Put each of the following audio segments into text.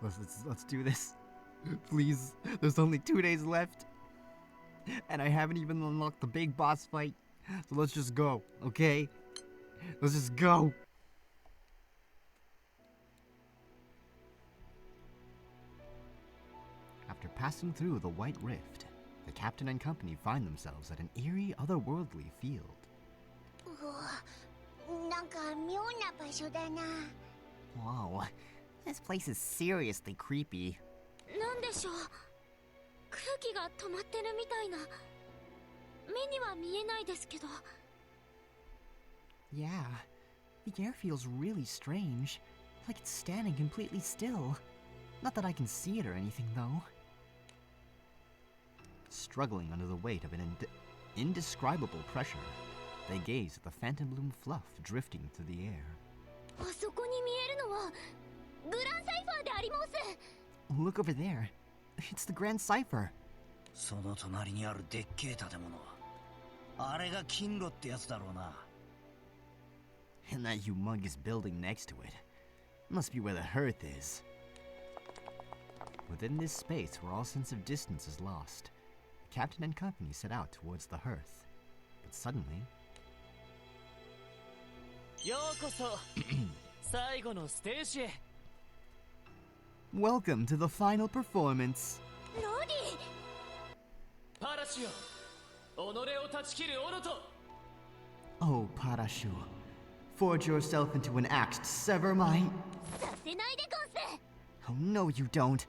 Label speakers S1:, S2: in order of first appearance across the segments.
S1: Let's do this. Please, there's only 2 days left. And I haven't even unlocked the big boss fight. So let's just go, okay? Let's just go. After passing through the White Rift, the captain and company find themselves at an eerie, otherworldly field. Whoa, this place is seriously creepy. Yeah, the air feels really strange, like it's standing completely still. Not that I can see it or anything, though. Struggling under the weight of an indescribable pressure, they gaze at the phantom bloom fluff drifting through the air. Look over there. It's the Grand Cipher. And that humongous building next to it must be where the hearth is. Within this space where all sense of distance is lost, the captain and company set out towards the hearth. But suddenly... Welcome to the final performance. Oh, Parashu, forge yourself into an axe to sever my... Oh, no, you don't.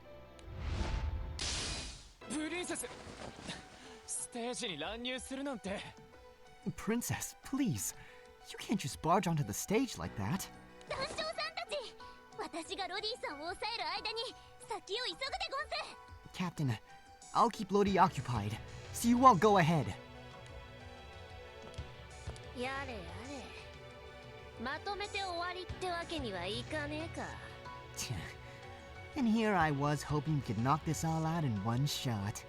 S1: Princess, please. You can't just barge onto the stage like that. Captain, I'll keep Lodi occupied, so you all go ahead. And here I was hoping we could knock this all out in one shot.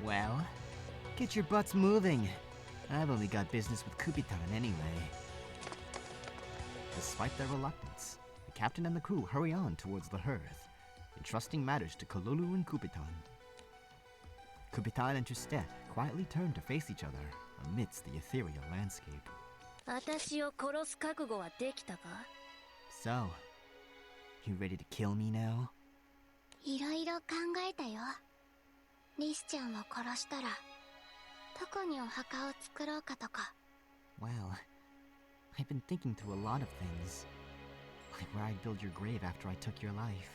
S1: Well, get your butts moving. I've only got business with Kupitan anyway. Despite their reluctance, the captain and the crew hurry on towards the hearth, entrusting matters to Kalulu and Kupitan. Kupitan and Tristet quietly turn to face each other amidst the ethereal landscape. So, you ready to kill me now? Well, I've been thinking through a lot of things. Like where I'd build your grave after I took your life.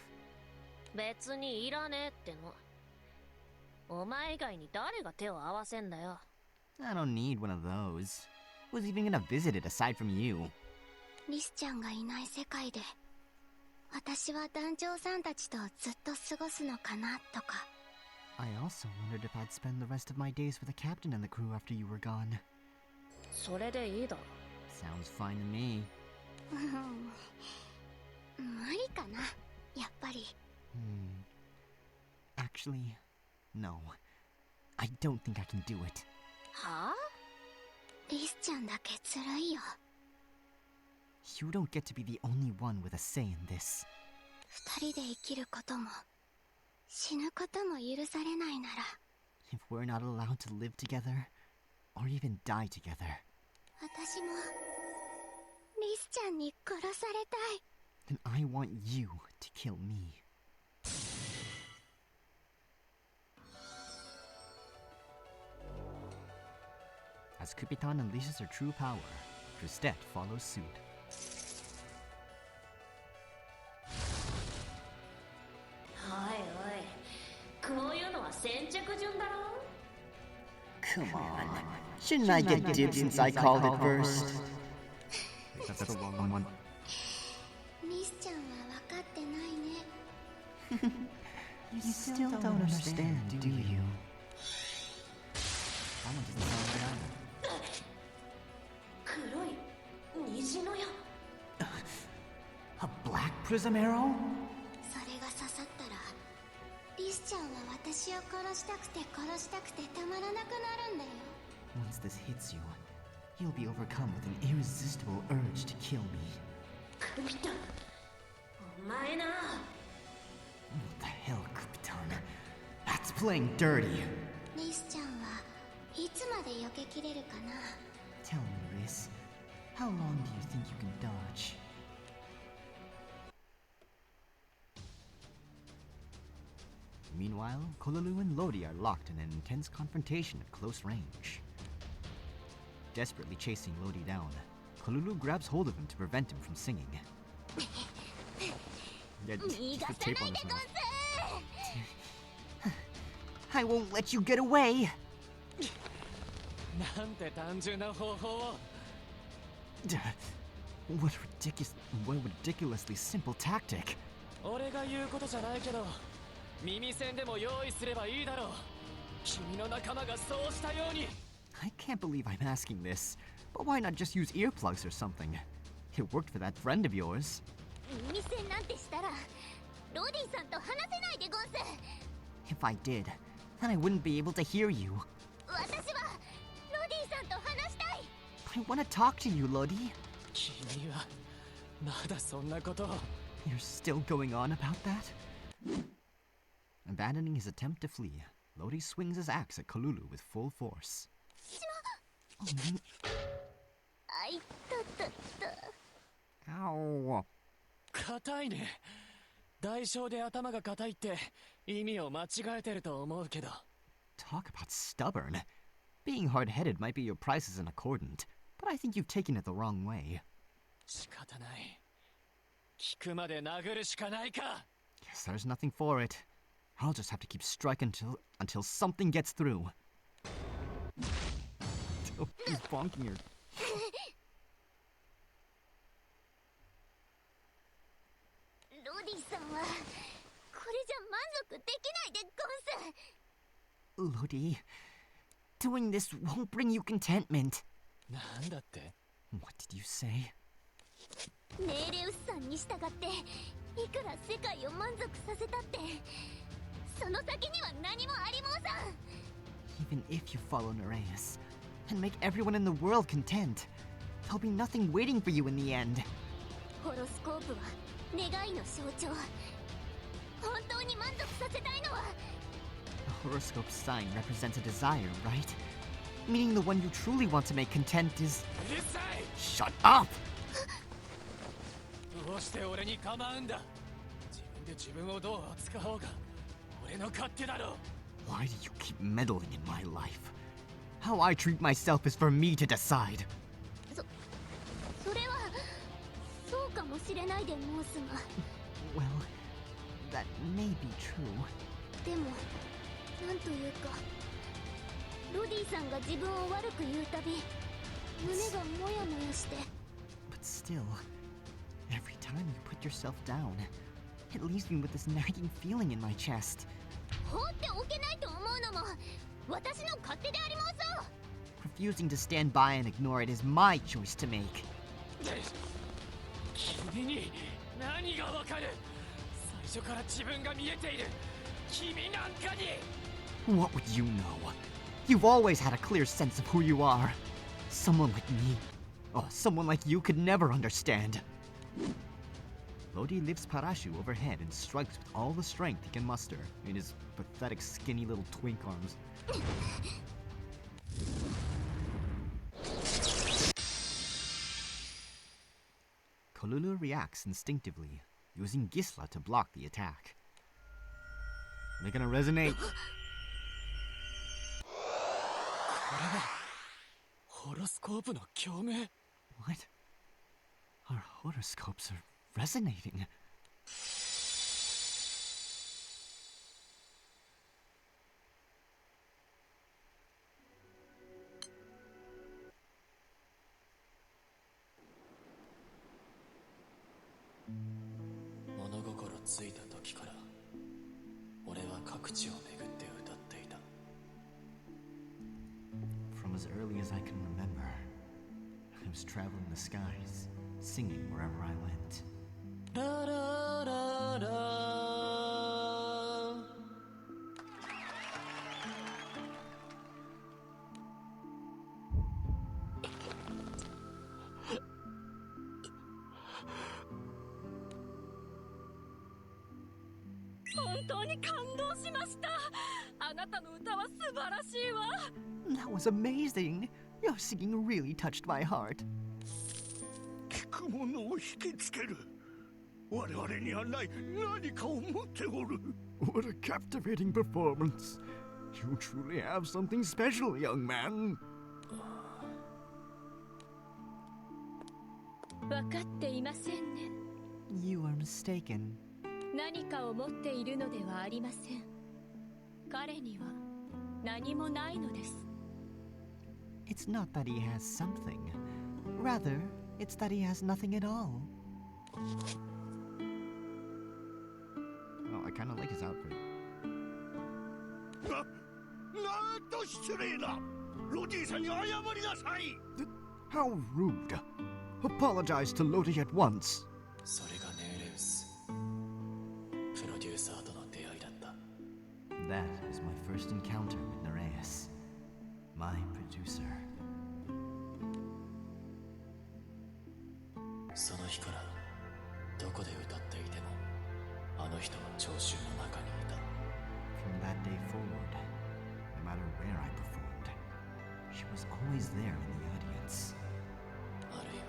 S1: I don't need one of those. Who's even gonna visit it aside from you? I also wondered if I'd spend the rest of my days with the captain and the crew after you were gone. Sounds fine to me. Actually, no. I don't think I can do it. You don't get to be the only one with a say in this. If we're not allowed to live together, or even die together, then I want you to kill me. As Kupitan unleashes her true power, Tristet follows suit. Come on, shouldn't I get dibs since I called it first? That's the wrong one. You still don't understand, do you? That one doesn't sound right either. A black prism arrow? Once this hits you, you'll be overcome with an irresistible urge to kill me. What the hell, Kupitan? That's playing dirty. Tell me, Riz, how long do you think you can dodge? Meanwhile, Kololu and Lodi are locked in an intense confrontation at close range. Desperately chasing Lodi down, Kololu grabs hold of him to prevent him from singing. Yeah, he's put tape on his mouth. I won't let you get away! What a ridiculously simple tactic. I can't believe I'm asking this, but why not just use earplugs or something? It worked for that friend of yours. If I did, then I wouldn't be able to hear you. I want to talk to you, Lodi. You're still going on about that? Abandoning his attempt to flee, Lodi swings his axe at Kololu with full force. Ow. Talk about stubborn. Being hard-headed might be your price as an accordant, but I think you've taken it the wrong way. Guess there's nothing for it. I'll just have to keep striking until something gets through. Oh, he's bonking her. Lodi, doing this won't bring you contentment. What did you say? Even if you follow Nereus and make everyone in the world content, there'll be nothing waiting for you in the end. The horoscope sign represents a desire, right? Meaning the one you truly want to make content is... Shut up! Why do you keep meddling in my life? How I treat myself is for me to decide. Well, that may be true. But still, every time you put yourself down, it leaves me with this nagging feeling in my chest. Refusing to stand by and ignore it is my choice to make. What would you know? You've always had a clear sense of who you are. Someone like me, someone like you could never understand. Lodi lifts Parashu overhead and strikes with all the strength he can muster in his pathetic, skinny little twink arms. Kololu reacts instinctively, using Gisla to block the attack. They're gonna resonate. What? Our horoscopes are resonating. From as early as I can remember, I was traveling the skies, singing wherever I went.
S2: 当に感動しました。あなたの歌は素晴らしいわ。
S1: That was amazing. Your singing really touched my heart.
S3: 聞く者を引きつける。我々にはない何かを持っておる。
S4: What a captivating performance. You truly have something special, young man.
S2: 分かっていませんね。
S1: You are mistaken.
S2: 何かを持っているのではありません。彼には何もないのです。
S1: It's not that he has something. Rather, it's that he has nothing at all.
S4: Oh, I kind of like his outfit.
S3: なんと失礼な。ロディさんに謝りなさい。
S4: How rude. Apologize to Lodi at once.
S5: それがネーレウス、プロデューサーとの出会いだった。
S1: That was my first encounter with Nereus, my producer.
S5: その日からどこで歌っていてもあの人は聴衆の中にいた。
S1: From that day forward, no matter where I performed, she was always there in the audience.
S5: あるいは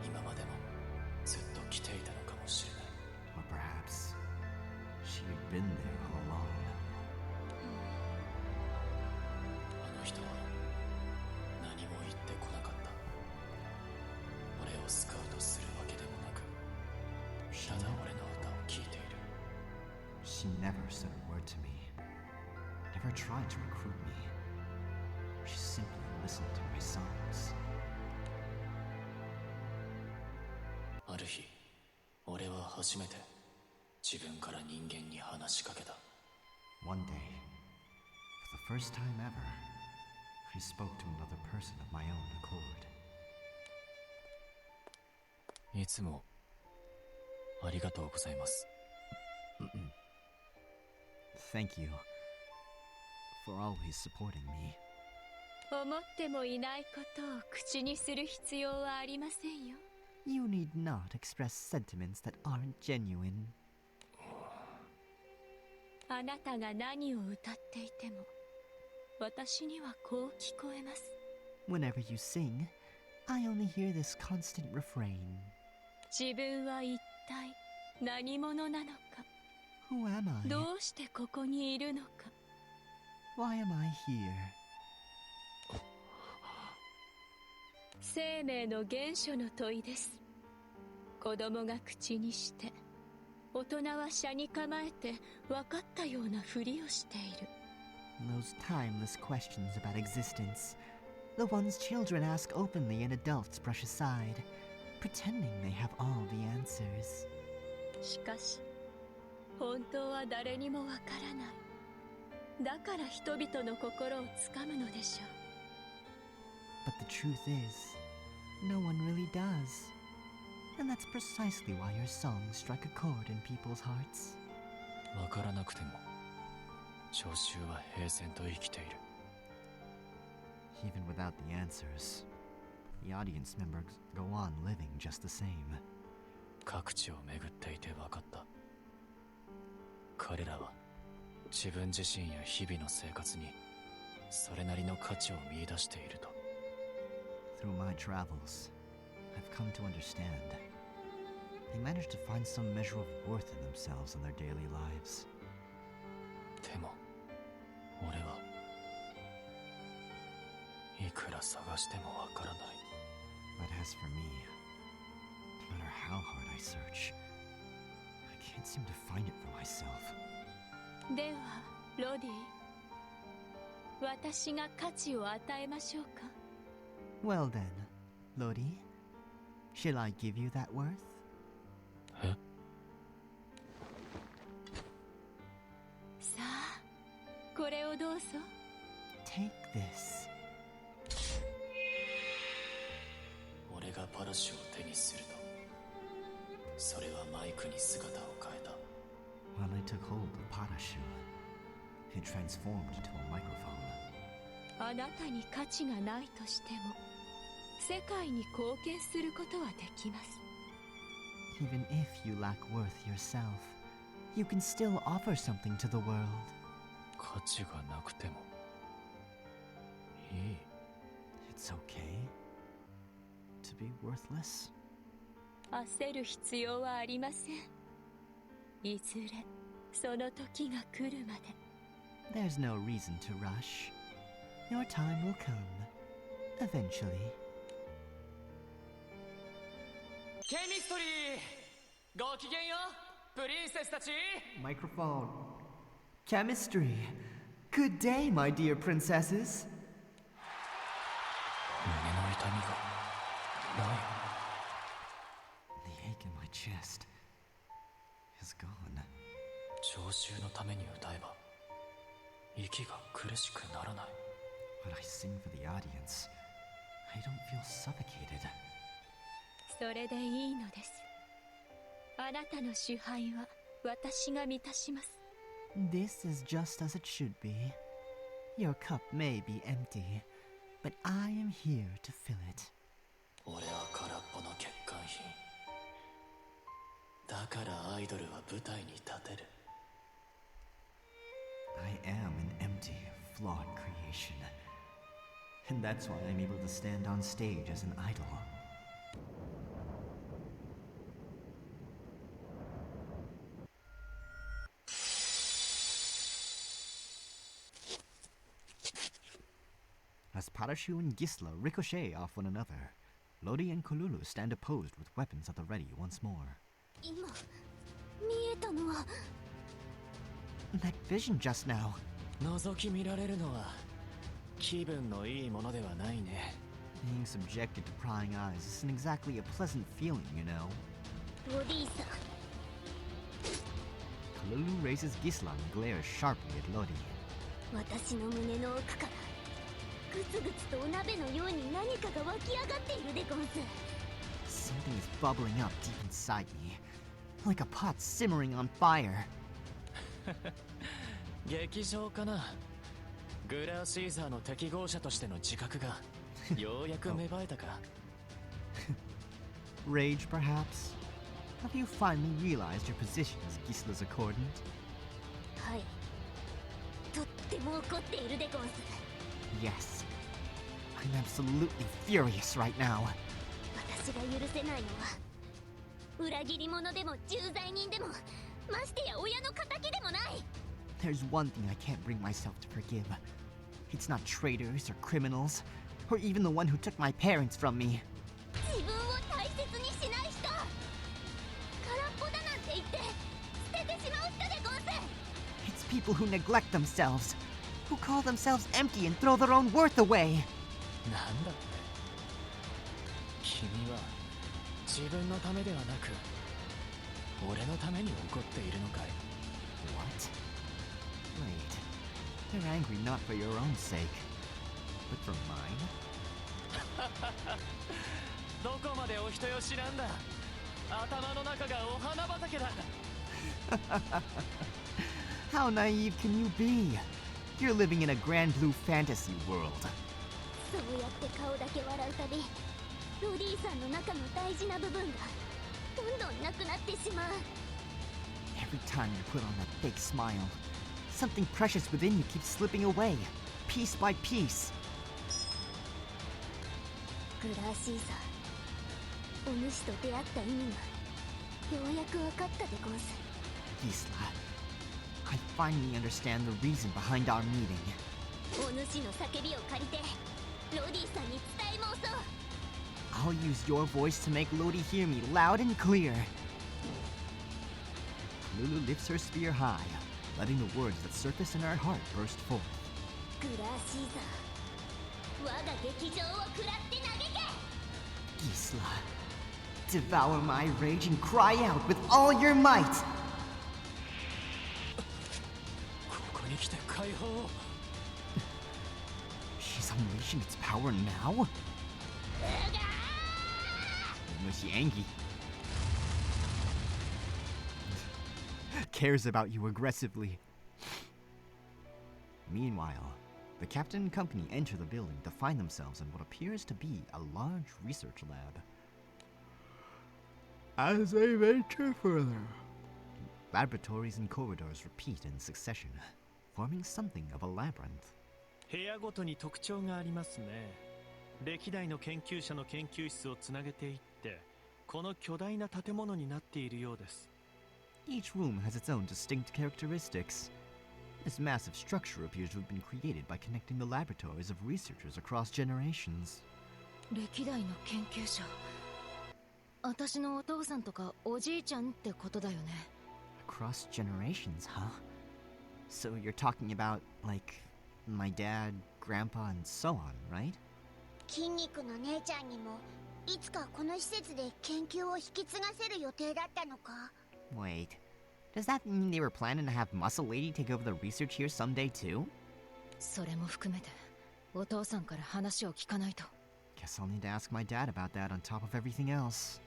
S5: 今までもずっと来ていたのかもしれない。
S1: Or perhaps she had been there all along.
S5: あの人は何も言ってこなかった。俺をスカウトするわけでもなく、ただ俺の歌を聴いている。
S1: She never said a word to me, never tried to recruit me. She simply listened to my songs.
S5: ある日、俺は初めて自分から人間に話しかけた。
S1: One day, for the first time ever, I spoke to another person of my own accord.
S5: いつもありがとうございます。
S1: Thank you for always supporting me.
S2: 思ってもいないことを口にする必要はありませんよ。
S1: You need not express sentiments that aren't genuine.
S2: あなたが何を歌っていても私にはこう聞こえます。
S1: Whenever you sing, I only hear this constant refrain.
S2: 自分は一体何者なのか、
S1: Who am I?
S2: どうしてここにいるのか。
S1: Why am I here?
S2: 生命の原初の問いです。子供が口にして大人は車に構えて分かったようなふりをしている。
S1: Those timeless questions about existence. The ones children ask openly and adults brush aside, pretending they have all the answers.
S2: しかし本当は誰にもわからない。だから人々の心をつかむのでしょう。
S1: But the truth is, no one really does. And that's precisely why your songs strike a chord in people's hearts.
S5: わからなくても聴衆は平然と生きている。
S1: Even without the answers, the audience members go on living just the same.
S5: 各地を巡っていて分かった。彼らは自分自身や日々の生活にそれなりの価値を見出していると。
S1: Through my travels, I've come to understand. They manage to find some measure of worth in themselves and their daily lives.
S5: でも俺はいくら探してもわからない。
S1: But as for me, no matter how hard I search, I can't seem to find it for myself.
S2: ではロディ、私が価値を与えましょうか。
S1: Well then, Lodi, shall I give you that worth?
S5: え？
S2: さあ、これをどうぞ。
S1: Take this.
S5: 俺がパラシュを手にすると、それはマイクに姿を変えた。
S1: When I took hold of Pareidolia, it transformed into a microphone.
S2: あなたに価値がないとしても世界に貢献することはできます。
S1: Even if you lack worth yourself, you can still offer something to the world.
S5: 価値がなくてもいい。
S1: It's okay to be worthless.
S2: 焦る必要はありません。いずれその時が来るまで。
S1: There's no reason to rush. Your time will come. Eventually.
S5: ケミストリーごきげんようプリンセスたち。
S1: Microphone. Chemistry. Good day, my dear princesses.
S5: 胸の痛みがない。
S1: The ache in my chest is gone.
S5: 聴衆のために歌えば息が苦しくならない。
S1: When I sing for the audience, I don't feel suffocated.
S2: それでいいのです。あなたの支配は私が満たします。
S1: This is just as it should be. Your cup may be empty, but I am here to fill it.
S5: 俺は空っぽの欠陥品。だからアイドルは舞台に立てる。
S1: I am an empty, flawed creation. And that's why I'm able to stand on stage as an idol. As Parashu and Gisla ricochet off one another, Lodi and Kolulu stand opposed with weapons at the ready once more.
S2: 今見えたのは
S1: That vision just now.
S5: 覗き見られるのは気分のいいものではないね。
S1: Being subjected to prying eyes isn't exactly a pleasant feeling, you know.
S2: ロディさん。
S1: Kolulu raises Gisla and glares sharply at Lodi.
S2: 私の胸の奥からグツグツとお鍋のように何かが湧き上がっているでゴンス。
S1: Something is bubbling up deep inside me, like a pot simmering on fire.
S5: 劇場かな。グラーシーザーの適合者としての自覚がようやく芽生えたか。
S1: Rage, perhaps? Have you finally realized your position as Gisla's accordant?
S2: はい。とっても怒っているでゴンス。
S1: Yes. I'm absolutely furious right now.
S2: 私が許せないのは裏切り者でも重罪人でもましてや親の敵でもない。
S1: There's one thing I can't bring myself to forgive. It's not traitors or criminals, or even the one who took my parents from me.
S2: 自分を大切にしない人、空っぽだなんて言って捨ててしまう人でゴンス。
S1: It's people who neglect themselves, who call themselves empty and throw their own worth away.
S5: なんだって。君は自分のためではなく俺のために怒っているのかい。
S1: What? Wait. You're angry not for your own sake, but for mine?
S5: どこまでお人よしなんだ。頭の中がお花畑だ。
S1: How naive can you be? You're living in a Granblue fantasy world.
S2: そうやって顔だけ笑うたび、ロディさんの中の大事な部分がどんどんなくなってしまう。
S1: Every time you put on that fake smile, something precious within you keeps slipping away, piece by piece.
S2: グラーシーザー、お主と出会った意味がようやく分かったでゴンス。
S1: Gisla, I finally understand the reason behind our meeting.
S2: お主の叫びを借りてロディさんに伝え申そう。
S1: I'll use your voice to make Lodi hear me loud and clear. Lulu lifts her spear high, letting the words that surface in her heart burst forth.
S2: グラーシーザー、我が劇場を食らって投げて。
S1: Gisla, devour my rage and cry out with all your might!
S5: ここに来て解放を。
S1: She's unleashing its power now? Mushy Angie cares about you aggressively. Meanwhile, the captain and company enter the building to find themselves in what appears to be a large research lab.
S4: As they venture further,
S1: Laboratories and corridors repeat in succession, forming something of a labyrinth.
S6: 部屋ごとに特徴がありますね。歴代の研究者の研究室をつなげていってこの巨大な建物になっているようです。
S1: Each room has its own distinct characteristics. This massive structure appears to have been created by connecting the laboratories of researchers across generations.
S2: 歴代の研究者。私のお父さんとかおじいちゃんってことだよね。
S1: Across generations, huh? So you're talking about, like, my dad, grandpa, and so on, right?
S7: 筋肉の姉ちゃんにもいつかこの施設で研究を引き継がせる予定だったのか？
S1: Wait, does that mean they were planning to have Muscle Lady take over the research here someday too?
S2: それも含めてお父さんから話を聞かないと。
S1: Guess I'll need to ask my dad about that on top of everything else.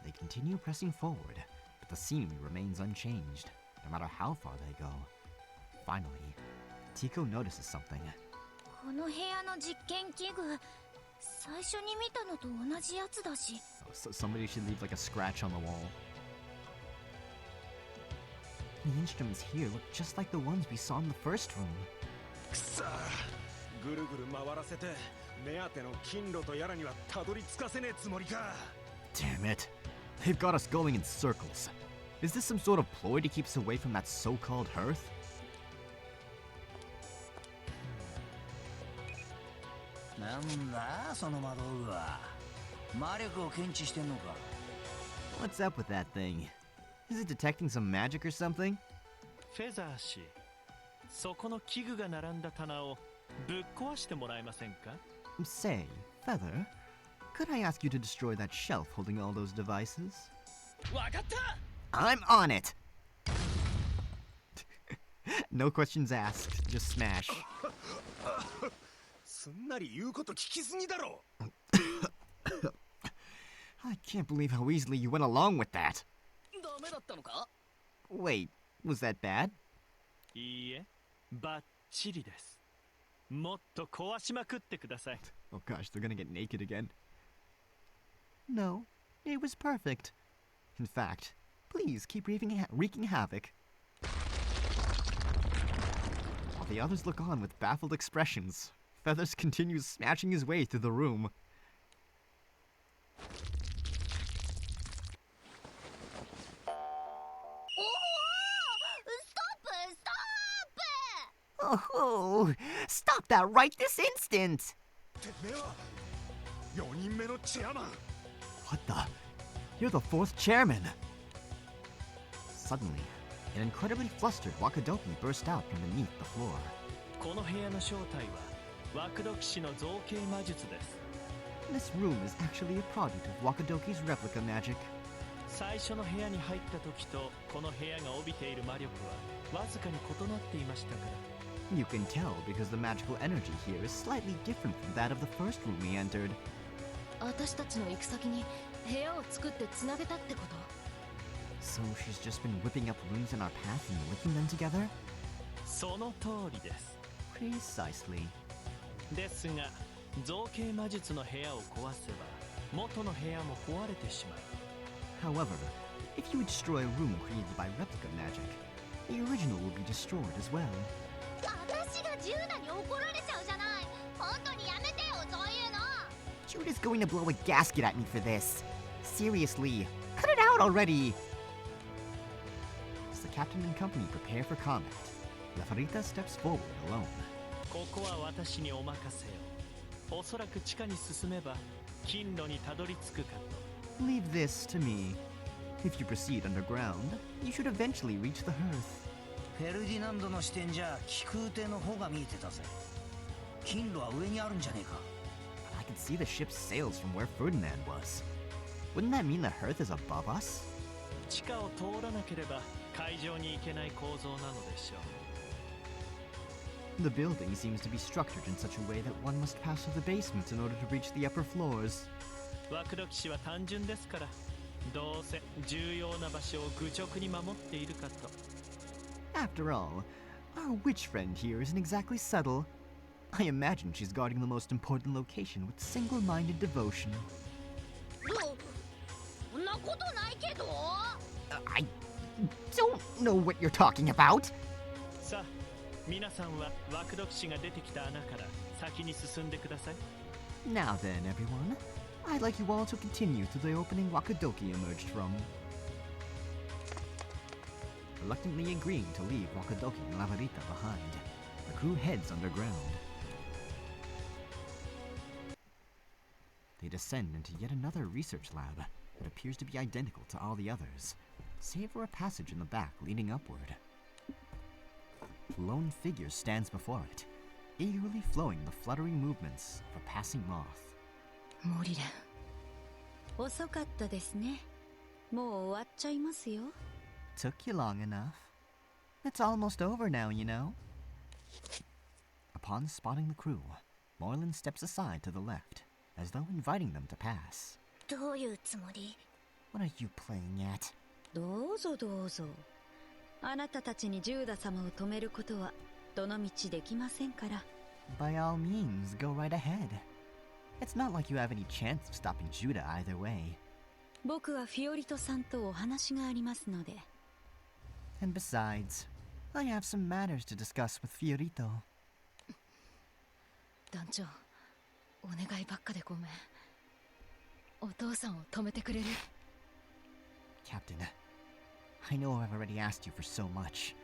S1: They continue pressing forward, but the scenery remains unchanged, no matter how far they go. Finally, Tico notices something.
S7: この部屋の実験器具、最初に見たのと同じやつだし。
S1: So somebody should leave like a scratch on the wall. The instruments here look just like the ones we saw in the first room.
S8: くそー、ぐるぐる回らせて目当ての金炉とやらにはたどり着かせねえつもりか。
S1: Damn it. They've got us going in circles. Is this some sort of ploy to keep us away from that so-called hearth?
S9: なんだその魔道具は。魔力を検知してんのか。
S1: What's up with that thing? Is it detecting some magic or something?
S6: フェザー氏、そこの器具が並んだ棚をぶっ壊してもらえませんか？
S1: Say, Feather, could I ask you to destroy that shelf holding all those devices?
S6: わかった！
S1: I'm on it! No questions asked, just smash.
S8: すんなり言うこと聞きすぎだろ。
S1: I can't believe how easily you went along with that.
S9: ダメだったのか？
S1: Wait, was that bad?
S6: いいえ、バッチリです。もっと壊しまくってください。
S1: Oh gosh, they're gonna get naked again. No, it was perfect. In fact, please keep wreaking havoc. While the others look on with baffled expressions, Feathers continues smashing his way through the room. Oh, stop that right this instant!
S8: てめえは4人目のチェアマン。
S1: What the? You're the fourth chairman! Suddenly, an incredibly flustered Wakadoki burst out from beneath the floor.
S6: この部屋の正体はワクドキ氏の造形魔術です。
S1: This room is actually a product of Wakadoki's replica magic.
S6: 最初の部屋に入った時とこの部屋が帯びている魔力はわずかに異なっていましたから。
S1: You can tell because the magical energy here is slightly different from that of the first room we entered.
S2: 私たちの行く先に部屋を作ってつなげたってこと？
S1: So she's just been whipping up rooms in our path and linking them together?
S6: その通りです。
S1: Precisely.
S6: ですが造形魔術の部屋を壊せば元の部屋も壊れてしまう。
S1: However, if you destroy a room created by replica magic, the original will be destroyed as well.
S7: 私がジューダに怒られちゃうじゃない。本当にやめてよ、そういうの。
S1: Juda's going to blow a gasket at me for this. Seriously, cut it out already! As the captain and company prepare for combat, La Farita steps forward alone.
S6: ここは私にお任せよ。おそらく地下に進めば金炉にたどり着くかと。
S1: Leave this to me. If you proceed underground, you should eventually reach the hearth.
S9: フェルディナンドの視点じゃ気空艇の方が見えてたぜ。金炉は上にあるんじゃねえか。
S1: But I can see the ship's sails from where Ferdinand was. Wouldn't that mean the hearth is above us?
S6: 地下を通らなければ海上に行けない構造なのでしょう。
S1: The building seems to be structured in such a way that one must pass through the basement in order to reach the upper floors.
S6: ワクドキ氏は単純ですから、どうせ重要な場所を愚直に守っているかと。
S1: After all, our witch friend here isn't exactly subtle. I imagine she's guarding the most important location with single-minded devotion.
S7: ことないけど。
S1: I don't know what you're talking about.
S6: さあ皆さんは枠読士が出てきた穴から先に進んでください。
S1: Now then, everyone, I'd like you all to continue to the opening Wakadoki emerged from. Reluctantly agreeing to leave Wakadoki and Lavarita behind, the crew heads underground. They descend into yet another research lab that appears to be identical to all the others, save for a passage in the back leading upward. A lone figure stands before it, eagerly flowing the fluttering movements of a passing moth.
S2: モリレン、遅かったですね。もう終わっちゃいますよ。
S1: Took you long enough. It's almost over now, you know. Upon spotting the crew, Moreland steps aside to the left, as though inviting them to pass.
S7: どういうつもり？
S1: What are you playing at?
S2: どうぞどうぞ。あなたたちにジューダ様を止めることはどの道できませんから。
S1: By all means, go right ahead. It's not like you have any chance of stopping Judah either way.
S2: 僕はフィオリトさんとお話がありますので。
S1: And besides, I have some matters to discuss with Fiorito.
S2: 団長、お願いばっかでごめん。お父さんを止めてくれる？
S1: Captain, I know I've already asked you for so much,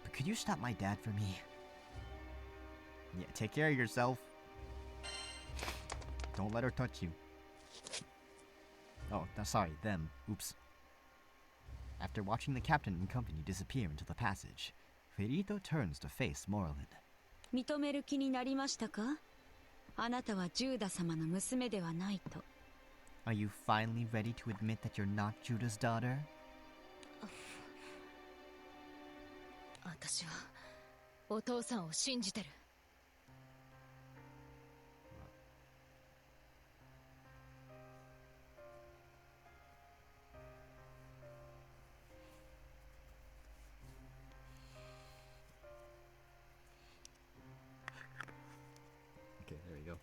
S1: but could you stop my dad for me? Yeah, take care of yourself. Don't let her touch you. Oh, sorry, them. Oops. After watching the captain and company disappear into the passage, Fiorito turns to face Moreland.
S2: 認める気になりましたか？あなたはジューダ様の娘ではないと。
S1: Are you finally ready to admit that you're not Judah's daughter?
S2: 私はお父さんを信じてる。
S1: Okay, there you go.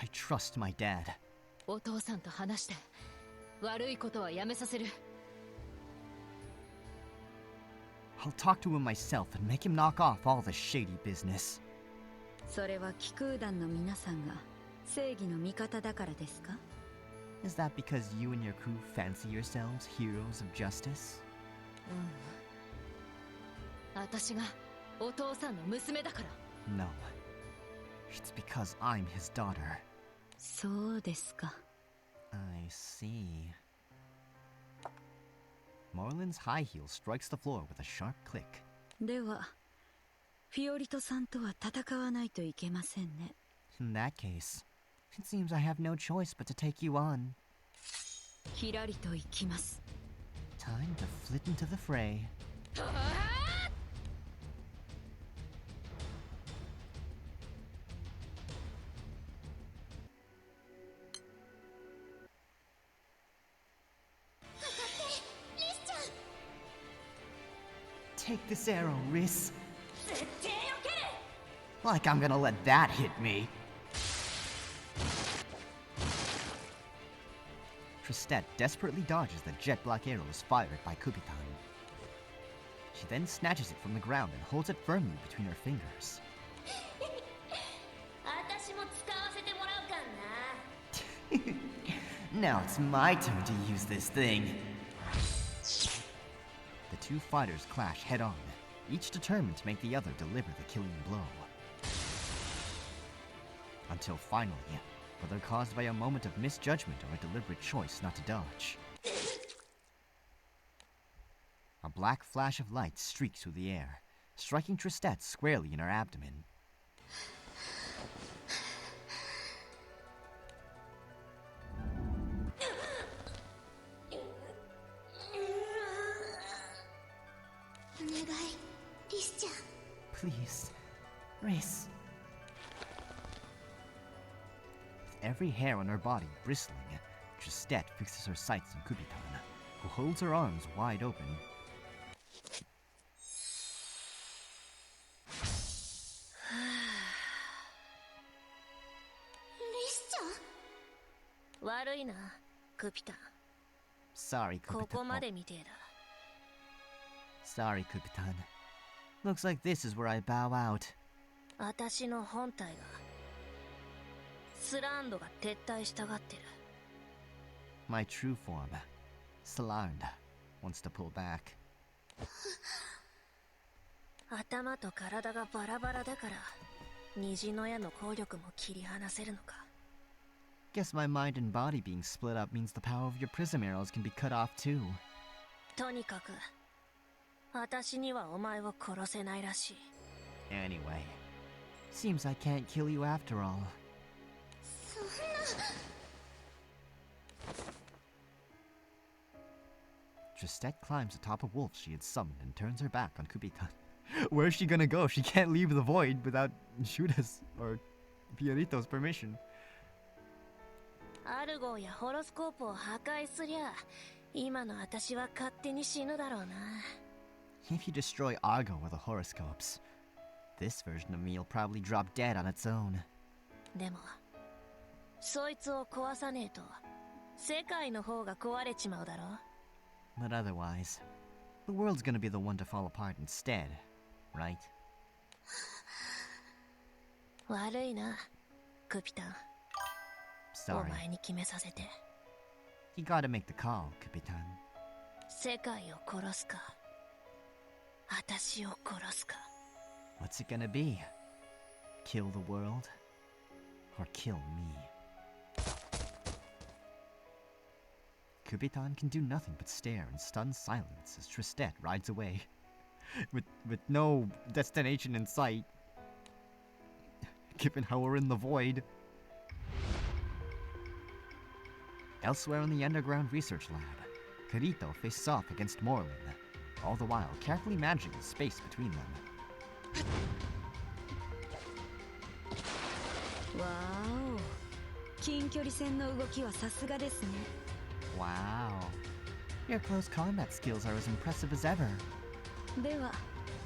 S1: I trust my dad.
S2: お父さんと話して悪いことはやめさせる。
S1: I'll talk to him myself and make him knock off all the shady business.
S2: それは気空団の皆さんが正義の味方だからですか？
S1: Is that because you and your crew fancy yourselves heroes of justice?
S2: 私がお父さんの娘だから。
S1: No. It's because I'm his daughter.
S2: そうですか。
S1: I see. Moreland's high heel strikes the floor with a sharp click.
S2: では、フィオリトさんとは戦わないといけませんね。
S1: In that case, it seems I have no choice but to take you on.
S2: ひらりと行きます。
S1: Time to flit into the fray. Take this arrow, Riss. Like I'm gonna let that hit me. Tristet desperately dodges the jet-black arrows fired by Kubitan. She then snatches it from the ground and holds it firmly between her fingers.
S7: 私も使わせてもらうかな。
S1: Now it's my turn to use this thing. The two fighters clash head-on, each determined to make the other deliver the killing blow. Until finally, whether caused by a moment of misjudgment or a deliberate choice not to dodge, a black flash of light streaks through the air, striking Tristet squarely in her abdomen. Please, Riss. With every hair on her body bristling, Tristet fixes her sights on Kubitan, who holds her arms wide open.
S2: 悪いな、クピタン。
S1: Sorry,
S2: ここま
S1: Kupitan.
S2: で見てえだ。
S1: Sorry, Kupitan. Looks like this is where I bow out.
S2: 私の本体がスランドが撤退したがってる。
S1: My true form, Sland, wants to pull back.
S2: 頭と体がバラバラだから虹の矢の効力も切り離せるのか。
S1: Guess my mind and body being split up means the power of your prism arrows can be cut off too.
S2: とにかく私にはお前を殺せないらしい。
S1: Anyway, seems I can't kill you after all.
S7: そんな。
S1: Tristet climbs atop a wolf she had summoned and turns her back on Kubitan. Where's she gonna go? She can't leave the void without Judas or Fiorito's permission.
S2: アルゴーやホロスコープを破壊すりゃ今の私は勝手に死ぬだろうな。
S1: If you destroy Argo or the horoscopes, this version of me will probably drop dead on its own.
S2: でもそいつを壊さねえと世界の方が壊れちまうだろ。
S1: But otherwise, the world's gonna be the one to fall apart instead, right?
S2: 悪いな、クピタン。 お
S1: Sorry.
S2: 前に決めさせて。
S1: You gotta make the call, Kubitan.
S2: 世界を殺すか私を殺すか。
S1: What's it gonna be? Kill the world? Or kill me? Kubitan can do nothing but stare in stunned silence as Tristet rides away. With no destination in sight. Given how we're in the void. Elsewhere in the underground research lab, Kirito faces off against Morlin, all the while carefully managing the space between them.
S10: わーお、近距離戦の動きはさすがですね。
S1: Wow. Your close combat skills are as impressive as ever.
S10: では、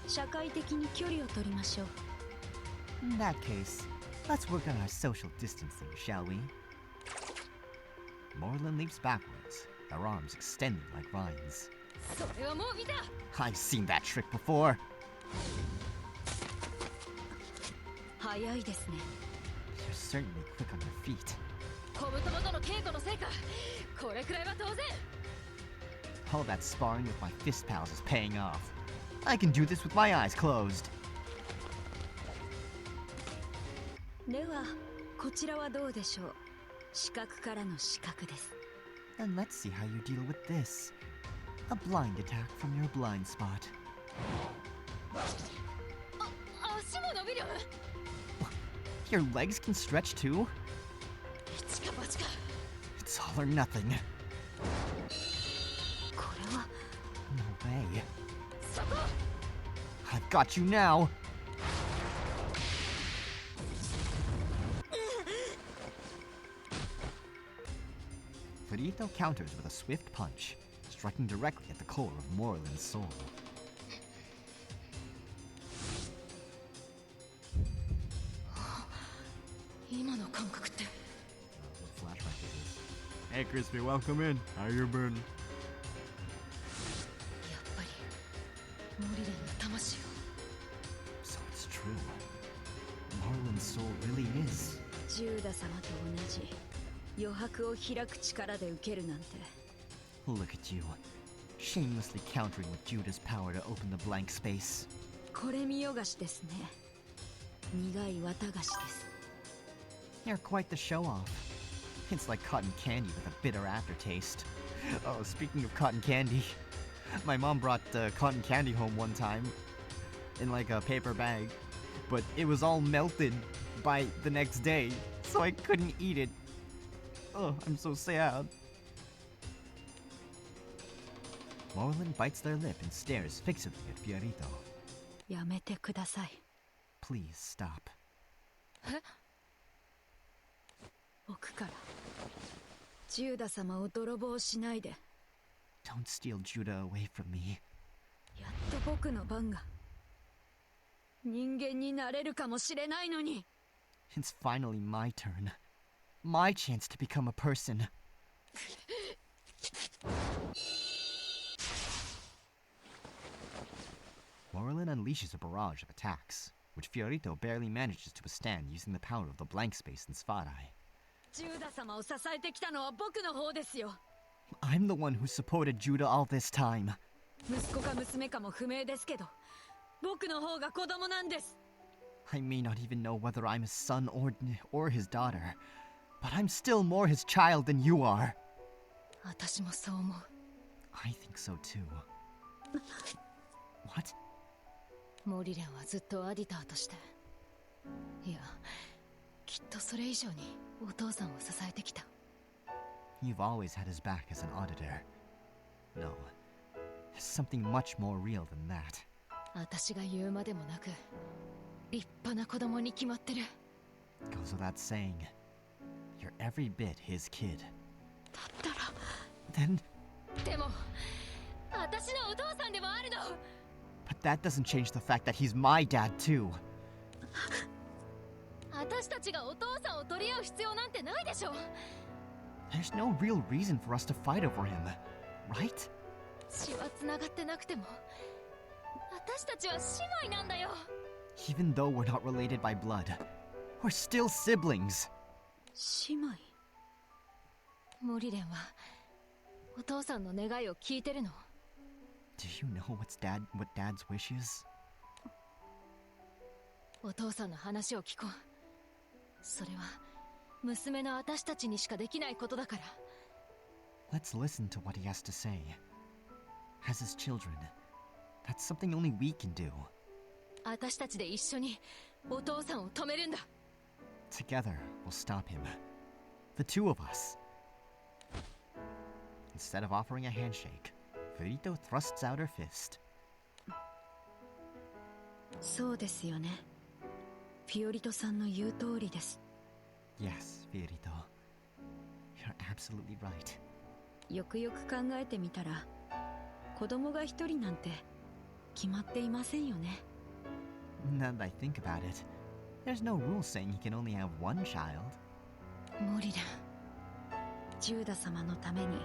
S10: 社会的に距離を取りましょう。
S1: In that case, let's work on our social distancing, shall we? Morlin leaps backwards, her arms extended like vines.
S10: それはもう見た。
S1: I've seen that trick before.
S10: 早いですね。
S1: You're certainly quick on your feet.
S10: 小太もとの稽古の成果、これくらいは当然。
S1: All that sparring with my fist pals is paying off. I can do this with my eyes closed.
S10: では、こちらはどうでしょう。視覚からの視覚です。
S1: Then let's see how you deal with this. A blind attack from your blind spot.
S10: 足も伸びる。
S1: Your legs can stretch too?
S10: 一か八か。
S1: It's all or nothing.
S10: これは。
S1: No way.
S10: そこ。
S1: I've got you now. Fiorito counters with a swift punch, striking directly at the core of Morlin's soul.
S10: 今の感覚って。
S1: What flashback is this?
S4: Hey, Crispy, welcome in. How you been?
S10: やっぱりモリレンの魂を。
S1: So it's true. Morlin's soul really is.
S10: ジューダ様と同じ余白を開く力で受けるなんて。
S1: Look at you, shamelessly countering with Judah's power to open the blank space.
S10: これ見よがしですね。苦い綿菓子です。
S1: You're quite the show-off. It's like cotton candy with a bitter aftertaste. Oh, speaking of cotton candy, my mom brought cotton candy home one time in like a paper bag, but it was all melted by the next day, so I couldn't eat it. Oh, I'm so sad. Morlin bites their lip and stares fixedly at Fiorito.
S10: やめてください。
S1: Please stop.
S10: 僕からジューダ様を泥棒しないで。
S1: Don't steal Judah away from me.
S10: やっと僕の番が人間になれるかもしれないのに。
S1: It's finally my turn. My chance to become a person. Morlin unleashes a barrage of attacks, which Fiorito barely manages to withstand using the power of the blank space in Svarai.
S10: ジューダ様を支えてきたのは僕の方ですよ。
S1: I'm the one who supported Judah all this time.
S10: 息子か娘かも不明ですけど、僕の方が子供なんです。
S1: I may not even know whether I'm his son or his daughter, but I'm still more his child than you are.
S10: 私もそう思う。
S1: I think so too. What?
S10: モリレンはずっとアディターとして、いや、きっとそれ以上にお父さんを支えてきた。
S1: You've always had his back as an auditor. No, there's something much more real than that.
S10: 私が言うまでもなく、立派な子供に決まってる。
S1: Goes without saying, you're every bit his kid.
S10: だったら
S1: Then,
S10: でも私のお父さんでもあるの。
S1: but that doesn't change the fact that he's my dad too.
S10: 私たちがお父さんを取り合う必要なんてないでしょ。
S1: There's no real reason for us to fight over him, right?
S10: 血は繋がってなくても、私たちは姉妹なんだよ。
S1: Even though we're not related by blood, we're still siblings.
S10: 姉妹。モリレンはお父さんの願いを聞いてるの。
S1: Do you know what Dad's wish is?
S10: お父さんの話を聞こう。それは娘の私たちにしかできないことだから。
S1: Let's listen to what he has to say. As his children, that's something only we can do.
S10: 私たちで一緒にお父さんを止めるんだ。
S1: Together, we'll stop him. The two of us. Instead of offering a handshake, Fiorito thrusts out her fist.
S10: そうですよね。フィオリトさんの言う通りです。
S1: Yes, Fiorito. You're absolutely right.
S10: よくよく考えてみたら、子供が一人なんて決まっていませんよね。
S1: Now that I think about it, there's no rule saying he can only have one child.
S10: モリレン、ジューダ様のために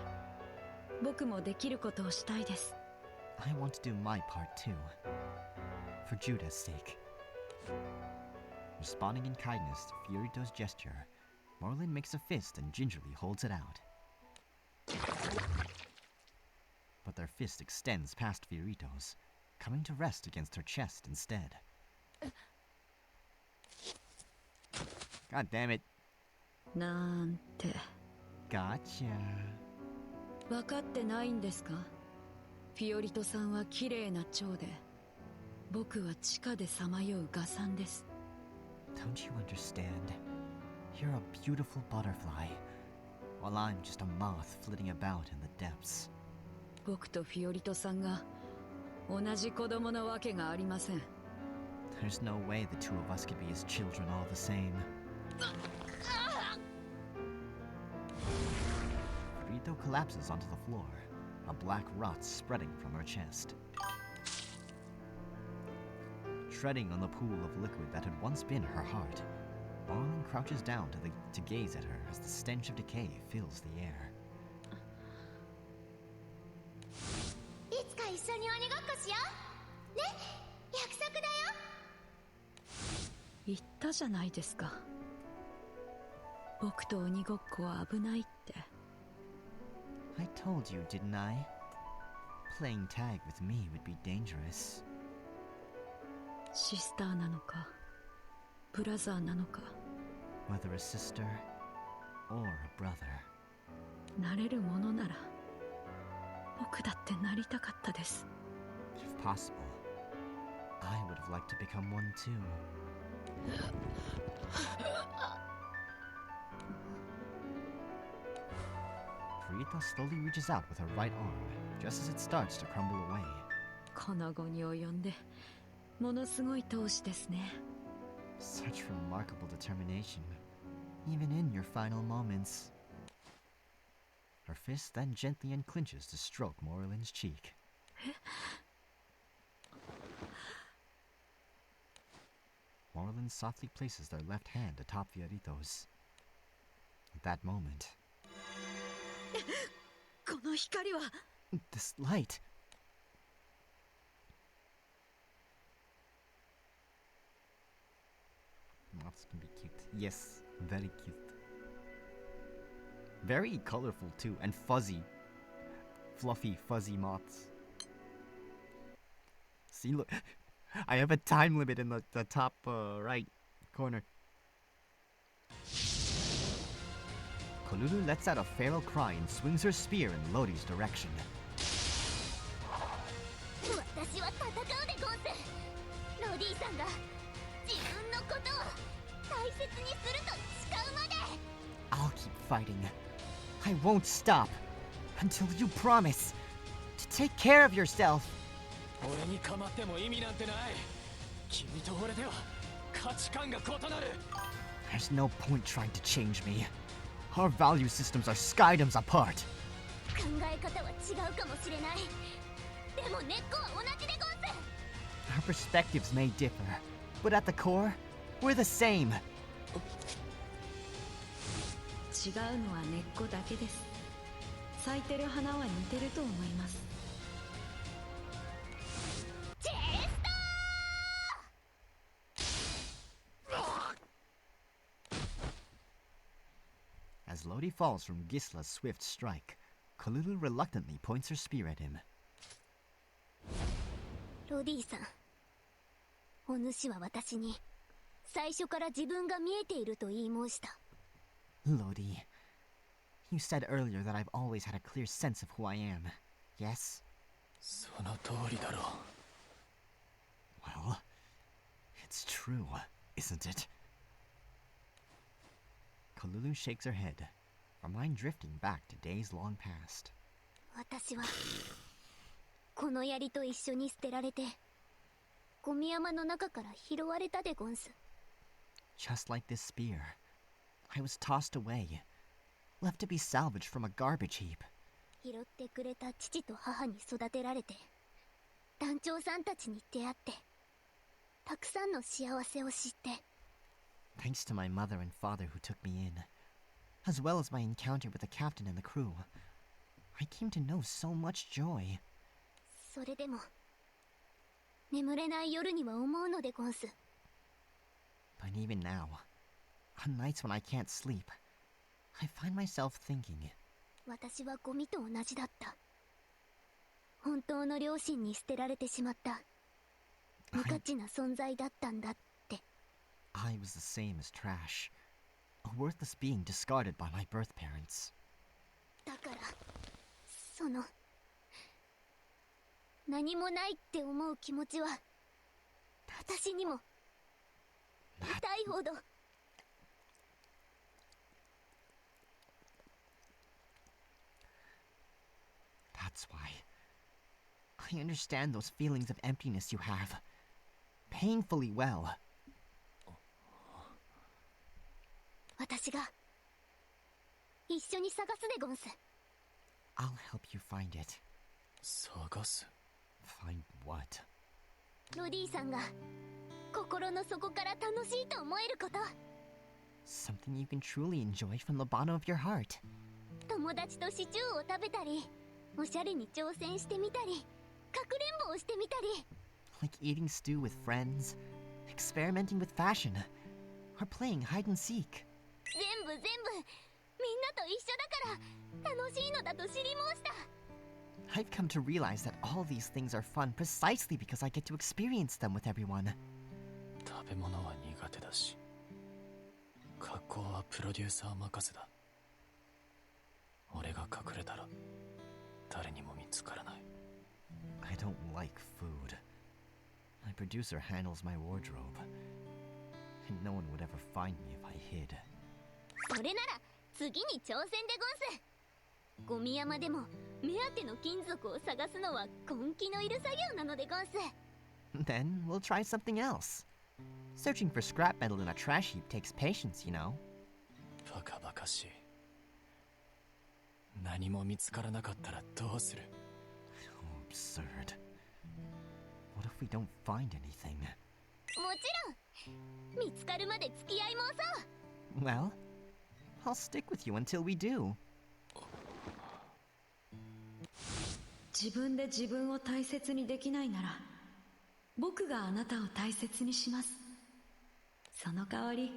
S10: 僕もできることをしたいです。
S1: I want to do my part too. For Judah's sake. Responding in kindness to Fiorito's gesture, Morlin makes a fist and gingerly holds it out. But their fist extends past Fiorito's, coming to rest against her chest instead. God damn it.
S10: なんて。
S1: Gotcha.
S10: 分かってないんですか？フィオリトさんは綺麗な蝶で、僕は地下でさまようガサンです。
S1: Don't you understand? You're a beautiful butterfly, while I'm just a moth flitting about in the depths.
S10: 僕とフィオリトさんが同じ子供なわけがありません。
S1: There's no way the two of us could be his children all the same. Fiorito collapses onto the floor, a black rot spreading from her chest. Treading on the pool of liquid that had once been her heart, Morlin crouches down to gaze at her as the stench of decay fills the air.
S7: いつか一緒に鬼ごっこしようね、約束だよ。
S10: 言ったじゃないですか。僕と鬼ごっこは危ないって。
S1: I told you, didn't I? Playing tag with me would be dangerous.
S10: シスターなのか、ブラザーなのか。
S1: Whether a sister or a brother.
S10: なれるものなら、僕だってなりたかったです。
S1: If possible, I would have liked to become one too. Fiorito slowly reaches out with her right arm, just as it starts to crumble away.
S10: この後に及んで、ものすごい闘志ですね。
S1: Such remarkable determination, even in your final moments. Her fist then gently unclenches to stroke Morlin's cheek. Morlin softly places their left hand atop Fiorito's. that moment.
S10: この光は
S1: This light. Moths can be cute. Yes, very cute. Very colorful too, and fuzzy. Fluffy, fuzzy moths. See, look. I have a time limit in the top right corner. Kolulu lets out a feral cry and swings her spear in Lodi's direction.
S7: 私は戦うでゴンス。ロディさんが自分のことを大切にすると誓うまで。
S1: I'll keep fighting. I won't stop until you promise to take care of yourself.
S6: 俺に構っても意味なんてない。君と俺では価値観が異なる。
S1: There's no point trying to change me. Our value systems are skydoms apart.
S7: 考え方は違うかもしれない。でも根っこは同じでゴンス。
S1: Our perspectives may differ, but at the core, we're the same.
S10: 違うのは根っこだけです。咲いてる花は似てると思います。
S7: チェストー
S1: As Lodi falls from Gisla's swift strike, Kolulu reluctantly points her spear at him.
S7: ロディさん、お主は私に最初から自分が見えていると言い申した。
S1: Lodi, you said earlier that I've always had a clear sense of who I am, yes?
S5: その通りだろう。
S1: Well, it's true, isn't it? Kolulu shakes her head, her mind drifting back to days long past.
S7: 私はこの槍と一緒に捨てられてゴミ山の中から拾われたでゴンス。
S1: Just like this spear, I was tossed away, left to be salvaged from a garbage heap.
S7: 拾ってくれた父と母に育てられて団長さんたちに出会ってたくさんの幸せを知って。
S1: Thanks to my mother and father who took me in, as well as my encounter with the captain and the crew, I came to know so much joy.
S7: それでも眠れない夜には思うのでゴンス。
S1: But even now, on nights when I can't sleep, I find myself thinking,
S7: 私はゴミと同じだった。本当の両親に捨てられてしまった無価値な存在だったんだって。
S1: I was the same as trash, a worthless being discarded by my birth parents.
S7: だからその何もないって思う気持ちは私にも痛いほど。
S1: That's why. I understand those feelings of emptiness you have. Painfully well.
S7: 私が一緒に探すでゴンス。
S1: I'll help you find it.
S5: 探す。
S1: Find what?
S7: ロディさんが心の底から楽しいと思えること。
S1: Something you can truly enjoy from the bottom of your heart.
S7: 友達とシチューを食べたりおしゃれに挑戦してみたりかくれんぼをしてみたり。
S1: Like eating stew with friends, experimenting with fashion, or playing hide and seek.
S7: 全部みんなと一緒だから楽しいのだと知り申した。
S1: I've come to realize that all these things are fun precisely because I get to experience them with everyone.
S5: 食べ物は苦手だし、格好はプロデューサー任せだ。俺が隠れたら誰にも見つからない。
S1: I don't like food. My producer handles my wardrobe. And no one would ever find me if I hid.
S7: それなら次に挑戦でゴンス。ゴミ山でも目当ての金属を探すのは根気のいる作業なのでゴンス。
S1: Then we'll try something else. Searching for scrap metal in a trash heap takes patience, you know.
S5: バカバカしい。何も見つからなかったらどうする？
S1: Absurd. What if we don't find anything?
S7: もちろん見つかるまで付き合いもそう。
S1: Well, I'll stick with you until we do.
S10: 自分で自分を大切にできないなら、僕があなたを大切にします。その代わり、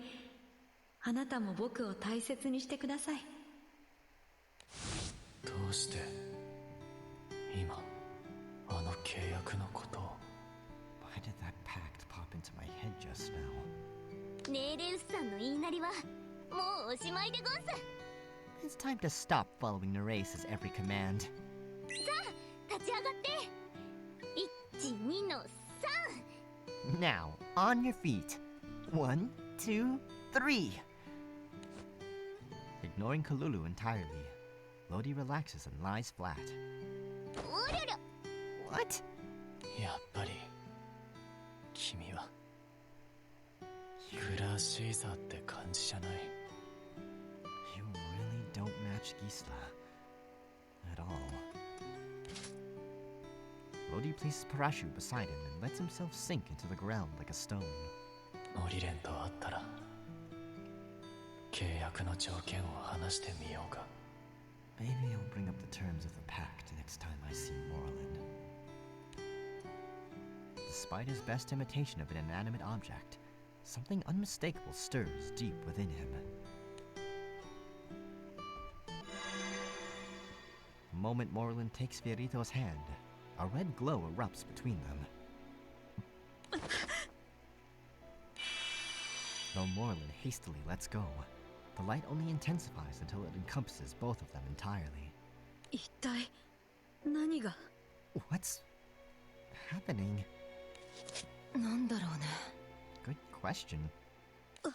S10: あなたも僕を大切にしてください。
S5: どうして今あの契約のことを。
S1: Why did that pact pop into my head just now?
S7: ネーレウスさんの言いなりはもうおしまいでゴンス。
S1: It's time to stop following Nereus's every command.
S7: さあ立ち上がって。1、2の3。
S1: Now, on your feet. 1, 2, 3. Ignoring Kalulu entirely, Lodi relaxes and lies flat.
S7: おりゃりゃ。
S1: What?
S5: やっぱり君はクラシーザーって感じじゃない。
S1: You really don't match Gisela. At all. Lodi places parachute beside him and lets himself sink into the ground like a stone.
S5: オリレンと会ったら契約の条件を話してみようか。
S1: Maybe I'll bring up the terms of the pact next time I see Moreland. Despite his best imitation of an inanimate object, something unmistakable stirs deep within him. The moment Moreland takes Fiorito's hand, a red glow erupts between them. Though Moreland hastily lets go, the light only intensifies until it encompasses both of them entirely.
S10: 一体何が。
S1: What's happening?
S10: なんだろうね。
S1: Good question. Oh.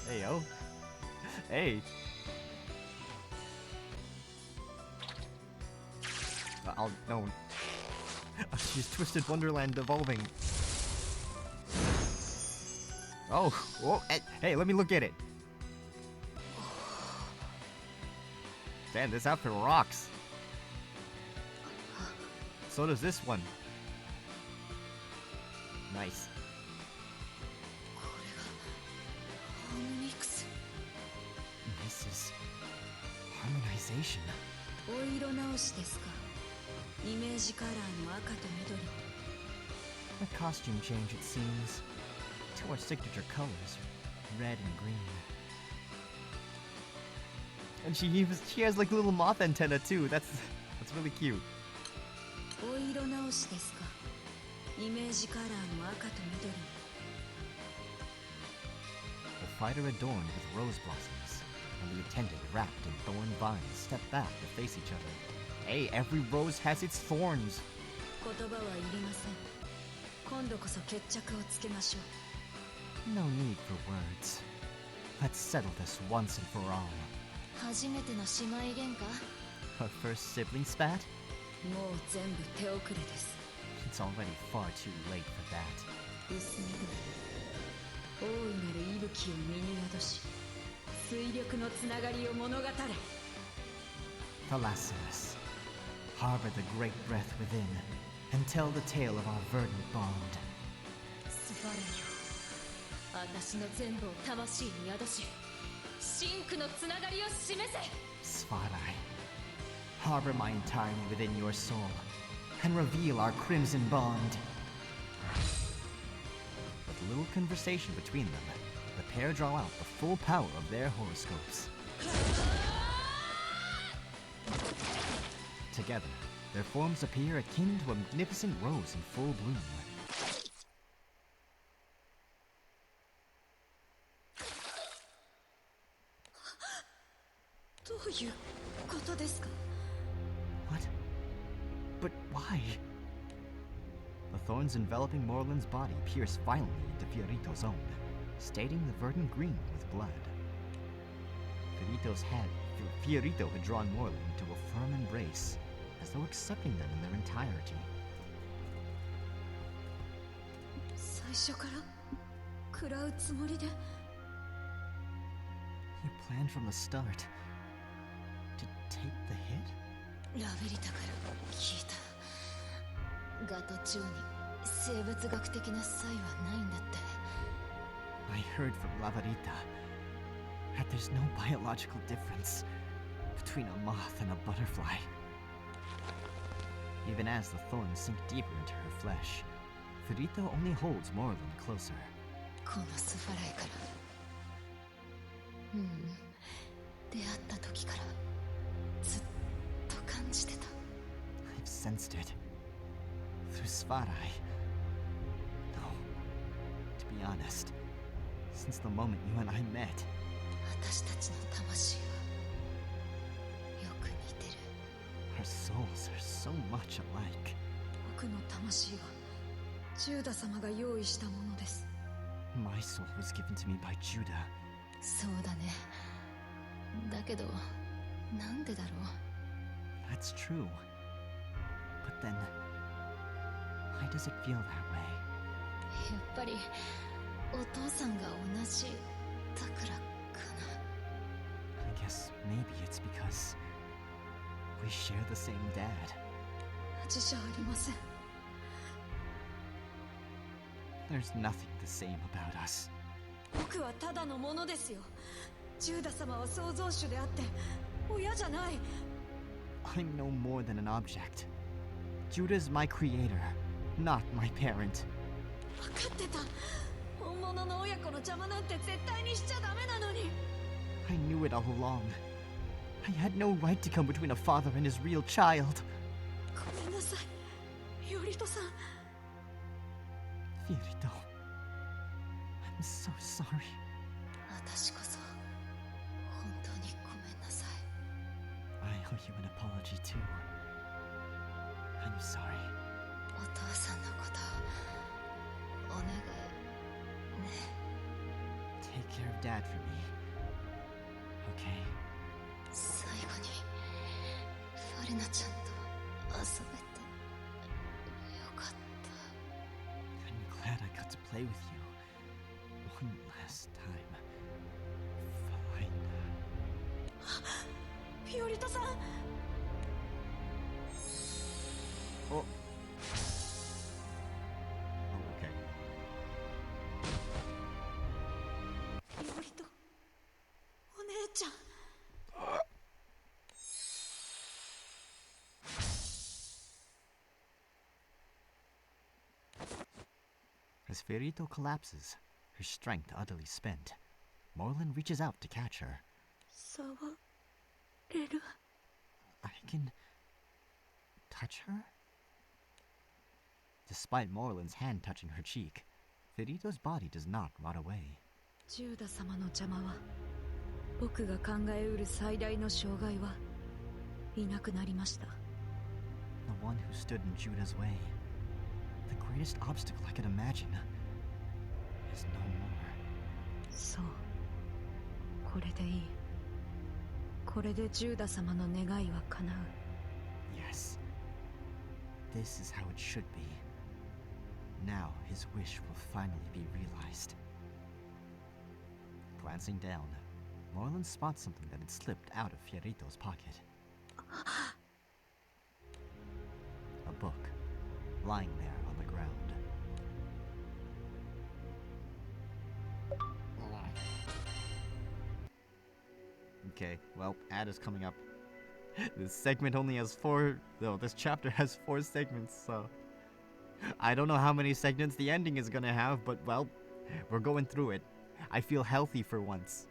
S1: Hey, yo. Hey. No. She's Twisted Wonderland evolving. Oh, whoa, hey, let me look at it. Damn, this outfit rocks. So does this one. Nice.
S10: これがハーモニクス。
S1: This is harmonization.
S10: お色直しですか。イメージカラーの赤と緑。
S1: A costume change, it seems. To our signature colors, red and green. And she has like little moth antenna too. That's really cute.
S10: お色直しですか。イメージカラーの赤と緑。
S1: The fighter adorned with rose blossoms, and the attendant wrapped in thorn vines step back to face each other. Hey, every rose has its thorns.
S10: 言葉はいりません。今度こそ決着をつけましょう。
S1: No need for words. Let's settle this once and for all.
S7: 初めての姉妹喧嘩。
S1: Our first sibling spat?
S10: もう全部手遅れです。
S1: It's already far too late for that.
S10: 薄緑。大いなる息吹を身に宿し、水力のつながりを物語れ。
S1: Thalassius, harbor the great breath within, and tell the tale of our verdant bond.
S2: スファレよ、私の全部を魂に宿し、真紅のつながりを示せ。
S1: Svarai, harbor my entirety within your soul, and reveal our crimson bond. With little conversation between them, the pair draw out the full power of their horoscopes. Together, their forms appear akin to a magnificent rose in full bloom.
S10: どういうことですか。
S1: What? But why? The thorns enveloping Morland's body pierce violently into Fiorito's own, staining the verdant green with blood. Fiorito had drawn Morland into a firm embrace, as though accepting them in their entirety.
S10: 最初から食らうつもりで。
S1: You planned from the start to take the hit?
S10: ラベリタから聞いた。ガトチオに生物学的な差異はないんだって。
S1: I heard from Lavarita that there's no biological difference between a moth and a butterfly. Even as the thorns sink deeper into her flesh, Furito only holds Morland closer.
S10: このスファライから。出会った時からずっと感じてた。
S1: I've sensed it through Svarai. No, to be honest, since the moment you and I met,
S10: 私たちの魂はよく似てる。
S1: our souls are so much alike.
S10: 僕の魂はジューダ様が用意したものです。
S1: My soul was given to me by Judah.
S10: そうだね。だけどなんでだろう。
S1: That's true. But then, why does it feel that way?
S10: やっぱりお父さんが同じだからかな。
S1: I guess maybe it's because we share the same dad.
S10: 同じじゃありません。
S1: There's nothing the same about us.
S10: 僕はただのものですよ。ジューダ様は創造主であって親じゃない。
S1: I'm no more than an object. Judah's my creator, not my parent.
S10: 分かってた。本物の親子の邪魔なんて絶対にしちゃダメなのに。
S1: I knew it all along. I had no right to come between a father and his real child.
S10: ごめんなさい、ヨリトさん。
S1: Fiorito, I'm so sorry.
S10: 私こそ本当にごめんなさい。
S1: I owe you an apology too. I'm sorry.
S10: お父さんのことお願いね。
S1: Take care of Dad for me. Okay?
S10: 最後にファレナちゃんと遊べてよかった。
S1: I'm glad I got to play with you. One last time. Fine.
S10: フィオリトさん。
S1: Oh. Oh, okay.
S10: フィオリト、お姉ちゃん。
S1: As Fiorito collapses, her strength utterly spent, Morland reaches out to catch her.
S10: 触れる。
S1: I can touch her? Despite Morland's hand touching her cheek, Fiorito's body does not rot away.
S10: ジューダ様の邪魔は僕が考えうる最大の障害はいなくなりました。
S1: The one who stood in Judah's way, the greatest obstacle I could imagine, is no more.
S10: そう、これでいい。これでジューダ様の願いは叶う。
S1: Yes. This is how it should be. Now his wish will finally be realized. Glancing down, Morland spots something that had slipped out of Fiorito's pocket. A book, lying there on the ground. Okay, well, ad is coming up. This segment only has this chapter has 4 segments, so I don't know how many segments the ending is gonna have, but well, we're going through it. I feel healthy for once.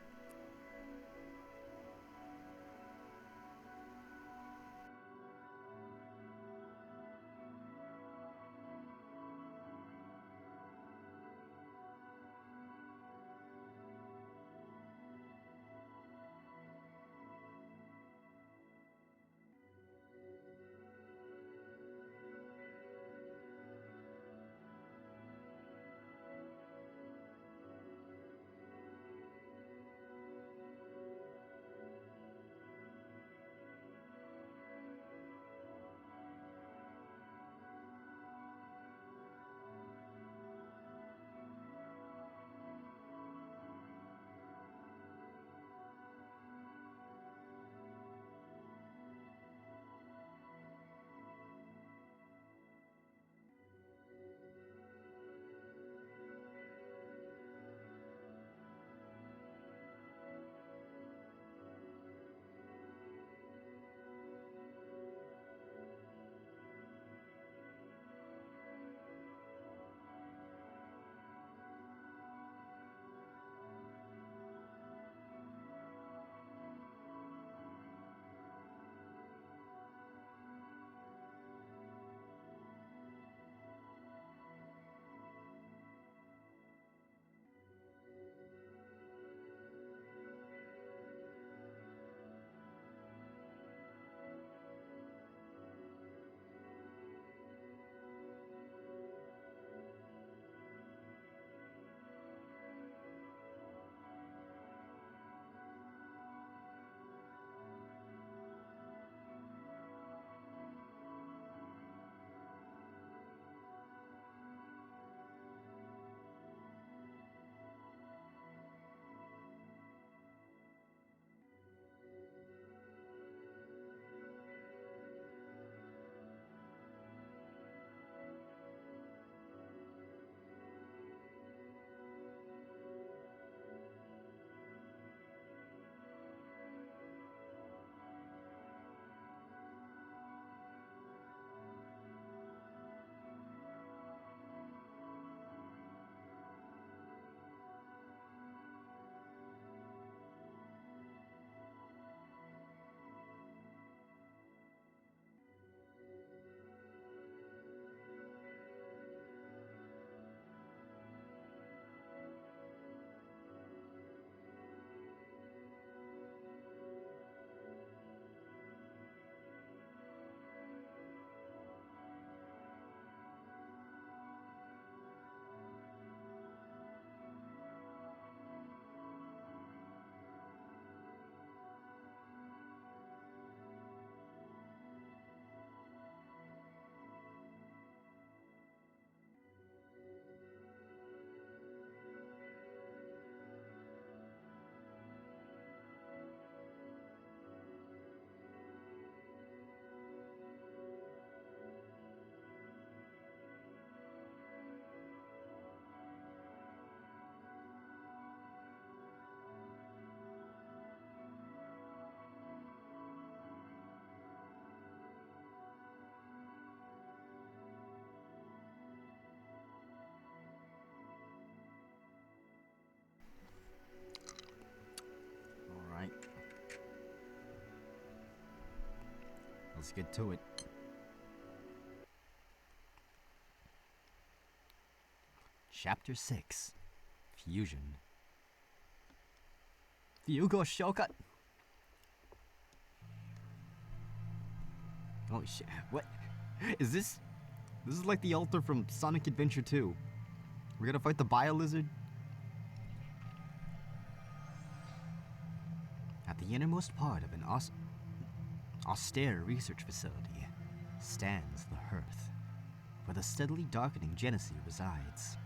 S1: Let's get to it. Chapter 6. Fusion. Fugo Shoka. Oh shit, what? Is this? This is like the altar from Sonic Adventure 2. We're gonna fight the Bio-Lizard? At the innermost part of an austere research facility stands the hearth, where the steadily darkening Genesee resides.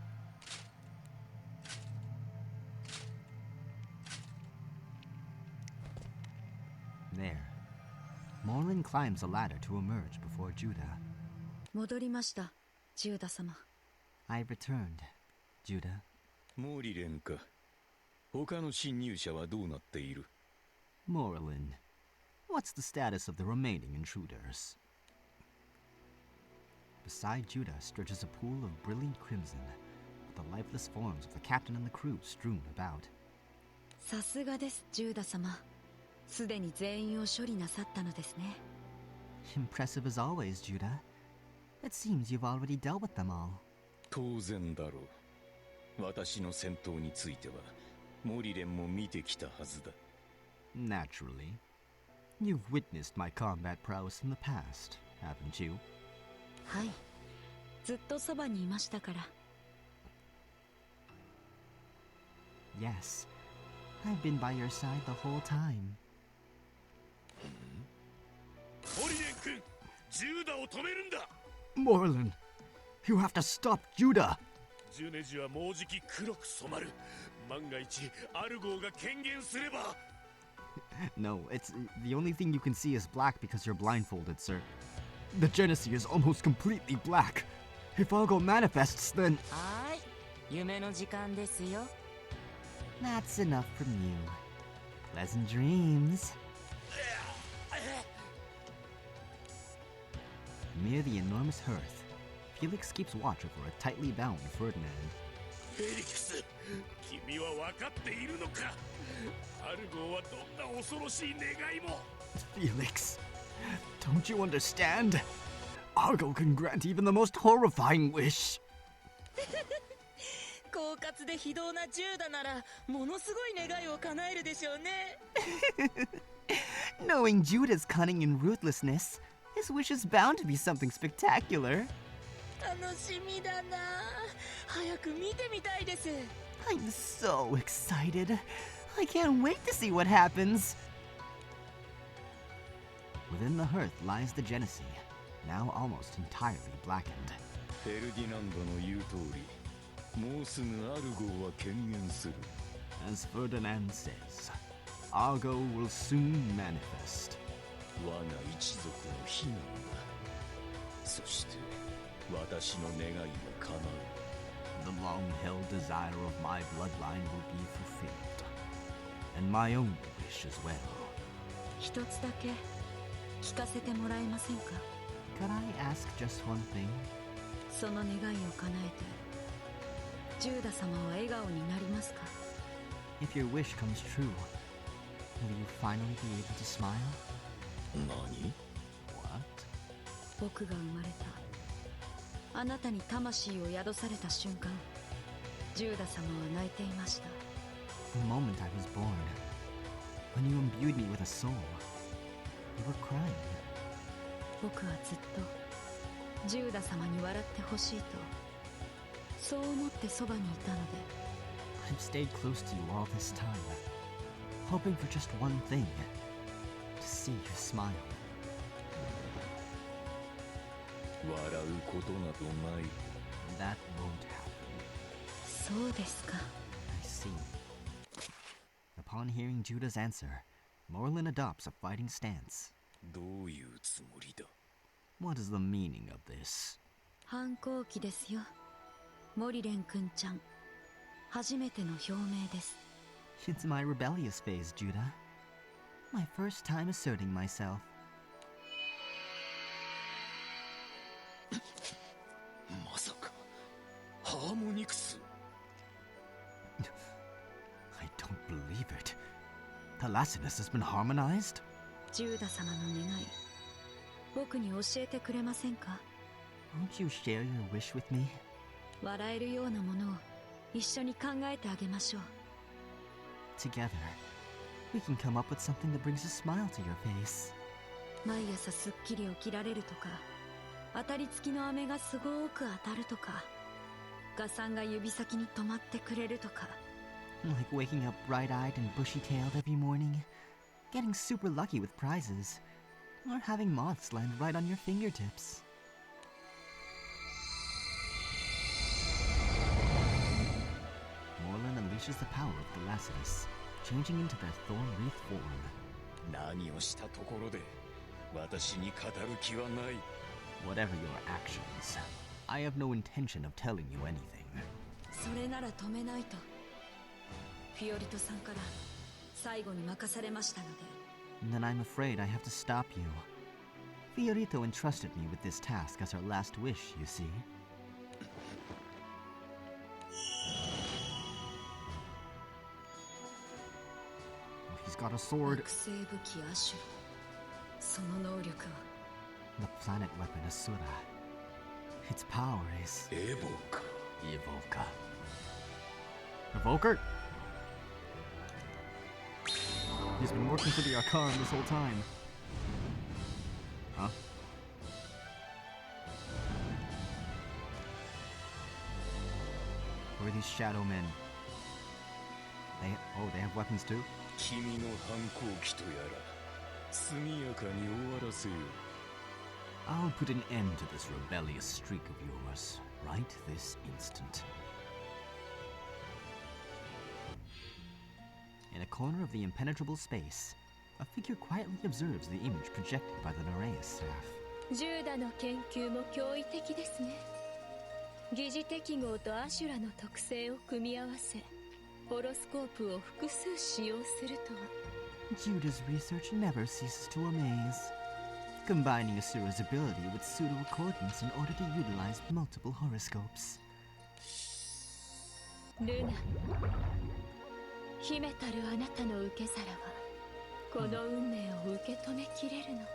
S1: There, Morlin climbs a ladder to emerge before Judah.
S10: 戻りました、ジューダ様。
S1: I returned, Judah.
S3: モリレンか。他の侵入者はどうなっている？
S1: Morlin, what's the status of the remaining intruders? Beside Judah stretches a pool of brilliant crimson, with the lifeless forms of the captain and the crew strewn about.
S10: さすがです、ジューダ様。すでに全員を処理なさったのですね。
S1: Impressive as always, Judah. It seems you've already dealt with them all.
S3: 当然だろう。私の戦闘については、モリレンも見てきたはずだ。
S1: Naturally. You've witnessed my combat prowess in the past, haven't you?
S10: はい。ずっとそばにいましたから。
S1: Yes. I've been by your side the whole time.
S3: モリレン君、ジューダを止めるんだ。
S4: Morlin, you have to stop Judah.
S3: ジュネジはもうじき黒く染まる。万が一アルゴーが権限すれば。
S1: No, it's the only thing you can see is black because you're blindfolded, sir. The Genesee is almost completely black. If Argo manifests, then...
S11: はい、夢の時間ですよ。
S1: That's enough from you. Pleasant dreams. Near the enormous hearth, Felix keeps watch over a tightly bound Ferdinand.
S3: フェリクス、君は分かっているのか？アルゴーはどんな恐ろしい願いも。
S4: Felix, don't you understand? Argo can grant even the most horrifying wish.
S11: 狡猾で非道なジューダならものすごい願いを叶えるでしょうね。
S1: Knowing Judah's cunning and ruthlessness, his wish is bound to be something spectacular.
S11: 楽しみだな。早く見てみたいです。
S1: I'm so excited. I can't wait to see what happens. Within the hearth lies the Genesee, now almost entirely blackened.
S3: フェルディナンドの言う通り、もうすぐアルゴーは権限する。
S4: As Ferdinand says, Argo will soon manifest.
S3: 我が一族の悲願だ。そして私の願いが叶う。
S4: The long-held desire of my bloodline will be fulfilled. And my own wish as well.
S10: 一つだけ聞かせてもらえませんか？
S1: Could I ask just one thing?
S10: その願いを叶えて、ジューダ様は笑顔になりますか？
S1: If your wish comes true, will you finally be able to smile?
S3: 何？
S1: What?
S10: 僕が生まれた。あなたに魂を宿された瞬間、ジューダ様は泣いていました。
S1: The moment I was born, when you imbued me with a soul, you were crying.
S10: 僕はずっとジューダ様に笑ってほしいと、そう思ってそばにいたので。
S1: I've stayed close to you all this time, hoping for just one thing, to see you smile.
S3: 笑うことなどない。
S1: That won't happen.
S10: そうですか。
S1: I see. Upon hearing Judah's answer, Morlin adopts a fighting stance.
S3: どういうつもりだ？
S1: What is the meaning of this?
S10: 反抗期ですよ。モリレン君ちゃん。初めての表明です。
S1: It's my rebellious phase, Judah. My first time asserting myself.
S3: まさかハーモニクス。
S1: I don't believe it. Thalassianus has been harmonized?
S10: ジューダ様の願い、僕に教えてくれませんか？
S1: Won't you share your wish with me?
S10: 笑えるようなものを一緒に考えてあげましょう。
S1: Together, we can come up with something that brings a smile to your face.
S10: 毎朝すっきり起きられるとか、当たり付きの飴がすごく当たるとか、ガさんが指先に止まってくれるとか。
S1: Like waking up bright-eyed and bushy-tailed every morning, getting super lucky with prizes, or having moths land right on your fingertips. Morlun unleashes the power of the Lacidus, changing into their thorn wreath form.
S3: 何をしたところで私に語る気はない。
S1: Whatever your actions, I have no intention of telling you anything.
S10: それなら止めないと。フィオリトさんから最後に任されましたので。
S1: Then I'm afraid I have to stop you. Fiorito entrusted me with this task as her last wish, you see. He's got a sword.
S10: 惑星武器アシュロ、その能力は
S1: The planet weapon Asura. Its power is...
S3: エボか。
S1: Evoker? He's been working for the Arcarum this whole time. Huh? Who are these shadow men? They have weapons too?
S3: 君の反抗期とやら速やかに終わらせよ。
S1: I'll put an end to this rebellious streak of yours, right this instant. In a corner of the impenetrable space, a figure quietly observes the image projected by the Nereus staff.
S2: ジューダの研究も驚異的ですね。疑似適合とアシュラの特性を組み合わせ、ホロスコープを複数使用するとは。
S1: Judah's research never ceases to amaze, combining Asura's ability with pseudo-accordance in order to utilize multiple horoscopes.
S2: ルナ、秘めたるあなたの受け皿はこの運命を受け止めきれるのか。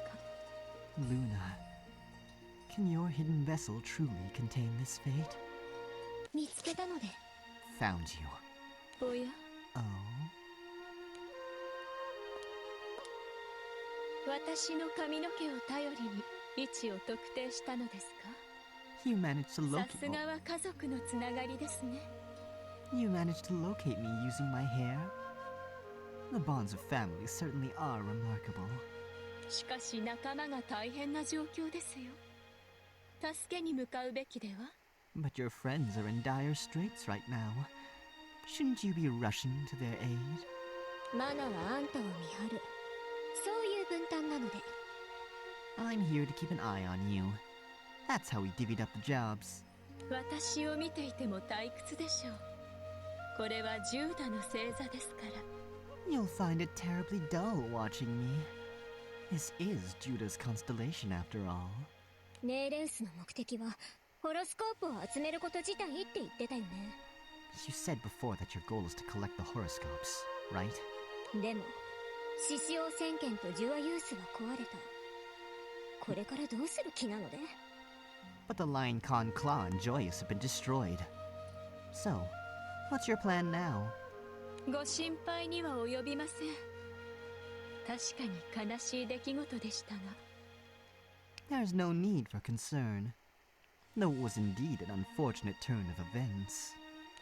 S1: Luna, can your hidden vessel truly contain this fate?
S7: 見つけたので。
S1: Found you.
S2: おや、
S1: Oh?
S2: 私の髪の毛を頼りに位置を特定したのですか？
S1: You managed to
S2: さ
S1: locate
S2: すがは家族のつながりですね。
S1: You managed to locate me using my hair? The bonds of family certainly are remarkable.
S2: しかし仲間が大変な状況ですよ。助けに向かうべきでは？
S1: But your friends are in dire straits right now. Shouldn't you be rushing to their aid?
S7: マナはあんたを見張る。そういう分担なので。
S1: I'm here to keep an eye on you. That's how we divvied up the jobs.
S2: 私を見ていても退屈でしょう。これはジューダの星座ですから。
S1: You'll find it terribly dull watching me. This is Judah's constellation after all.
S7: ネーレウスの目的はホロスコープを集めること自体って言ってたよね。
S1: You said before that your goal is to collect the horoscopes, right?
S7: でも獅子王戦権とジュアユースは壊れた。これからどうする気なので？
S1: But the Lion Con Claw and Joyous have been destroyed. So, what's your plan now?
S2: ご心配には及びません。確かに悲しい出来事でしたが。
S1: There's no need for concern, though it was indeed an unfortunate turn of events.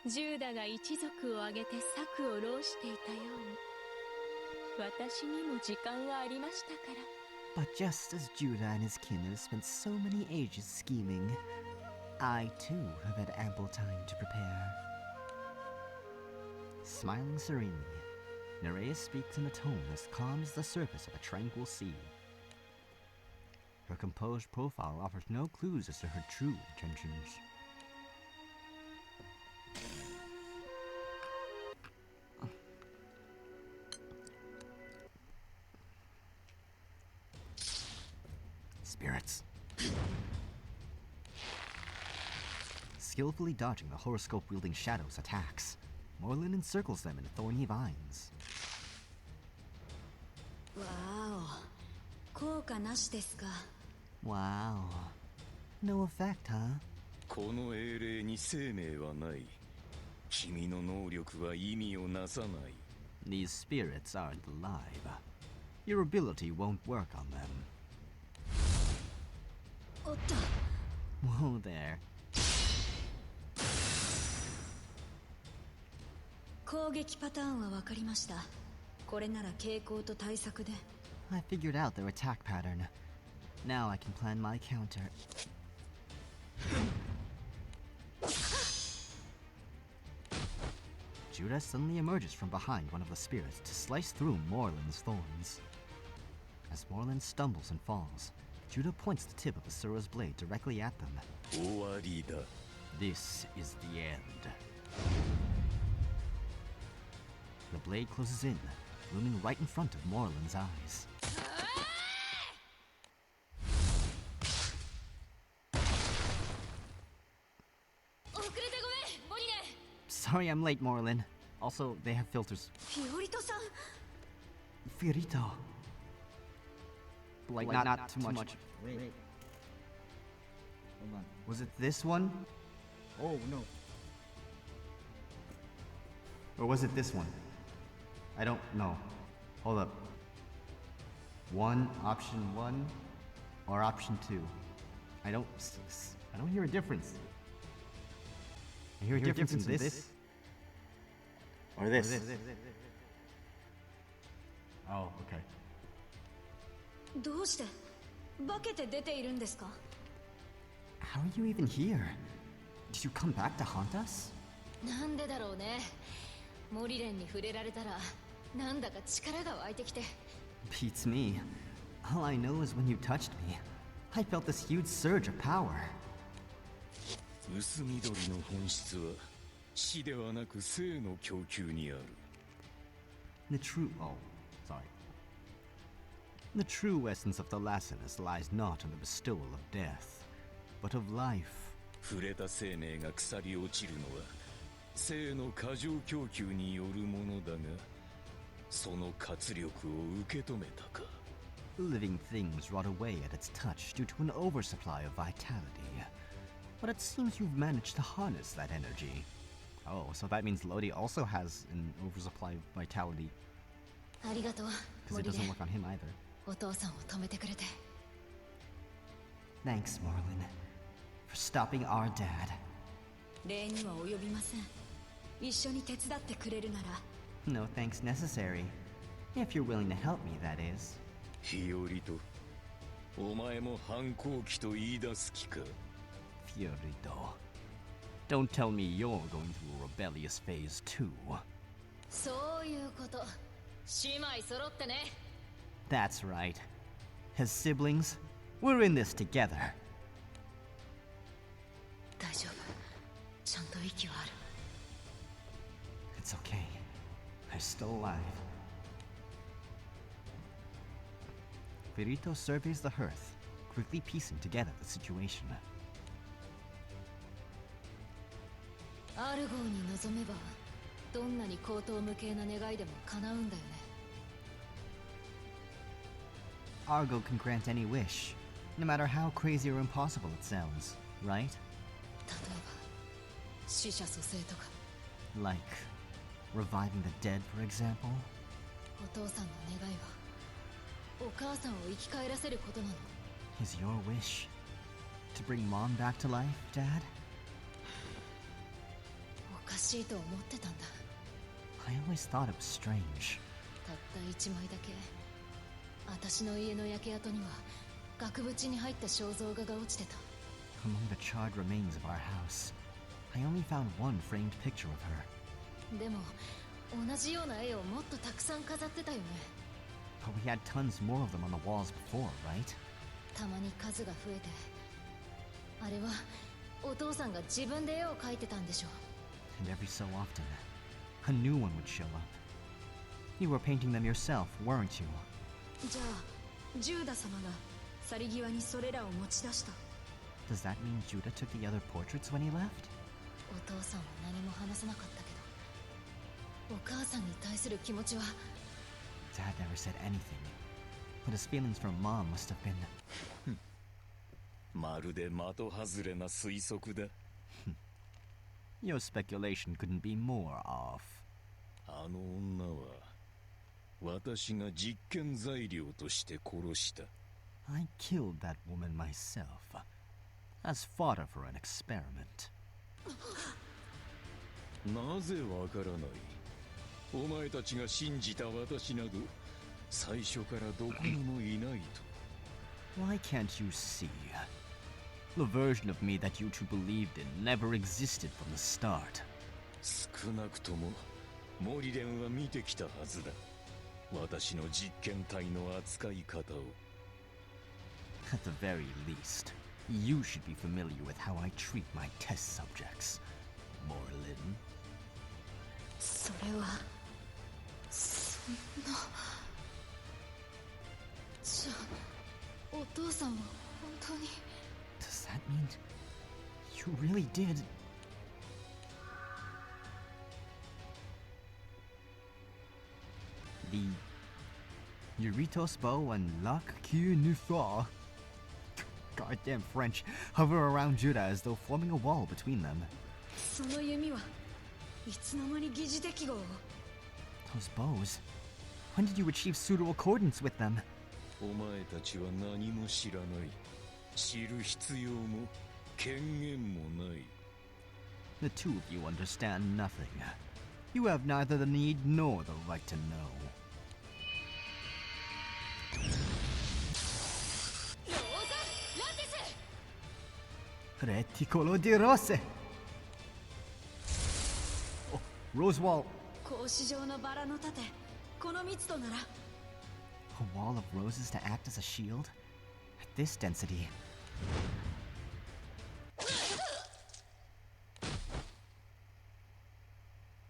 S2: ジューダが一族を挙げて策を浪していたように、私にも時間はありましたから。
S1: But just as Judah and his kin have spent so many ages scheming, I too have had ample time to prepare. Smiling serenely, Nereus speaks in a tone as calm as the surface of a tranquil sea. Her composed profile offers no clues as to her true intentions. Spirits. Skillfully dodging the horoscope-wielding shadow's attacks, Morlun encircles them in thorny vines.
S10: わーお、効果なしですか。
S1: Wow. No effect, huh?
S3: この英霊に生命はない。君の能力は意味をなさない。
S4: These spirits aren't alive. Your ability won't work on them.
S10: おっと
S4: Whoa there.
S10: 攻撃パターンは分かりました。これなら傾向と対策で。
S1: I figured out their attack pattern. Now I can plan my counter.
S4: Judah suddenly emerges from behind one of the spirits to slice through Morland's thorns. As Morland stumbles and falls, Judah points the tip of Asura's blade directly at them.
S3: 終わりだ。
S4: This is the end. The blade closes in, looming right in front of Morland's eyes.
S1: Sorry I'm late, Morlin. Also, they have filters.
S10: フィオリトさん
S1: Fiorito. Like, not too much.
S12: Wait. Hold on.
S1: Was it this one?
S12: Oh, no.
S1: Or was it this one? I don't know. Hold up. Option one, or option two? I don't hear a difference. I hear a difference in this, or this. Oh, okay.
S10: どうして化けて出ているんですか
S1: How are you even here? Did you come back to haunt us?
S2: なんでだろうね。モリレンに触れられたらなんだか力が湧いてきて。
S1: Beats me. All I know is when you touched me, I felt this huge surge of power.
S3: 薄緑の本質は死ではなく生の供給にある。
S1: The true essence of the Lassonus lies not in the bestowal of death, but of life.
S3: 触れた生命が腐り落ちるのは生の過剰供給によるものだが、その活力を受け止めたか。
S1: Living things rot away at its touch due to an oversupply of vitality. But it seems you've managed to harness that energy. Oh, so that means Lodi also has an oversupply of vitality.
S2: ありがとう、
S1: Because
S2: モ
S1: it
S2: リレ
S1: doesn't
S2: ン。
S1: work on him either.
S2: お父さんを止めてくれて。
S1: Thanks, Morlin, for stopping our dad.
S10: 礼には及びません。一緒に手伝ってくれるなら。
S1: No thanks necessary. If you're willing to help me, that is.
S3: 日和とお前も反抗期と言い出す気か。
S4: Fiorito. Don't tell me you're going through a rebellious phase too.
S2: そういうこと。姉妹揃ってね。
S1: That's right. As siblings, we're in this together.
S2: 大丈夫。ちゃんと息はある。
S1: It's okay. I'm still alive.
S4: Fiorito surveys the hearth, quickly piecing together the situation.
S2: アルゴーに望めばどんなに高等無形な願いでも叶うんだよね。
S1: Argo can grant any wish, no matter how crazy or impossible it sounds, right?
S2: 例えば死者蘇生とか。
S1: Like reviving the dead, for example?
S2: お父さんの願いはお母さんを生き返らせることなの。
S1: Is your wish to bring Mom back to life, Dad?
S2: おかしいと思ってたんだ。
S1: I always thought it was strange.
S2: たった一枚だけ私の家の焼け跡には額縁に入った肖像画が落ちてた。
S1: Among the charred remains of our house, I only found one framed picture of her.
S2: でも同じような絵をもっとたくさん飾ってたよね。
S1: But we had tons more of them on the walls before, right?
S2: たまに数が増えて、あれはお父さんが自分で絵を描いてたんでしょ。
S1: And every so often, a new one would show up. You were painting them yourself, weren't you?
S10: じゃあジューダ様が去り際にそれらを持ち出した。
S1: Does that mean Judah took the other portraits when he left?
S2: お父さんは何も話せなかったけど、お母さんに対する気持ちは。
S1: Dad never said anything, but his feelings for Mom must have been...
S3: まるで的外れな推測だ。
S4: Your speculation couldn't be more off.
S3: あの女は私が実験材料として殺した。
S4: I killed that woman myself, as fodder for an experiment.
S3: なぜわからない。お前たちが信じた私など最初からどこにもいないと。
S4: Why can't you see? The version of me that you two believed in never existed from the start.
S3: 少なくともモリレンは見てきたはずだ。私の実験体の扱い方を。
S4: At the very least, you should be familiar with how I treat my test subjects, Morlin.
S10: それはそんな。じゃあお父さんは本当に。
S4: Does that mean you really did? The Euritos bow and Lac Q Nuthar, goddamn French, hover around Judah as though forming a wall between them.
S10: その弓はいつの間に疑似適合を。
S4: Those bows. When did you achieve pseudo accordance with them?
S3: お前たちは何も知らない。知る必要も権限もない。
S4: The two of you understand nothing. You have neither the need nor the right to know. Reticolo di rose. Oh, Rosewall.
S10: 格子状のバラの盾、この密度なら。
S4: A wall of roses to act as a shield? At this density.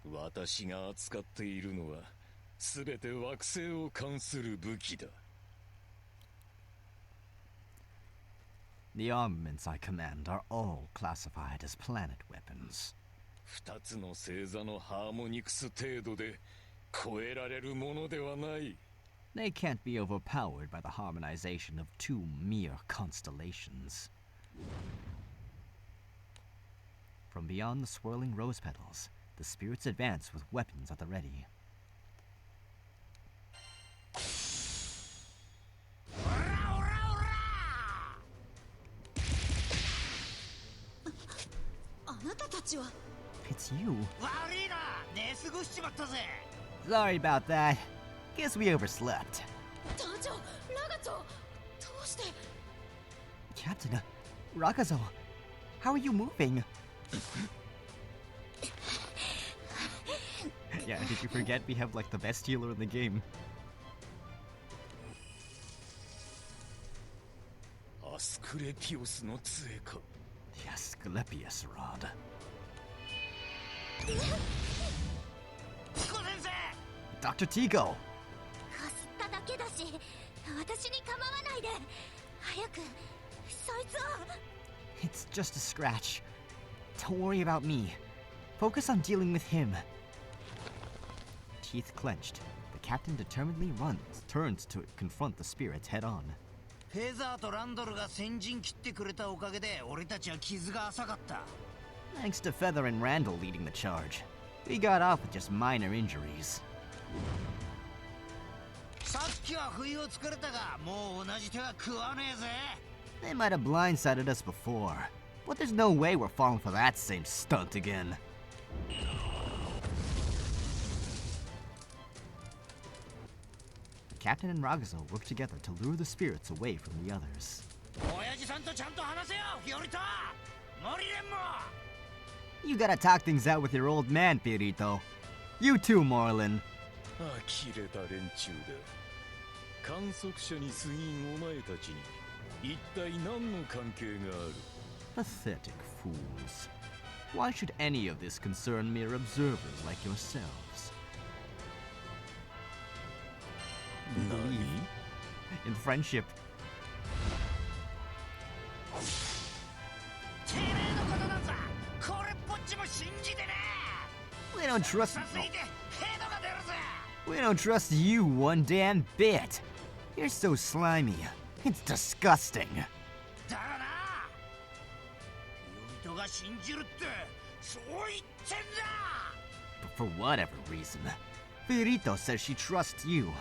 S3: 私が扱っているのはすべて惑星を関する武器だ。
S4: The armaments I command are all classified as planet weapons.
S3: 二つの星座のハーモニクス程度で超えられるものではない。
S4: They can't be overpowered by the harmonization of two mere constellations. From beyond the swirling rose petals, the spirits advance with weapons at the ready.
S10: あなたたちは。
S4: It's you.
S9: 悪いな、寝過ごしちまったぜ。
S4: Sorry about that. Guess we overslept.
S10: 団長、ラガチョ、どうして。
S4: Captain, Rakazo, how are you moving? Yeah, did you forget we have like the best healer in the game?
S3: アスクレピオスの杖か。
S4: The Asclepius rod.
S9: 彦先生。
S4: Dr. Tigo!
S7: かすっただけだし、私に構わないで。早くそいつを。
S4: It's just a scratch. Don't worry about me. Focus on dealing with him. Teeth clenched, the captain determinedly turns to confront the spirits head on.
S9: フェザーとランドルが先陣切ってくれたおかげで俺たちは傷が浅かった。
S4: Thanks to Feather and Randall leading the charge, we got off with just minor injuries.
S9: さっきは不意をつかれたが、もう同じ手は食わねえぜ。
S4: They might have blindsided us before, but there's no way we're falling for that same stunt again. The captain and Ragazo work together to lure the spirits away from the others.
S9: 親父さんとちゃんと話せよ、フィオリト。モリレンも。
S4: You gotta talk things out with your old man, Pirito. You too, Morlin.
S3: 呆れた連中だ。観測者に過ぎんお前たちに一体何の関係がある。
S4: Pathetic fools. Why should any of this concern mere observers like yourselves? Believe in friendship.
S9: てめえのことなんざ、これっぽっちも信じてね。
S4: We don't trust.
S9: さすいてヘドが出るぜ。
S4: We don't trust you one damn bit. You're so slimy. It's disgusting.
S9: だがな、人が信じるってそう言ってんだ。
S1: But for whatever reason, Fiorito says she trusts you,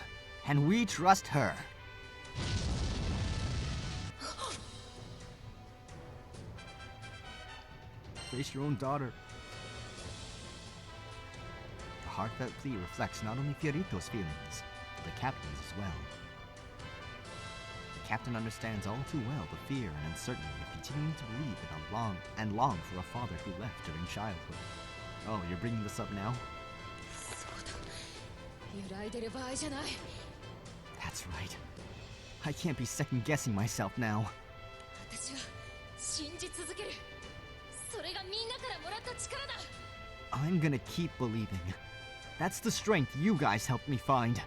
S1: and we trust her. Face your own daughter. The heartfelt plea reflects not only Fiorito's feelings, but the captain's as well. The captain understands all too well the fear and uncertainty of continuing to believe in and long for a father who left during childhood. Oh, you're bringing this up now? That's right. I can't be second-guessing myself now. I'm gonna keep believing. That's the strength you guys helped me find.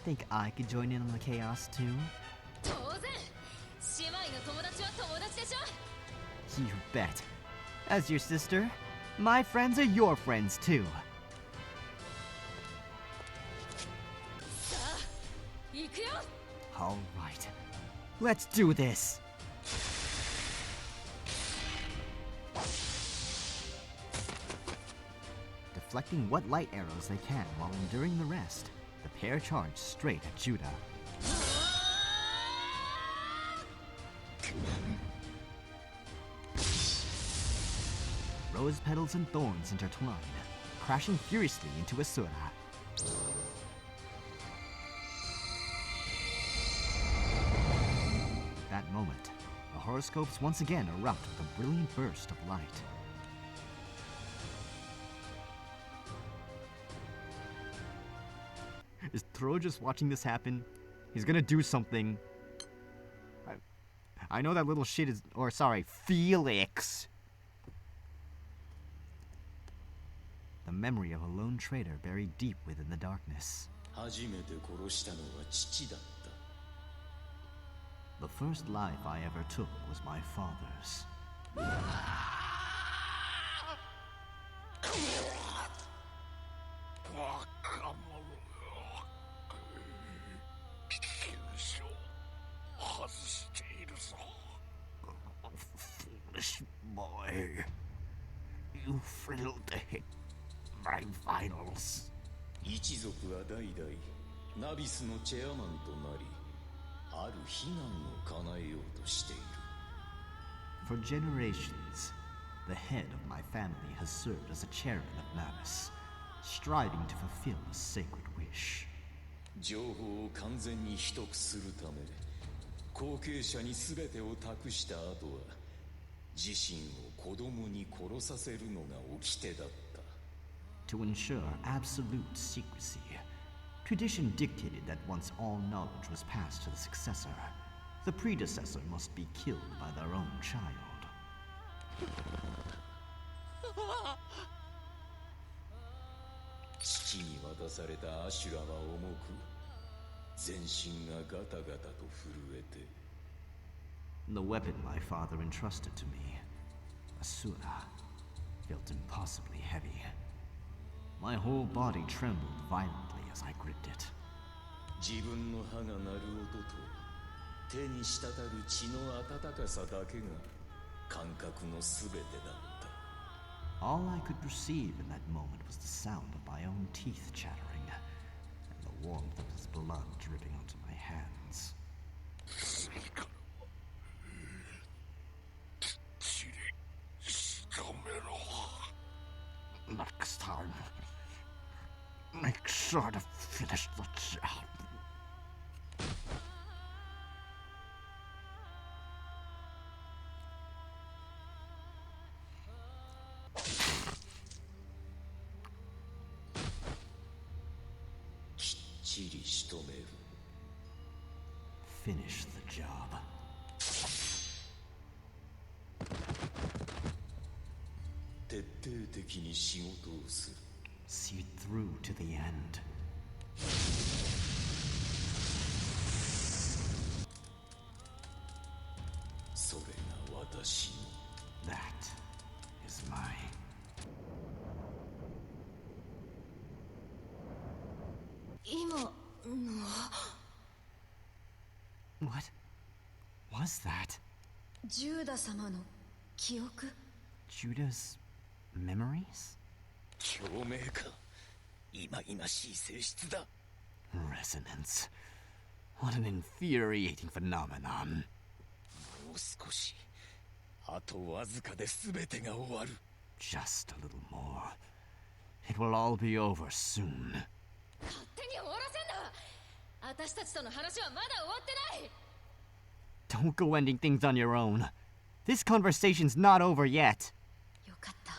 S1: Think I could join in on the chaos too? You bet. As your sister, my friends are your friends too. All right. Let's do this. Deflecting what light arrows they can while enduring the rest, the pair charge straight at Judah. Rose petals and thorns intertwine, crashing furiously into Asura. That moment, the horoscopes once again erupt with a brilliant burst of light. Is Tro just watching this happen? He's gonna do something. I know that little shit is... Or, sorry, Felix! The memory of a lone traitor buried deep within the darkness. The first life I ever took was my father's. Foolish boy. You failed to hit my vitals.
S3: 一族は代々ナビスのチェアマンとなり、ある悲願を叶えようとしている。
S1: For generations, the head of my family has served as a chairman of Nabis, striving to fulfill a sacred wish.
S3: 情報を完全に秘匿するため、後継者に全てを託した後は、自身を子供に殺させるのが掟だった。
S1: To ensure absolute secrecy, tradition dictated that once all knowledge was passed to the successor, the predecessor must be killed by their own child.
S3: 父に渡されたアシュラは重く、全身がガタガタと震えて。
S1: The weapon my father entrusted to me, Asura, felt impossibly heavy. My whole body trembled violently as I gripped it.
S3: 自分の歯が鳴る音と手に滴る血の温かさだけが感覚のすべてだった。
S1: All I could perceive in that moment was the sound of my own teeth chattering, and the warmth of his blood dripping onto my hands. Next time, make sure to finish the job. Finish the job. See through to the end. That is my... What?
S4: was that?
S10: ジューダ様の記憶
S4: Judah's memories?
S3: 共鳴か。忌々しい性質だ。
S4: Resonance. What an infuriating phenomenon.
S3: もう少し。あとわずかで全てが終わる。
S4: Just a little more. It will all be over soon.
S2: 勝手に終わらせんな。私たちとの話はまだ終わってない。
S4: Don't go ending things on your own. This conversation's not over yet.
S10: よかった。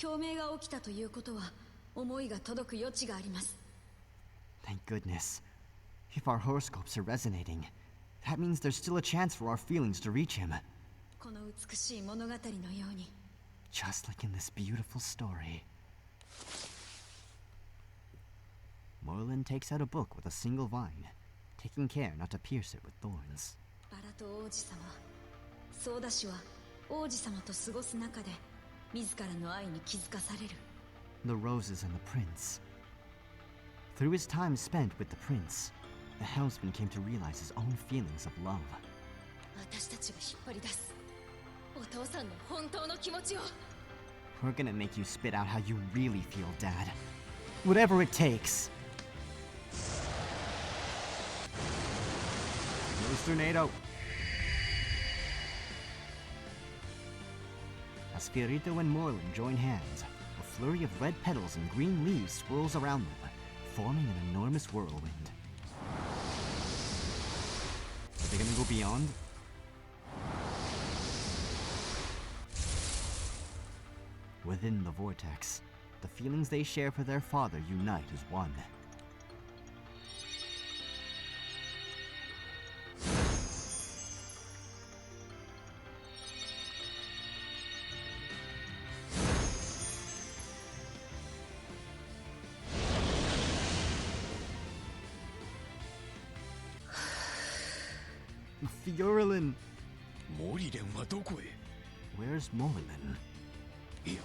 S10: 共鳴が起きたということは思いが届く余地があります。
S4: Thank goodness. If our horoscopes are resonating, that means there's still a chance for our feelings to reach him.
S10: この美しい物語のように。
S4: Just like in this beautiful story. Moreland takes out a book with a single vine, taking care not to pierce it with thorns.
S10: バラと王子様、ソーダ氏は王子様と過ごす中で自らの愛に気づかされる。
S4: The roses and the prince. Through his time spent with the prince, the helmsman came to realize his own feelings of love.
S2: 私たちが引っ張り出すお父さんの本当の気持ちを。
S4: We're gonna make you spit out how you really feel, Dad. Whatever it takes. Rose tornado. As Fiorito and Moreland join hands, a flurry of red petals and green leaves swirls around them, forming an enormous whirlwind. Are they gonna go beyond? Within the vortex, the feelings they share for their father unite as one. Fiorilin!
S3: モリレンはどこへ？
S4: Where's Moreland?
S3: いや、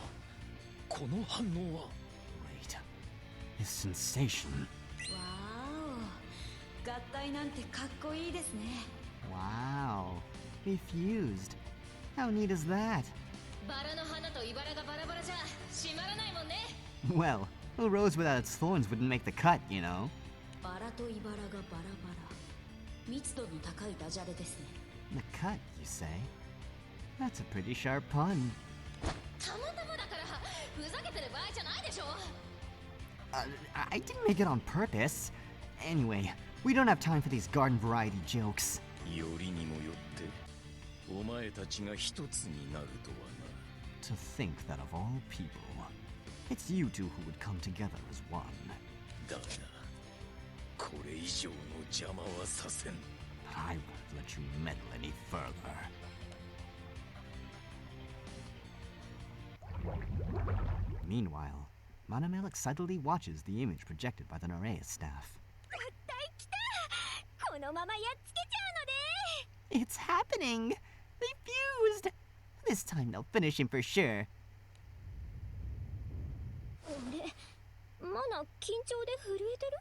S3: この反応は。
S4: Wait. His sensation.
S10: わーお、合体なんてかっこいいですね。
S4: Wow. They fused. How neat is that?
S2: バラの花と茨がバラバラじゃ閉まらないもんね。
S4: Well, a rose without its thorns wouldn't make the cut, you know.
S10: バラと茨がバラバラ。密度の高いダジャレですね。
S4: The cut, you say? That's a pretty sharp pun.
S2: たまたまだからふざけてる場合じゃないでしょ。
S4: I didn't make it on purpose. Anyway, we don't have time for these garden variety jokes.
S3: よりにもよってお前たちが一つになるとはな。
S4: To think that of all people, it's you two who would come together as one.
S3: だがこれ以上の邪魔はさせん。
S4: But I won't let you meddle any further. Meanwhile, Manamel excitedly watches the image projected by the Nereus staff.
S7: 絶対来た。このままやっつけちゃうので。
S4: It's happening! They fused! This time they'll finish him for sure.
S7: 俺、まだ緊張で震えてる？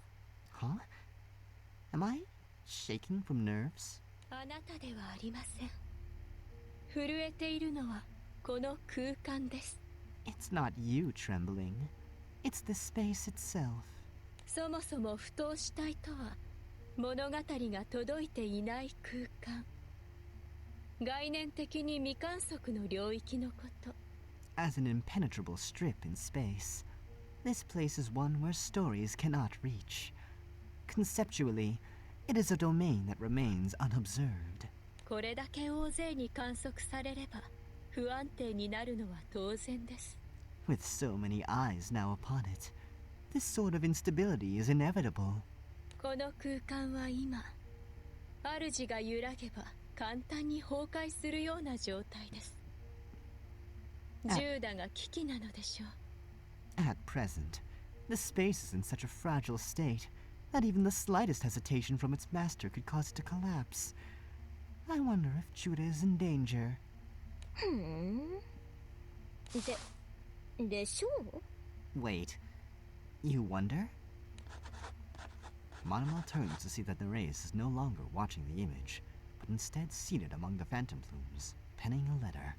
S4: Huh? Am I shaking from nerves?
S2: あなたではありません。震えているのはこの空間です。
S4: It's not you trembling. It's the space itself.
S2: そもそも不等死体とは物語が届いていない空間。概念的に未観測の領域のこと。
S4: As an impenetrable strip in space, this place is one where stories cannot reach. Conceptually, it is a domain that remains unobserved.
S2: これだけ大勢に観測されれば不安定になるのは当然です。
S4: With so many eyes now upon it, this sort of instability is inevitable.
S2: この空間は今、主が揺らげば簡単に崩壊するような状態です。ジューダが危機なのでしょう。
S4: At present, the space is in such a fragile state that even the slightest hesitation from its master could cause it to collapse. I wonder if Judah is in danger.
S7: でしょう？
S4: Wait, you wonder? Monomal turns to see that Nereus is no longer watching the image, but instead seated among the phantom plumes, penning a letter.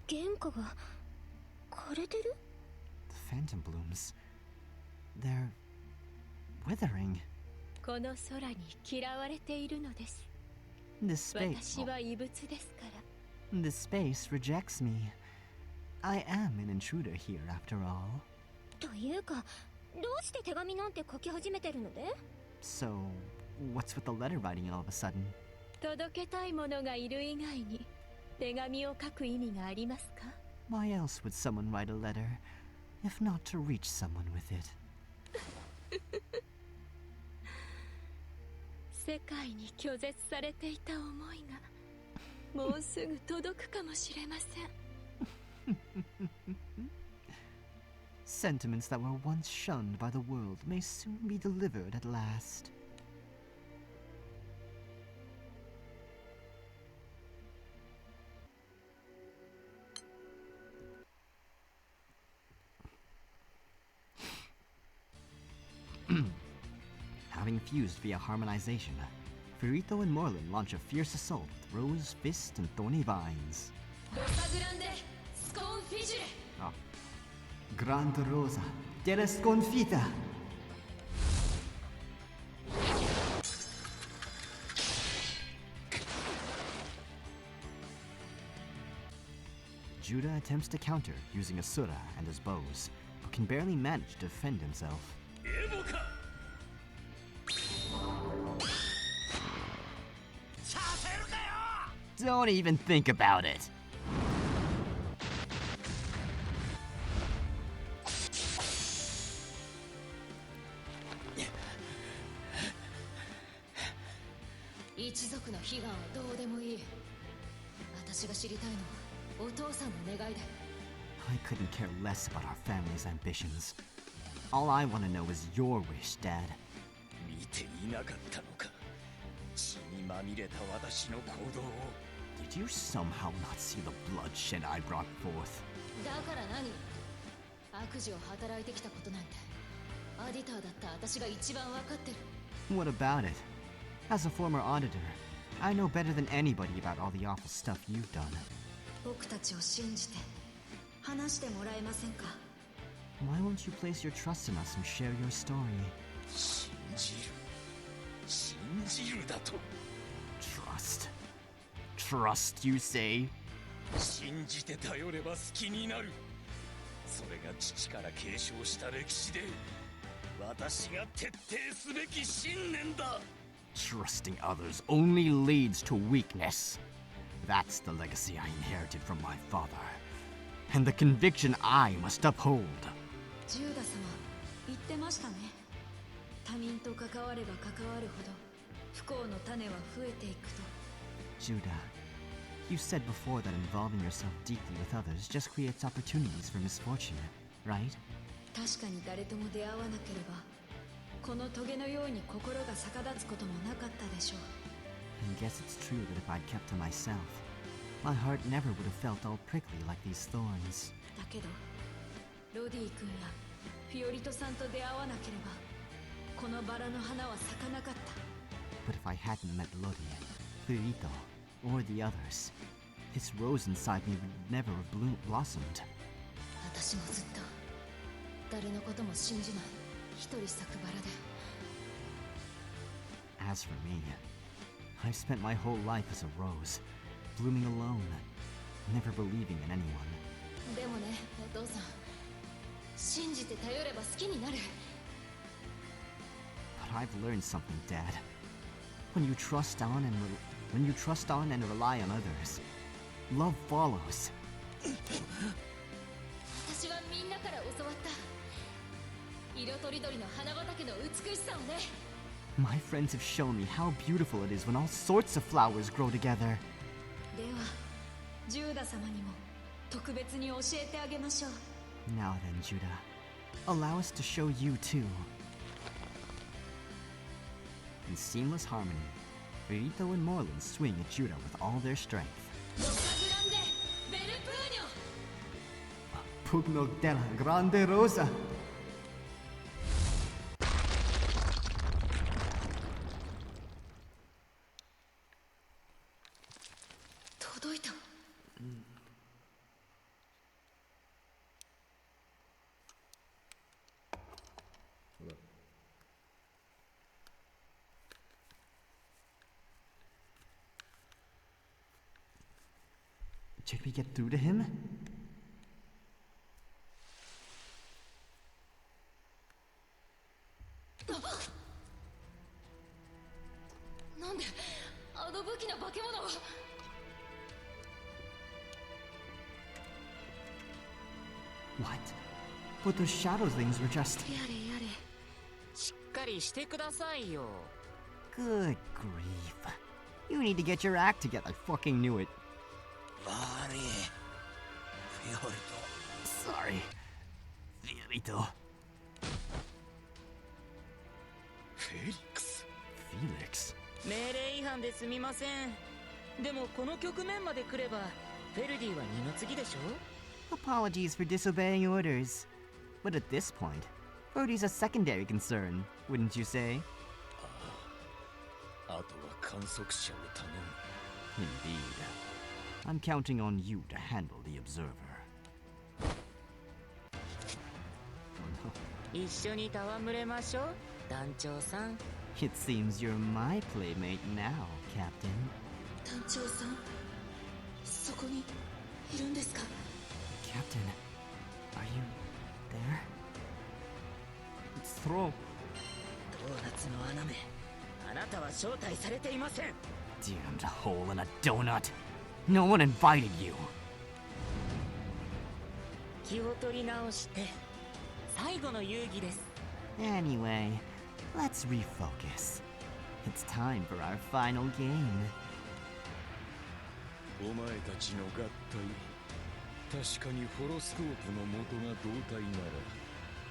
S7: 原価が枯れてる?
S4: The phantom blooms. They're withering.
S2: この空に嫌われているのです。
S4: This space.
S2: 私は異物ですから。
S4: This space rejects me. I am an intruder here after all.
S7: というか、どうして手紙なんて書き始めてるので?
S4: So, what's with the letter writing all of a sudden?
S2: 届けたいものがいる以外に手紙を書く意味がありますか?
S4: Why else would someone write a letter, if not to reach someone with it?
S2: 世界に拒絶されていた思いがもうすぐ届くかもしれません。
S4: Sentiments that were once shunned by the world may soon be delivered at last. Having fused via harmonization, Furito and Morlin launch a fierce assault with Rose, Fist, and Thorny Vines. Oh. Grande Rosa della Sconfitta! Judah attempts to counter using Asura and his bows, but can barely manage to defend himself. Don't even think about it! I couldn't care less about our family's ambitions. All I want to know is your wish, Dad.
S3: 見ていなかったのか。血にまみれた私の行動を。
S4: Did you somehow not see the bloodshed I brought forth?
S10: だから何？悪事を働いてきたことなんて、アディターだった私が一番わかってる。
S4: What about it? As a former auditor, I know better than anybody about all the awful stuff you've done.
S10: 僕たちを信じて話してもらえませんか?
S4: Why won't you place your trust in us and share your story?
S3: 信じるだと。
S4: Trust? Trust, you say?
S3: 信じて頼れば好きになる。それが父から継承した歴史で、私が徹底すべき信念だ。
S4: Trusting others only leads to weakness. That's the legacy I inherited from my father, and the conviction I must uphold.
S10: ジューダ様、言ってましたね。他人と関われば関わるほど不幸の種は増えていくと。
S4: Judah, you said before that involving yourself deeply with others just creates opportunities for misfortune, right?
S10: 確かに誰とも出会わなければ、この棘のように心が逆立つこともなかったでしょう。
S4: I guess it's true that if I'd kept to myself, my heart never would have felt all prickly like these thorns.
S10: だけど、ロディ君やフィオリトさんと出会わなければ、このバラの花は咲かなかった。
S4: But if I hadn't met Lodi, Furito, or the others, this rose inside me would never have blossomed.
S10: 私もずっと誰のことも信じない一人咲くバラで。
S4: As for me, I've spent my whole life as a rose, blooming alone, never believing in anyone.
S10: でもね、お父さん、信じて頼れば好きになる。
S4: But I've learned something, Dad. When you trust on and rely on others, love follows.
S10: 私はみんなから教わった。色とりどりの花畑の美しさをね。
S4: My friends have shown me how beautiful it is when all sorts of flowers grow together.
S10: では、ジューダ様にも特別に教えてあげましょう。
S4: Now then, Judah, allow us to show you too. In seamless harmony, Furito and Morlin swing at Judah with all their strength. Pugno della Grande Rosa!
S10: 届いた。
S4: Did we get through to him?
S10: なんであの武器の化け物を。
S4: What? But those shadow things were just...
S11: やれやれ、しっかりしてくださいよ。
S4: Good grief. You need to get your act together. I fucking knew it.
S9: 悪いフィオル
S4: Sorry. Fiorito.
S3: フェリックス。
S4: Felix.
S11: 命令違反ですみません。でもこの局面まで来ればフェルディは二の次でしょ。
S4: Apologies for disobeying orders. But at this point, Brody's a secondary concern, wouldn't you say?
S3: あとは観測者を頼む。
S4: Indeed. I'm counting on you to handle the observer. Oh no.
S11: 一緒に戯れましょう、団長さん。
S4: It seems you're my playmate now, Captain.
S10: 団長さん、そこにいるんですか？
S4: Captain, are you there? It's Thro.
S11: ドーナツの穴目、あなたは招待されていません。
S4: Damned hole in a donut. No one invited you.
S11: 気を取り直して最後の遊戯です。
S4: Anyway, let's refocus. It's time for our final game.
S3: お前たちの合体、確かにホロスコープの元が同体なら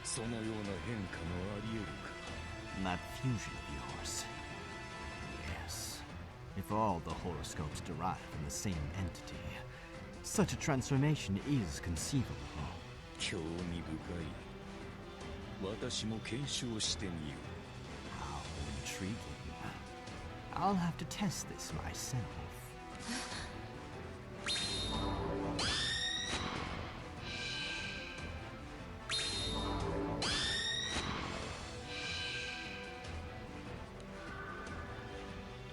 S3: そのような変化もあり得るか。
S4: That fusion of yours. Yes. If all the horoscopes derive from the same entity, such a transformation is conceivable.
S3: 興味深い。私も検証してみよう。
S4: How intriguing. I'll have to test this myself.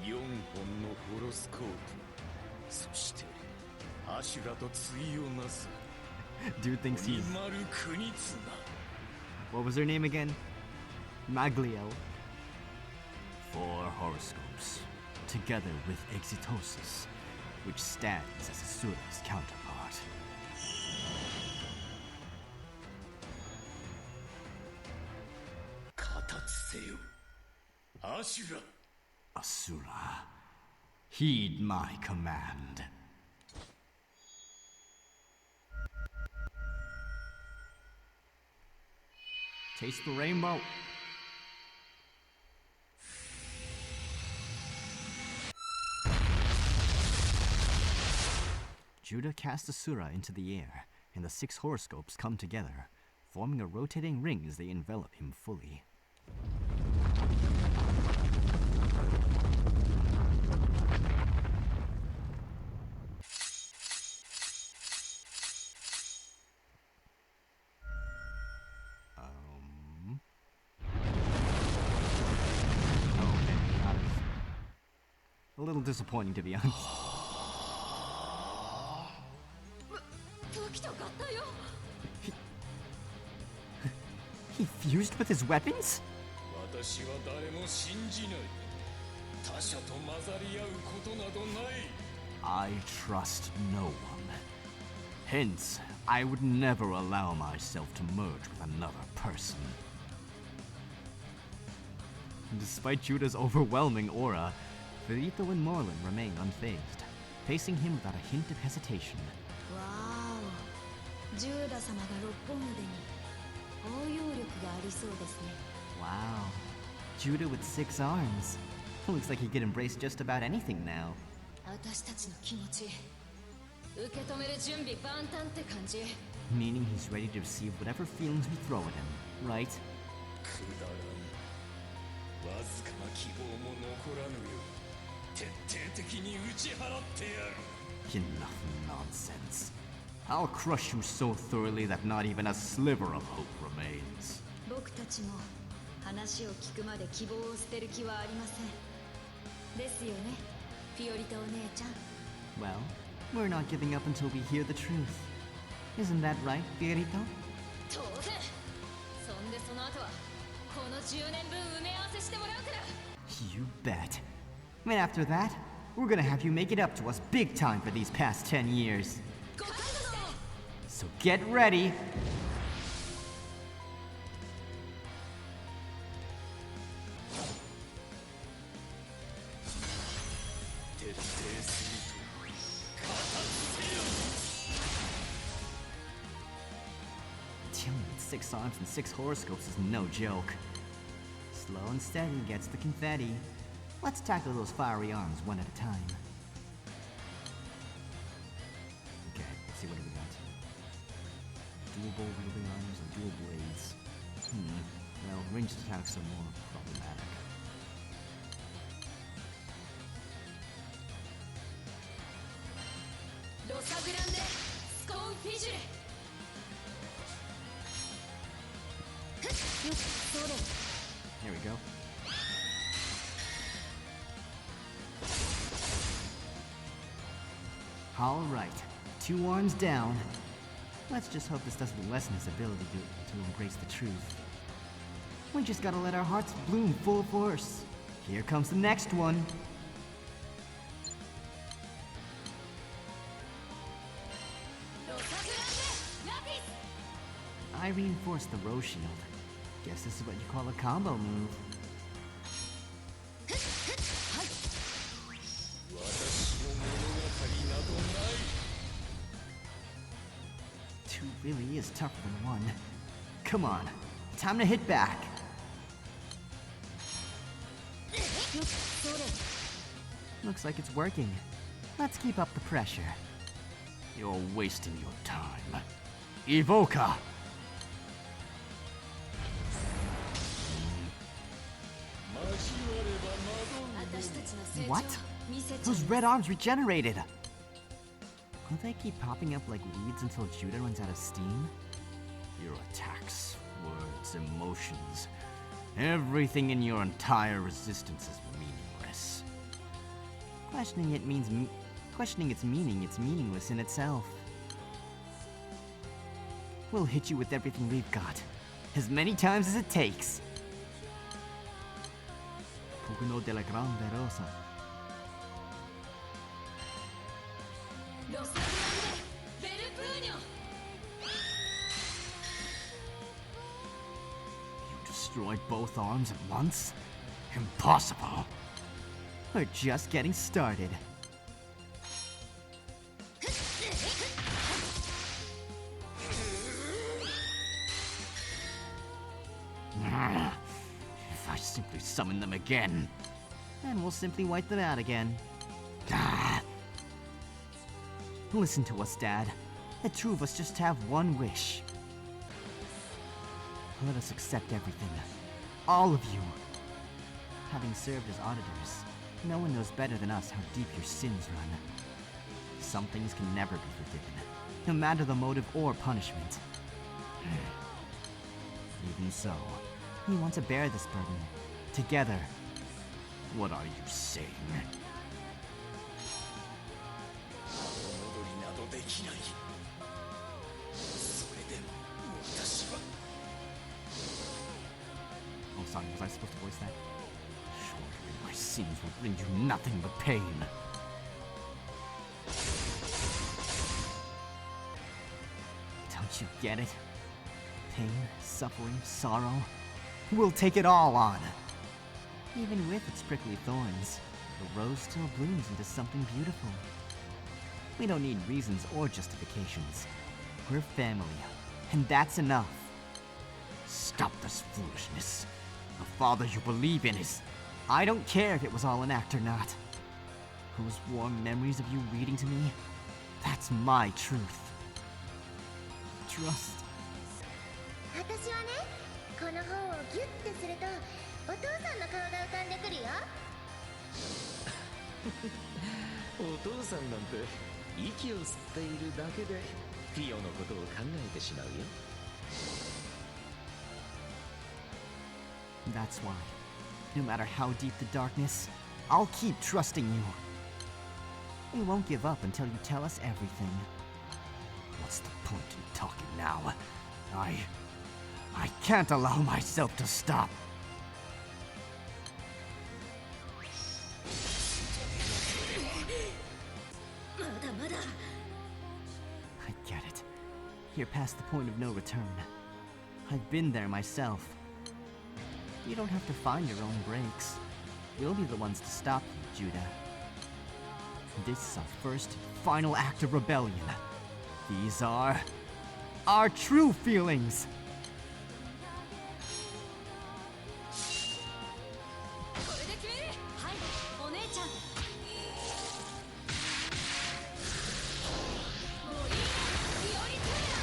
S3: 4本のホロスコープ、そしてアシュラと対をなす
S4: Dude thinks he's...
S3: 丸国綱。
S4: What was her name again? Maglio. 4 horoscopes, together with Exitosis, which stands as Asura's counterpart.
S3: 形せよ、アシュラ。
S4: Asura, heed my command. Taste the rainbow. Judah casts Asura into the air, and the 6 horoscopes come together, forming a rotating ring as they envelop him fully. A little disappointing, to be honest.
S10: 武器と合体を。
S4: He fused with his weapons?
S3: 私は誰も信じない。他者と混ざり合うことなどない。
S4: I trust no one. Hence, I would never allow myself to merge with another person. Despite Judah's overwhelming aura, Verito and Morlin remain unfazed, facing him without a hint of hesitation.
S10: わーお、ジューダ様が六本腕に包容力がありそうですね。
S4: Wow. Judah with 6 arms. Looks like he could embrace just about anything now.
S10: 私たちの気持ち受け止める準備万端って感じ。
S4: Meaning he's ready to receive whatever feelings we throw at him, right?
S3: くだらん。わずかな希望も残らぬよ。徹底的に打ち払ってやる。
S4: Enough nonsense. I'll crush you so thoroughly that not even a sliver of hope remains.
S10: 僕たちも話を聞くまで希望を捨てる気はありません。ですよね、フィオリタお姉ちゃん。
S4: Well, we're not giving up until we hear the truth. Isn't that right, Fiorito?
S2: 当然。そんでその後はこの10年分埋め合わせしてもらうから。
S4: You bet. And after that, we're gonna have you make it up to us big time for these past 10 years. So get ready. Dealing with 6 arms and 6 horoscopes is no joke. Slow and steady gets the confetti. Let's tackle those fiery arms one at a time. Okay, let's see what we got. Dual bow wielding arms and dual blades. Well, ranged attacks are more problematic. Here we go. All right, 2 arms down. Let's just hope this doesn't lessen his ability to embrace the truth. We just gotta let our hearts bloom full force. Here comes the next one. I reinforced the Rose Shield. Guess this is what you call a combo move. Two really is tougher than one. Come on, time to hit back. Looks like it's working. Let's keep up the pressure. You're wasting your time. Evoca! What? Those red arms regenerated! Will they keep popping up like weeds until Judah runs out of steam? Your attacks, words, emotions, everything in your entire resistance is meaningless. Questioning its meaning, it's meaningless in itself. We'll hit you with everything we've got, as many times as it takes. Pugno de la Grande Rosa. You destroyed both arms at once? Impossible. We're just getting started. If I simply summon them again, then we'll simply wipe them out again. Listen to us, Dad. The two of us just have one wish. Let us accept everything. All of you. Having served as auditors, no one knows better than us how deep your sins run. Some things can never be forgiven, no matter the motive or punishment. Even so, we want to bear this burden. Together. What are you saying? Oh, sorry, was I supposed to voice that? Surely my sins will bring you nothing but pain. Don't you get it? Pain, suffering, sorrow. We'll take it all on. Even with its prickly thorns, the rose still blooms into something beautiful. We don't need reasons or justifications. We're family, and that's enough. Stop this foolishness. The father you believe in is... I don't care if it was all an act or not. Those warm memories of you reading to me, that's my truth. Trust.
S7: 私はね、この本をギュッてするとお父さんの顔が浮かんでくるよ。
S3: お父さんなんて息を吸っているだけでフィオのことを考えてしまうよ。
S4: That's why, no matter how deep the darkness, I'll keep trusting you. We won't give up until you tell us everything.
S1: What's the point in talking now? I can't allow myself to stop.
S4: I get it. You're past the point of no return. I've been there myself. You don't have to find your own breaks. We'll be the ones to stop you, Judah.
S1: This is our first and final act of rebellion. These are our true feelings.
S10: これで決める。はい、お姉ちゃん。もういい。リオリトゥーナ。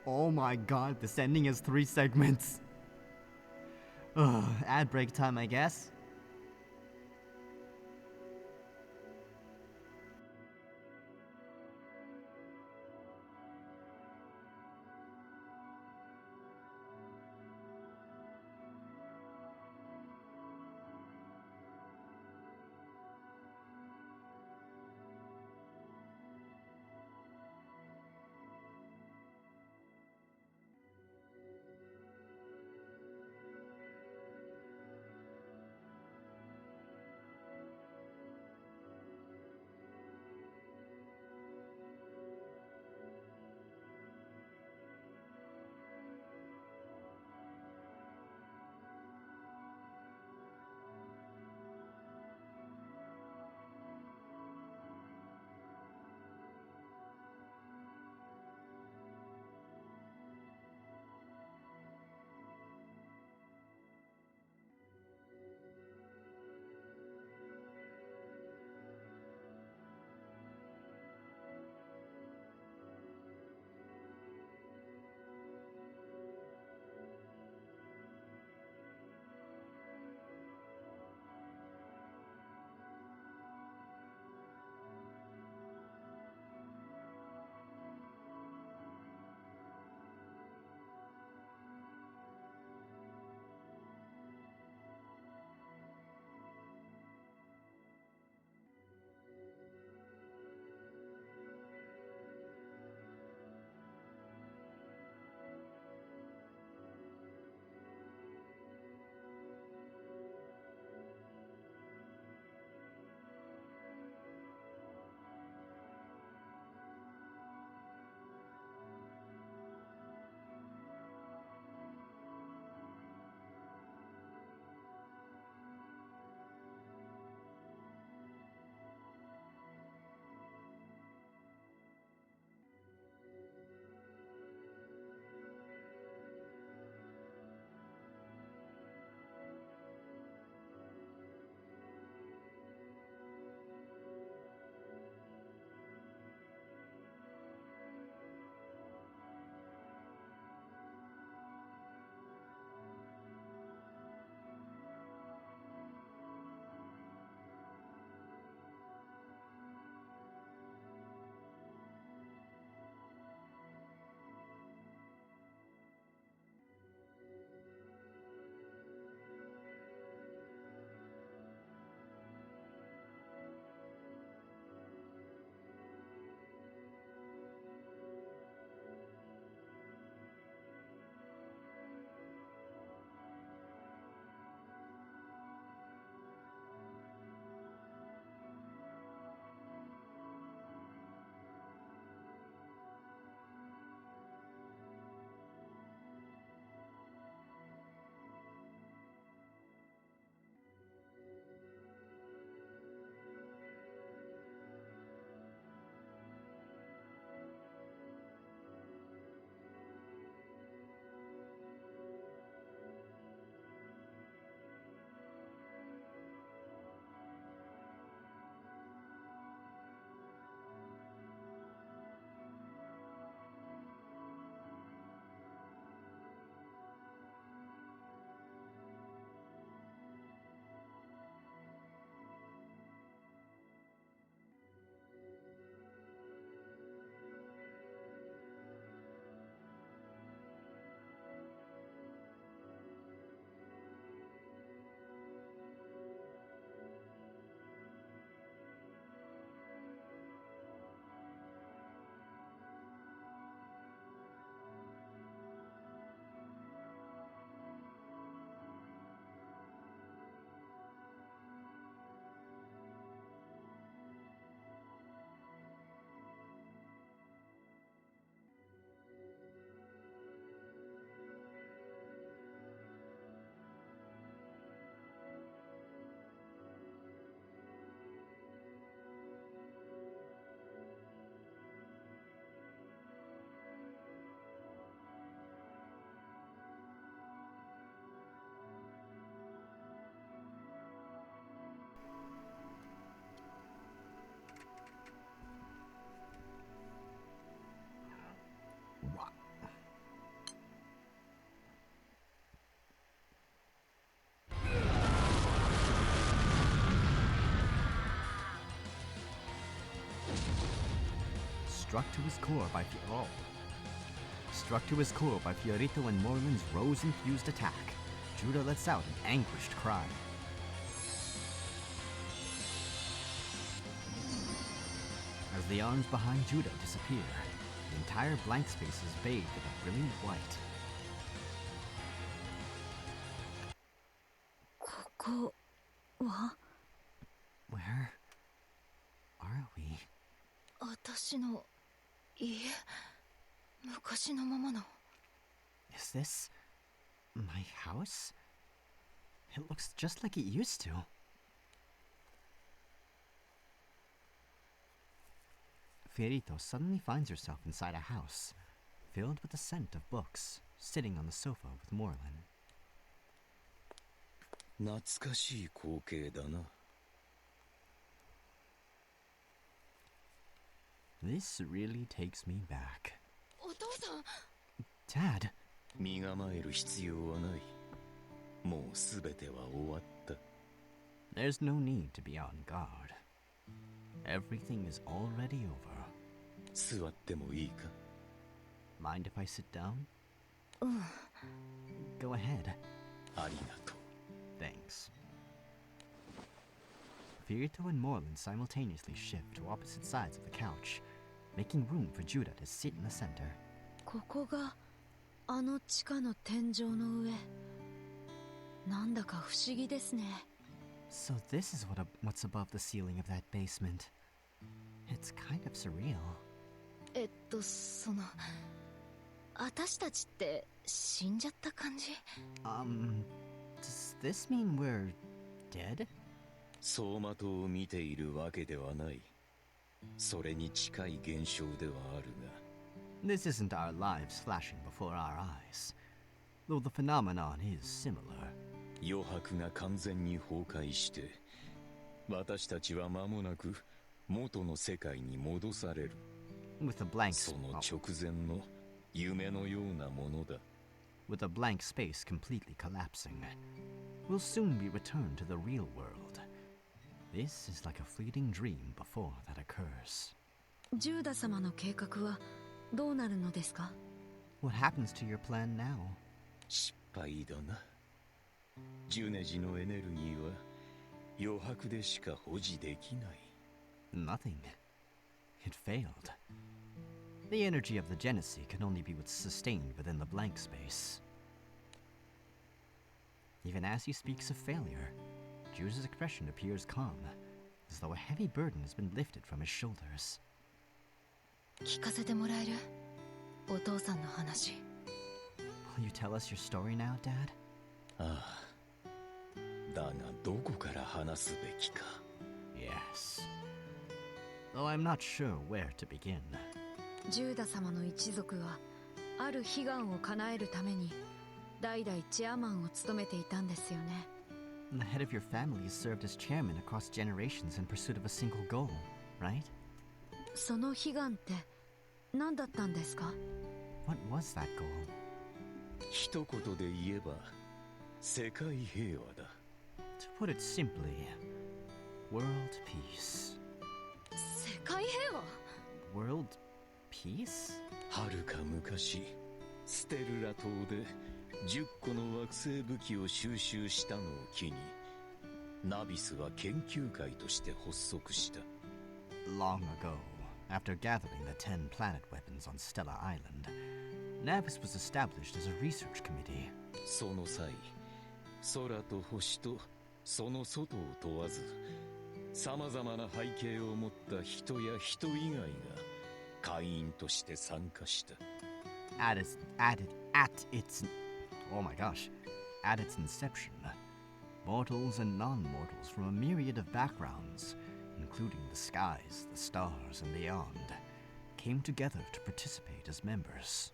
S1: Oh my god, this ending has 3 segments. Ugh, ad break time, I guess. Struck to his core by Fiorito and Morland's rose-infused attack, Judah lets out an anguished cry. As the arms behind Judah disappear, the entire blank space is bathed in a brilliant white.
S10: ここは
S1: Where are we?
S10: 私の家、昔のままの。
S1: Is this my house? It looks just like it used to. Fiorito suddenly finds herself inside a house, filled with the scent of books, sitting on the sofa with Morland.
S3: 懐かしい光景だな。
S1: This really takes me back.
S10: お父さん
S1: Dad!
S3: 身構える必要はない。もうすべては終わった。
S1: There's no need to be on guard. Everything is already over.
S3: 座ってもいいか？
S1: Mind if I sit down?
S10: うん。
S1: Go ahead.
S3: ありがとう。
S1: Thanks. Fiorito and Morland simultaneously shift to opposite sides of the couch, making room for Judah to sit in the center.
S10: ここがあの地下の天井の上。なんだか不思議ですね。
S1: So this is what's above the ceiling of that basement. It's kind of surreal.
S10: その私たちって死んじゃった感じ？
S1: Does this mean we're dead?
S3: 走馬灯を見ているわけではない。それに近い現象ではあるが。
S1: This isn't our lives flashing before our eyes, though the phenomenon is similar.
S3: 余白が完全に崩壊して、私たちは間もなく元の世界に戻される。
S1: With a blank
S3: その直前の夢のようなものだ。
S1: With a blank space completely collapsing, we'll soon be returned to the real world. This is like a fleeting dream before that occurs.
S10: ジューダ様の計画はどうなるのですか？
S1: What happens to your plan now?
S3: 失敗だな。ジュネジのエネルギーは余白でしか保持できない。
S1: Nothing. It failed. The energy of the Genesee can only be sustained within the blank space. Even as he speaks of failure, Jude's expression appears calm, as though a heavy burden has been lifted from his shoulders.
S10: 聞かせてもらえる？お父さんの話。
S1: Will you tell us your story now, Dad?
S3: ああ。だがどこから話すべきか。
S1: Yes. Though I'm not sure where to begin.
S10: ジューダ様の一族はある悲願を叶えるために代々チェアマンを務めていたんですよね。
S1: The head of your family has served as chairman across generations in pursuit of a single goal, right?
S10: その悲願って何だったんですか？
S1: What was that goal?
S3: 一言で言えば世界平和だ。
S1: To put it simply, world peace.
S10: 世界平和？
S1: World peace?
S3: はるか昔、ステルラ島で10個の惑星武器を収集したのを機に、ナビスは研究会として発足した。
S1: Long ago, after gathering the 10 planet weapons on Stella Island, Navis was established as a research committee.
S3: その際、空と星とその外を問わず、様々な背景を持った人や人以外が会員として参加した。
S1: At its inception, mortals and non-mortals from a myriad of backgrounds, including the skies, the stars, and beyond, came together to participate as members.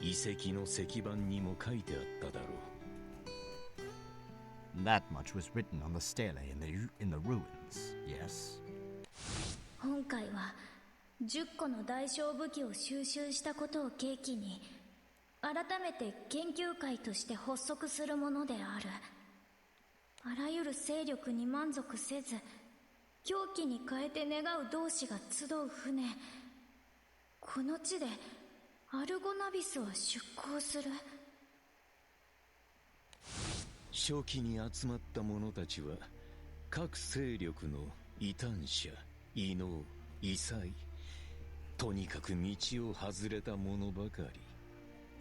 S3: 遺跡の石板にも書いてあっただろう。
S1: That much was written on the stele in the ruins, yes?
S7: 今回は10個の大小武器を収集したことを契機に改めて研究会として発足するものである。あらゆる勢力に満足せず狂気に変えて願う同志が集う船、この地でアルゴナビスは出航する。
S3: 初期に集まった者たちは各勢力の異端者、異能、異才、とにかく道を外れた者ばかり。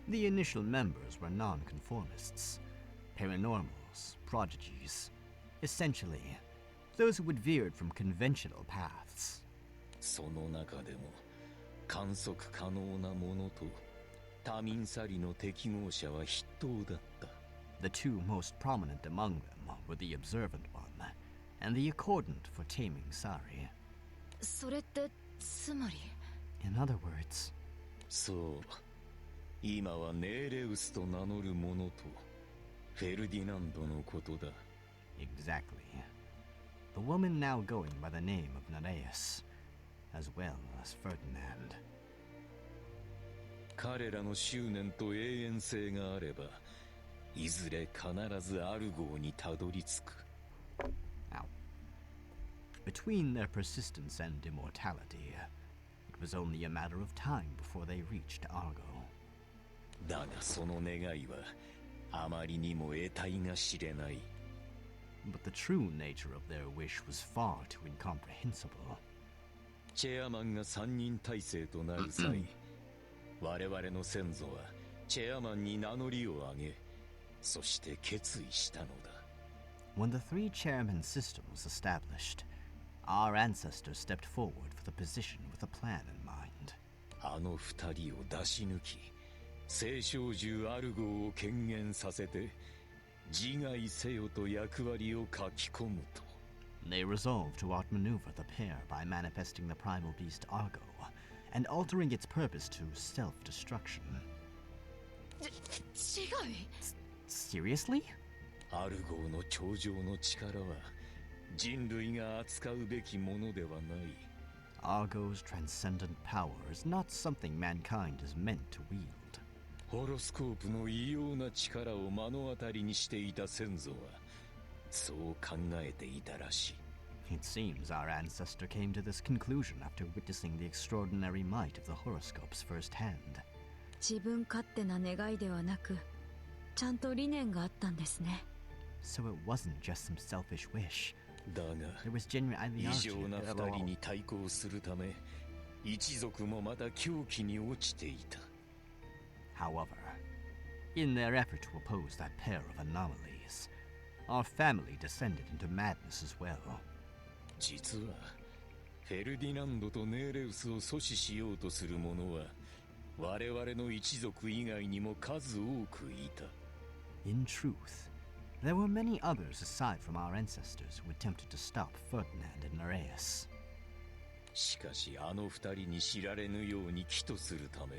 S4: The initial members were nonconformists, paranormals, prodigies, essentially, those who had veered from conventional paths.
S3: その中でも観測可能な者と多民去りの適合者は筆頭だった。
S4: The two most prominent among them were the observant one and the accordant for taming Sari.
S2: それってつまり
S4: In other words,
S3: そう、今はネーレウスと名乗る者とフェルディナンドのことだ。
S4: exactly. The woman now going by the name of Nereus, as well as Ferdinand.
S3: 彼らの執念と永遠性があれば、いずれ必ずアルゴーにたどり着く。
S4: Now, between their persistence and immortality, it was only a matter of time before they reached Argo.
S3: だがその願いはあまりにも得体が知れない。
S4: But the true nature of their wish was far too incomprehensible.
S3: チェアマンが3人体制となる際、我々の先祖はチェアマンに名乗りを上げ、そして決意したのだ。
S4: When the three-chairman system was established, our ancestors stepped forward for the position with a plan in mind.
S3: あの2人を出し抜き、聖少獣アルゴーを権限させて自害せよと役割を書き込むと。
S4: They resolved to outmaneuver the pair by manifesting the primal beast Argo and altering its purpose to self-destruction.
S2: 違い
S4: Seriously?
S3: アルゴーの頂上の力は人類が扱うべきものではない。
S4: Argo's transcendent power is not something mankind is meant to wield.
S3: ホロスコープの異様な力を目の当たりにしていた先祖はそう考えていたらしい。
S4: It seems our ancestor came to this conclusion after witnessing the extraordinary might of the horoscopes firsthand.
S10: 自分勝手な願いではなく、ちゃんと理念があったんですね。
S4: So it wasn't just some selfish wish.
S3: だが
S4: There was genuine
S3: 異
S4: ideology.
S3: 常な2人に対抗するため一族もまた狂気に落ちていた。
S4: However, in their effort to oppose that pair of anomalies, our family descended into madness as well.
S3: 実はフェルディナンドとネーレウスを阻止しようとする者は我々の一族以外にも数多くいた。
S4: In truth, there were many others aside from our ancestors who attempted to stop Ferdinand and Nereus.
S3: しかしあの2人に知られぬように帰とするため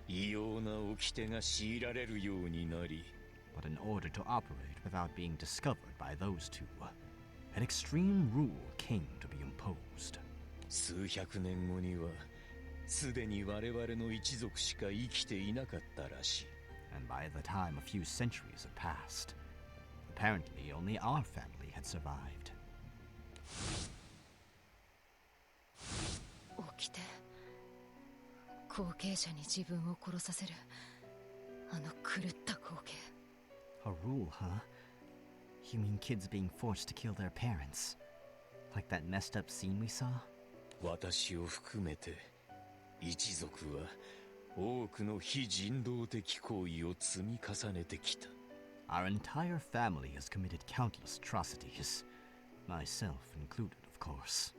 S3: 異様な掟が強いられるようになり。
S4: But in order to operate without being discovered by those two, an extreme rule came to be imposed.
S3: 数百年後にはすでに我々の一族しか生きていなかったらしい。
S4: And by the time a few centuries had passed, apparently only our family had survived.
S2: 起きて後継者に自分を殺させるあの狂った光景。
S4: A rule, huh? You mean kids being forced to kill their parents? Like that messed up scene we saw?
S3: 私を含めて一族は多くの非人道的行為を積み重ねてきた。
S4: Our entire family has committed countless atrocities. Myself included, of course.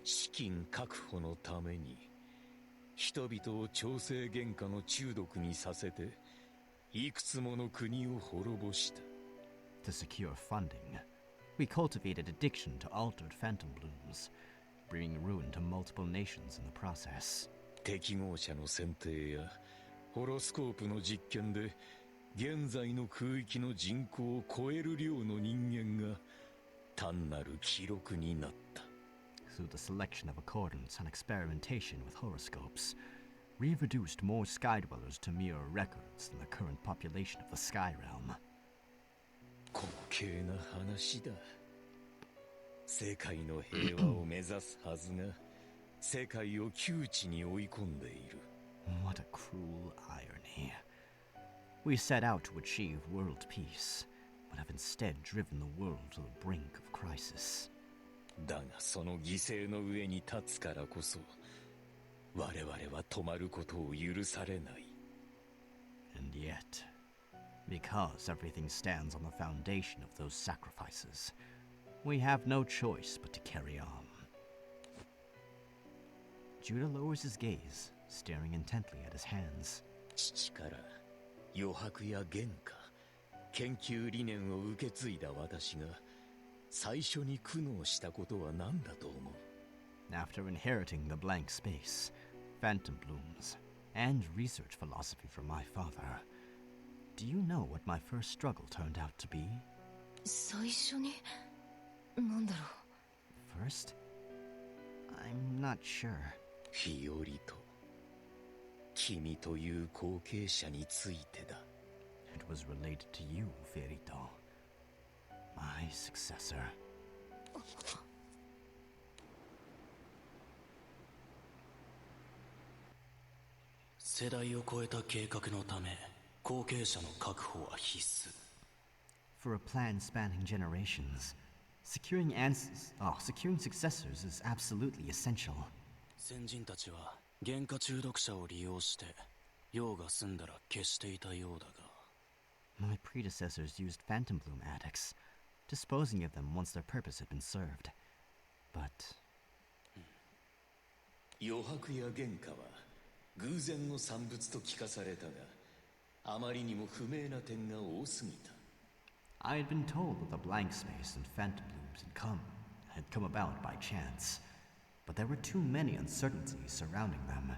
S3: 資金確保のために人々を調整原価の中毒にさせていくつもの国を滅ぼした。
S4: To secure funding, we cultivated addiction to altered phantom blooms, bringing ruin to multiple nations in the process.
S3: 適合者の選定やホロスコープの実験で現在の空域の人口を超える量の人間が単なる記録になった。
S4: Through the selection of accordance and experimentation with horoscopes, we've reduced more sky dwellers to mere records than the current population of the sky realm.
S3: 滑稽な話だ。世界の平和を目指すはずが世界を窮地に追い込んでいる。
S4: What a cruel irony. We set out to achieve world peace, but have instead driven the world to the brink of crisis.
S3: だがその犠牲の上に立つからこそ、我々は止まることを許されない。
S4: And yet, because everything stands on the foundation of those sacrifices, we have no choice but to carry on. Judah lowers his gaze, staring intently at his hands.
S3: 父から余白や原価、研究理念を受け継いだ私が最初に苦悩したことは何だと思う？
S4: After inheriting the blank space, phantom blooms, and research philosophy from my father, do you know what my first struggle turned out to be?
S10: 最初になんだろう。
S4: First? I'm not sure.
S3: 日和と君という後継者についてだ。
S4: It was related to you, Ferito. My successor.
S5: 世代を超えた計画のため後継者の確保は必須。
S4: For a plan spanning generations, securing successors is absolutely essential.
S5: 先人たちは原価中毒者を利用して用が済んだら消していたようだが。
S4: My predecessors used phantom bloom addicts, disposing of them once their purpose had been served. But
S3: 余白や原価は偶然の産物と聞かされたが、あまりにも不明な点が多すぎた。
S4: I had been told that the blank space and phantom blooms had come about by chance, but there were too many uncertainties surrounding them.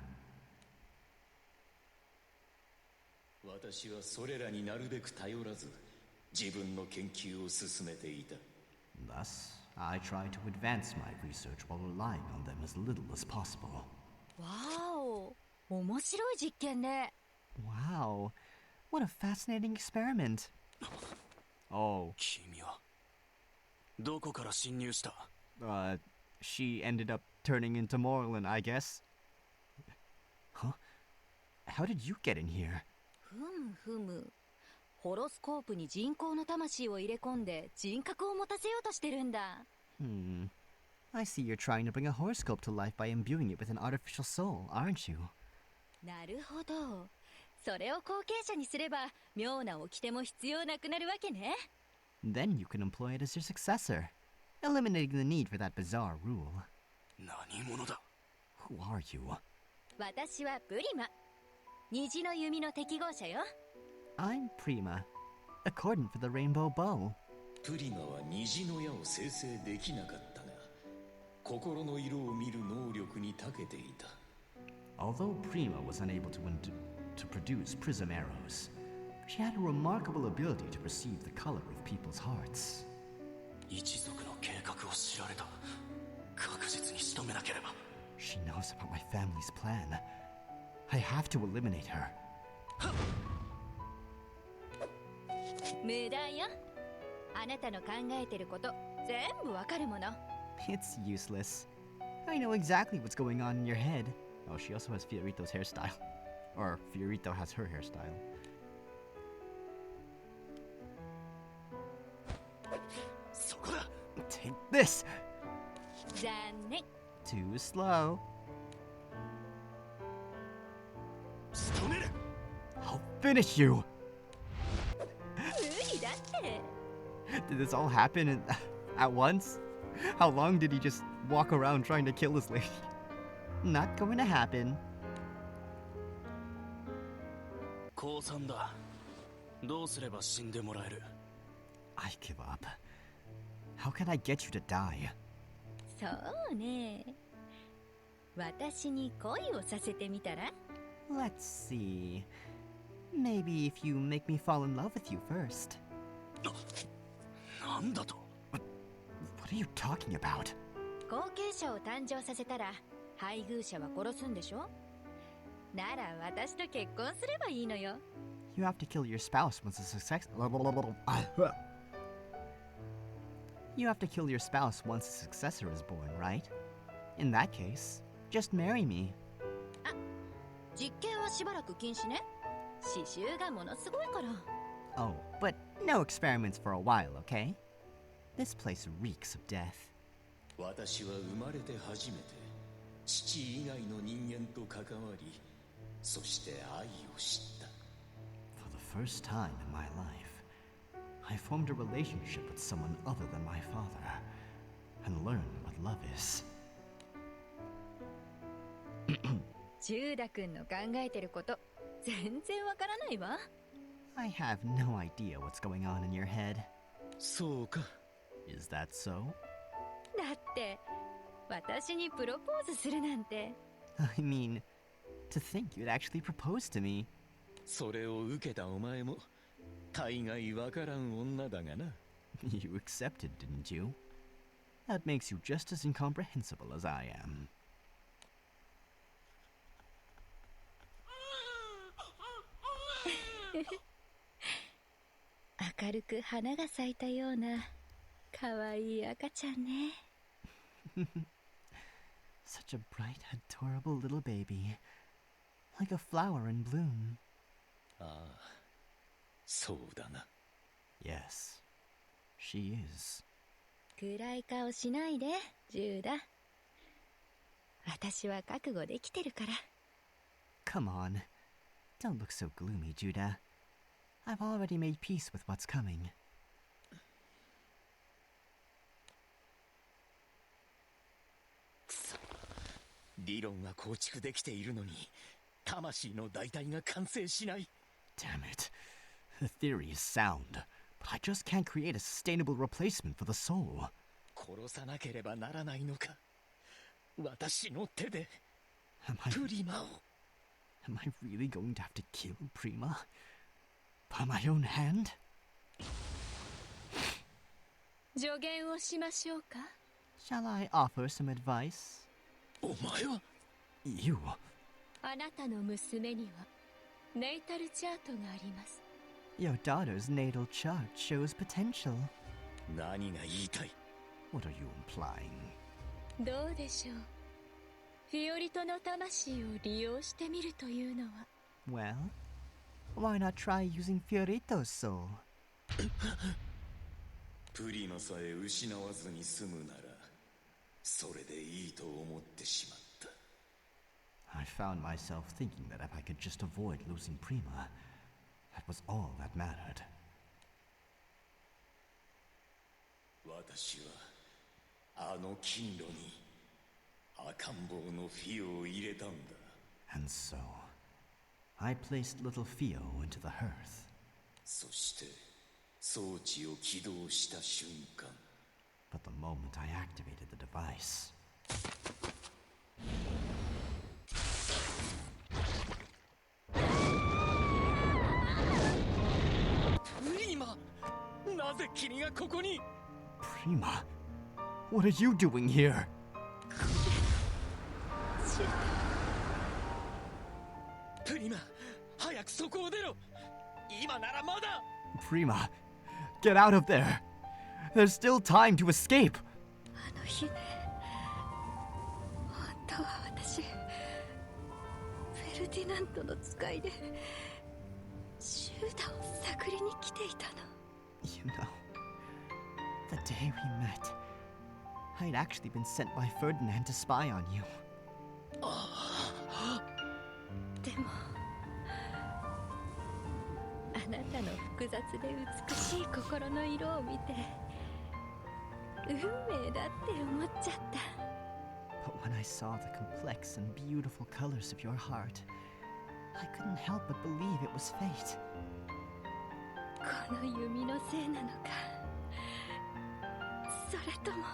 S3: 私はそれらになるべく頼らず、自分の研究を進めていた。
S4: Thus, I tried to advance my research while relying on them as little as possible.
S10: わーお、面白い実験ね。
S4: Wow, what a fascinating experiment. Oh,
S5: 君はどこから侵入した？
S4: she ended up turning into Morlin, I guess. Huh? How did you get in here?
S10: ふむふむ。ホロスコープに人工の魂を入れ込んで人格を持たせようとしてるんだ。
S4: I see you're trying to bring a horoscope to life by imbuing it with an artificial soul, aren't you?
S10: なるほど。それを後継者にすれば妙な掟も必要なくなるわけね。
S4: Then you can employ it as your successor, eliminating the need for that bizarre rule.
S5: 何者だ？
S4: Who are you?
S10: 私はプリマ。虹の弓の適合者よ。
S4: I'm Prima, accordant for the rainbow bow.
S3: プリマは虹の矢を生成できなかったが、心の色を見る能力に長けていた。
S4: Although Prima was unable to produce prism arrows, she had a remarkable ability to perceive the color of people's hearts.
S5: 一族の計画を知られた。確実に仕留めなければ。
S4: She knows about my family's plan. I have to eliminate her.
S10: 無駄よ。あなたの考えてること全部わかるもの。
S4: It's useless. I know exactly what's going on in your head. Oh, she also has Fiorito's hairstyle. Or Fiorito has her hairstyle.
S5: そこだ。
S4: Take this!
S10: 残念。
S4: Too slow.
S5: 仕留める。
S4: I'll finish you!
S10: 無理だって。
S4: Did this all happen at once? How long did he just walk around trying to kill this lady? Not going to happen.
S5: 降参だ。どうすれば死んでもらえる？
S4: I give up. How can I get you to die?
S10: そうね。私に恋をさせてみたら？
S4: Let's see. Maybe if you make me fall in love with you first.
S5: なんだと？
S4: What are you talking about?
S10: 後継者を誕生させたら配偶者は殺すんでしょ？なら私と結婚すればいいのよ。
S4: You have to kill your spouse once a success. You have to kill your spouse once a successor is born, right? In that case,
S1: Just marry me.
S2: 実験はしばらく禁止ね。刺繍がものすごいから。
S1: Oh, but no experiments for a while, okay? This place reeks of death.
S3: 私は生まれて初めて父以外の人間と関わり、そして愛を知った。
S1: For the first time in my life, I formed a relationship with someone other than my father, and learned what love is.
S2: ジューダ君の考えてること全然わからないわ。
S1: I have no idea what's going on in your head.
S8: そうか。
S1: Is that so?
S2: だって私にプロポーズするなんて。
S1: I mean, to think you'd actually propose to me.
S3: それを受けたお前も大概わからん女だがな。
S1: You accepted, didn't you? That makes you just as incomprehensible as I am.
S2: 明るく花が咲いたような可愛い赤ちゃんね。
S1: Such a bright, adorable little baby. Like a flower in bloom.
S3: ああ、そうだな。
S1: Yes, she is.
S2: 暗い顔しないで、ジューダ。私は覚悟できてるから。
S1: Come on. Don't look so gloomy, Judah. I've already made peace with what's coming.
S3: 理論は構築できているのに、魂の代替が完成しない。
S1: Damn it. The theory is sound, but I just can't create a sustainable replacement for the soul.
S3: 殺さなければならないのか。私の手で
S1: Am
S3: プリマを。
S1: I really going to have to kill Prima? By my own hand?
S2: 助言をしましょうか。
S1: Shall I offer some advice?
S3: お前は
S1: You?
S2: あなたの娘にはネイタルチャートがあります。
S1: Your daughter's natal chart shows potential.
S3: 何が言いたい？
S1: What are you implying?
S2: どうでしょう。フィオリトの魂を利用してみるというのは。
S1: Well, why not try using Fiorito's soul?
S3: プリマさえ失わずに済むなら、それでいいと思ってしまった。
S1: I found myself thinking that if I could just avoid losing Prima, that was all that mattered.
S3: 私はあの金炉に赤ん坊のフィオを入れたんだ。
S1: And so, I placed little Fio into the hearth.
S3: そして装置を起動した瞬間。
S1: But the moment I activated the device,
S3: プリマ、なぜ君がここに？
S1: Prima, what are you doing here?
S3: プリマ、早くそこを出ろ。今ならまだ。
S1: Prima, get out of there. There's still time to escape.
S2: あの日ね、本当は私フェルディナントの使いでシューダを探りに来ていたの。
S1: You know, the day we met, I'd actually been sent by Ferdinand to spy on you.
S2: でもあなたの複雑で美しい心の色を見て運命だって思っちゃった。
S1: But when I saw the complex and beautiful colors of your heart, I couldn't help but believe it was fate.
S2: この弓のせいなのか、それとも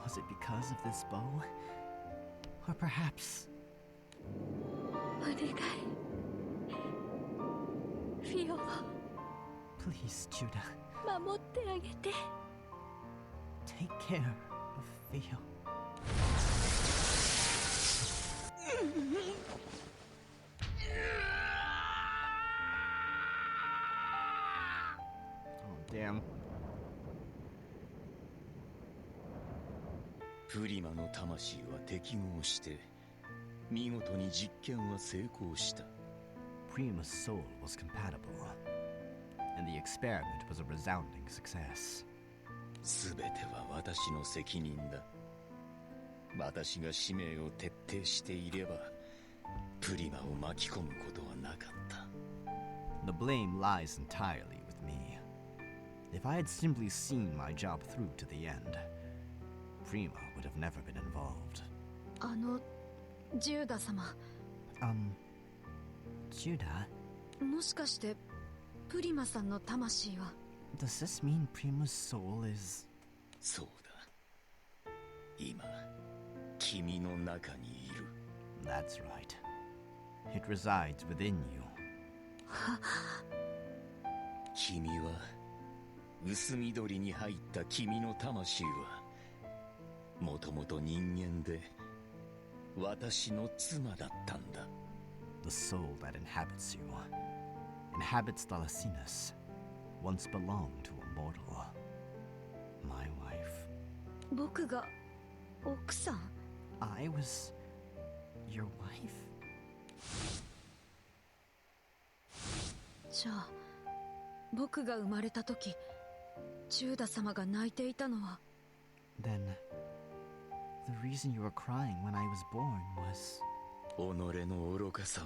S1: Was it because of this bow? Or perhaps...
S2: お願いフィオを
S1: Please, Judah,
S2: 守ってあげて。
S1: take care of Theo. Oh, damn.
S3: プリマの魂は適合して見事に実験は成功した。
S4: Prima's soul was compatible, and the experiment was a resounding success.
S3: 全ては私の責任だ。私が使命を徹底していればプリマを巻き込むことはなかった。
S4: The blame lies entirely with me. If I had simply seen my job through to the end, Prima would have never been involved.
S10: ジューダ様。
S4: Judah?
S10: もしかしてプリマさんの魂は。
S4: Does this mean Prima's soul is...
S3: そうだ。今、君の中にいる。
S4: That's right. It resides within you.
S3: 君は薄緑に入った君の魂はもともと人間で私の妻だったんだ。
S4: The soul that inhabits you inhabits Thalassinas, once belonged to a mortal. My wife.
S10: 僕が奥さん。
S4: I was your wife?
S10: じゃあ僕が生まれた時ジューダ様が泣いていたのは。
S4: Then the reason you were crying when I was born was...
S3: 己の愚かさ